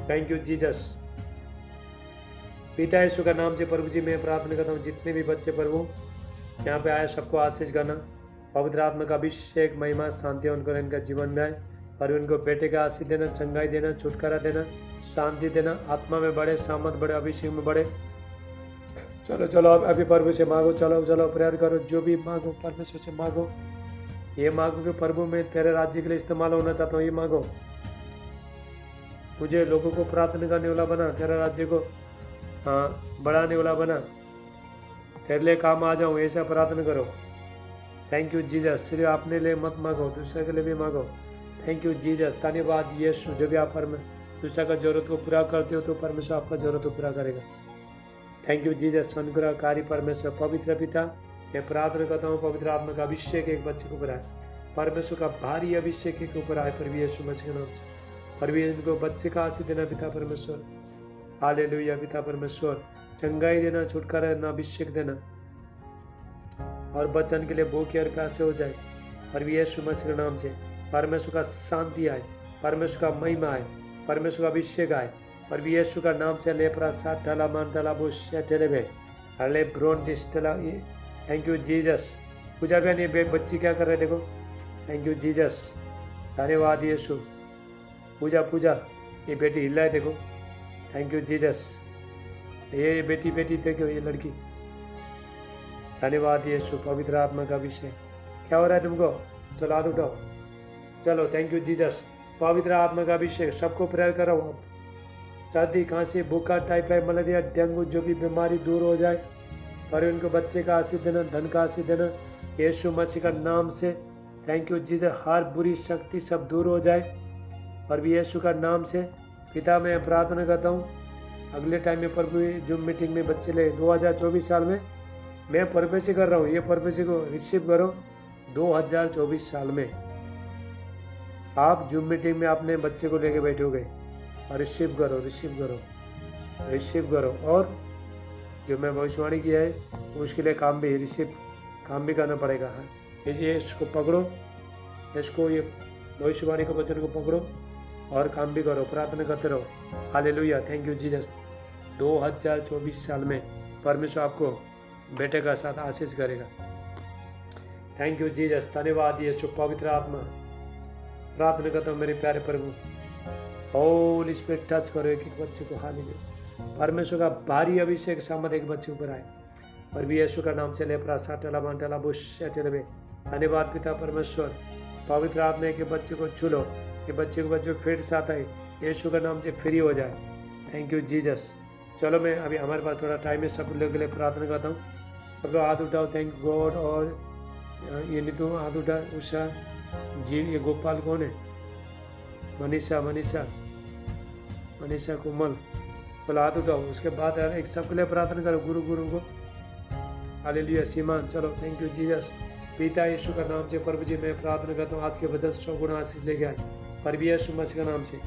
थैंक यू जीसस। पिता यीशु का नाम से प्रभु जी मैं प्रार्थना करता हूँ, जितने भी बच्चे प्रभु यहाँ पे आए सबको आशीष करना, पवित्र आत्मा का अभिषेक, महिमा, शांति उनको इनका जीवन में आए। पर उनको बेटे का आशीष देना, चंगाई देना, छुटकारा देना, शांति देना, आत्मा में बढ़े, सामर्थ बढ़े, अभिषेक में बढ़े। चलो चलो अभी प्रभु से मांगो। चलो चलो प्रेयर करो, जो भी मांगो परमेश्वर से मांगो। ये मांगो कि प्रभु मैं तेरे राज्य के लिए इस्तेमाल होना चाहता हूँ। ये मांगो, मुझे लोगों को प्रार्थना करने वाला बना, तेरा राज्य को बढ़ाने वाला बना, तेरे लिए काम आ जाऊँ, ऐसा प्रार्थना करो। Thank you Jesus. सिर्फ अपने लिए मत मांगो, दूसरे के लिए भी मांगो। Thank you Jesus. धन्यवाद यीशु। जब भी आप दूसरा का जरूरत को पूरा करते हो तो परमेश्वर आपका जरूरत को पूरा करेगा। Thank you Jesus. अनुग्रहकारी परमेश्वर, पवित्र पिता, मैं प्रार्थना करता हूँ पवित्र आत्मा का अभिषेक एक बच्चे के ऊपर आए, परमेश्वर का भारी अभिषेक के ऊपर आए प्रभु यीशु मसीह के नाम से। प्रभु इनको बच्चे का आशीष देना पिता परमेश्वर। हालेलुया पिता परमेश्वर, चंगाई देना, छुटकारा देना, अभिषेक देना, और वचन के लिए भूखे और प्यासे हो जाए प्रभु यीशु मसीह के नाम से। परमेश्वर का शांति आए, परमेश्वर का महिमा आए, परमेश्वर का अभिषेक आए प्रभु यीशु का नाम से। लेपरा सात टला मान टला बुश टेले में अले ब्रोन डिस्टला। Thank you Jesus. पूजा बहन ये बच्ची क्या कर रहे देखो। Thank you Jesus. धन्यवाद यीशु। पूजा ये बेटी हिला है देखो। Thank you Jesus. ये बेटी देखो, ये लड़की। धन्यवाद यीशु। पवित्र आत्मा का अभिषेक। क्या हो रहा है तुमको? चलो हाथ उठाओ। चलो थैंक यू जीसस। पवित्र आत्मा का अभिषेक। सबको प्रेयर कर रहा हूँ। सर्दी, खांसी, बुखार, टाइफाइड, मलेरिया, डेंगू, जो भी बीमारी दूर हो जाए, पर उनको बच्चे का आशीष देना, धन का आशीष देना यीशु मसीह का नाम से। Thank you Jesus. हर बुरी शक्ति सब दूर हो जाए और यीशु का नाम से। पिता मैं प्रार्थना करता हूँ अगले टाइम में प्रभु जूम मीटिंग में बच्चे ले 2024 साल में मैं परमेश्वर कर रहा हूँ, ये परमेश्वर को रिसीव करो। 2024 साल में आप जूम मीटिंग में अपने बच्चे को लेके बैठोगे और रिसीव करो। और जो मैं भविष्यवाणी किया है उसके लिए काम भी करना पड़ेगा। ये इसको पकड़ो, इसको ये भविष्यवाणी के वचन को पकड़ो और काम भी करो, प्रार्थना करते रहो। हालेलुया। Thank you Jesus. 2024 साल में परमेश्वर आपको बेटे का साथ आशीष करेगा। Thank you Jesus. धन्यवाद यीशु। पवित्र आत्मा प्रार्थना करता हूँ मेरे प्यारे प्रभु, होली स्पिरिट टच करो एक एक बच्चे को। हालेलुया। परमेश्वर का भारी अभिषेक सामर्थ एक बच्चे ऊपर आए और भी यीशु का नाम से। लेपरा साटला मांटला बुश टेलबे। धन्यवाद पिता परमेश्वर। पवित्र आत्मा के बच्चे को छू लो, ये बच्चे को बच्चे फिर से आता है यीशु का नाम से फ्री हो जाए। Thank you Jesus. चलो मैं अभी हमारे पास थोड़ा टाइम है, सब लोगों के लिए प्रार्थना करता हूँ। सब लोग हाथ उठाओ, थैंक गॉड। और ये नहीं तो हाथ उठा, उषा जी, ये गोपाल कौन है? मनीषा, मनीषा कोमल, चलो हाथ उठाओ। उसके बाद यार एक सबके लिए प्रार्थना करो, गुरु को। हालेलुया। सीमान, चलो थैंक यू जीसस। पिता यीशु का नाम से प्रभु जी मैं प्रार्थना करता हूँ, आज के वचन 100 गुना आशीष लेके आए प्रभु यीशु मसीह का नाम से।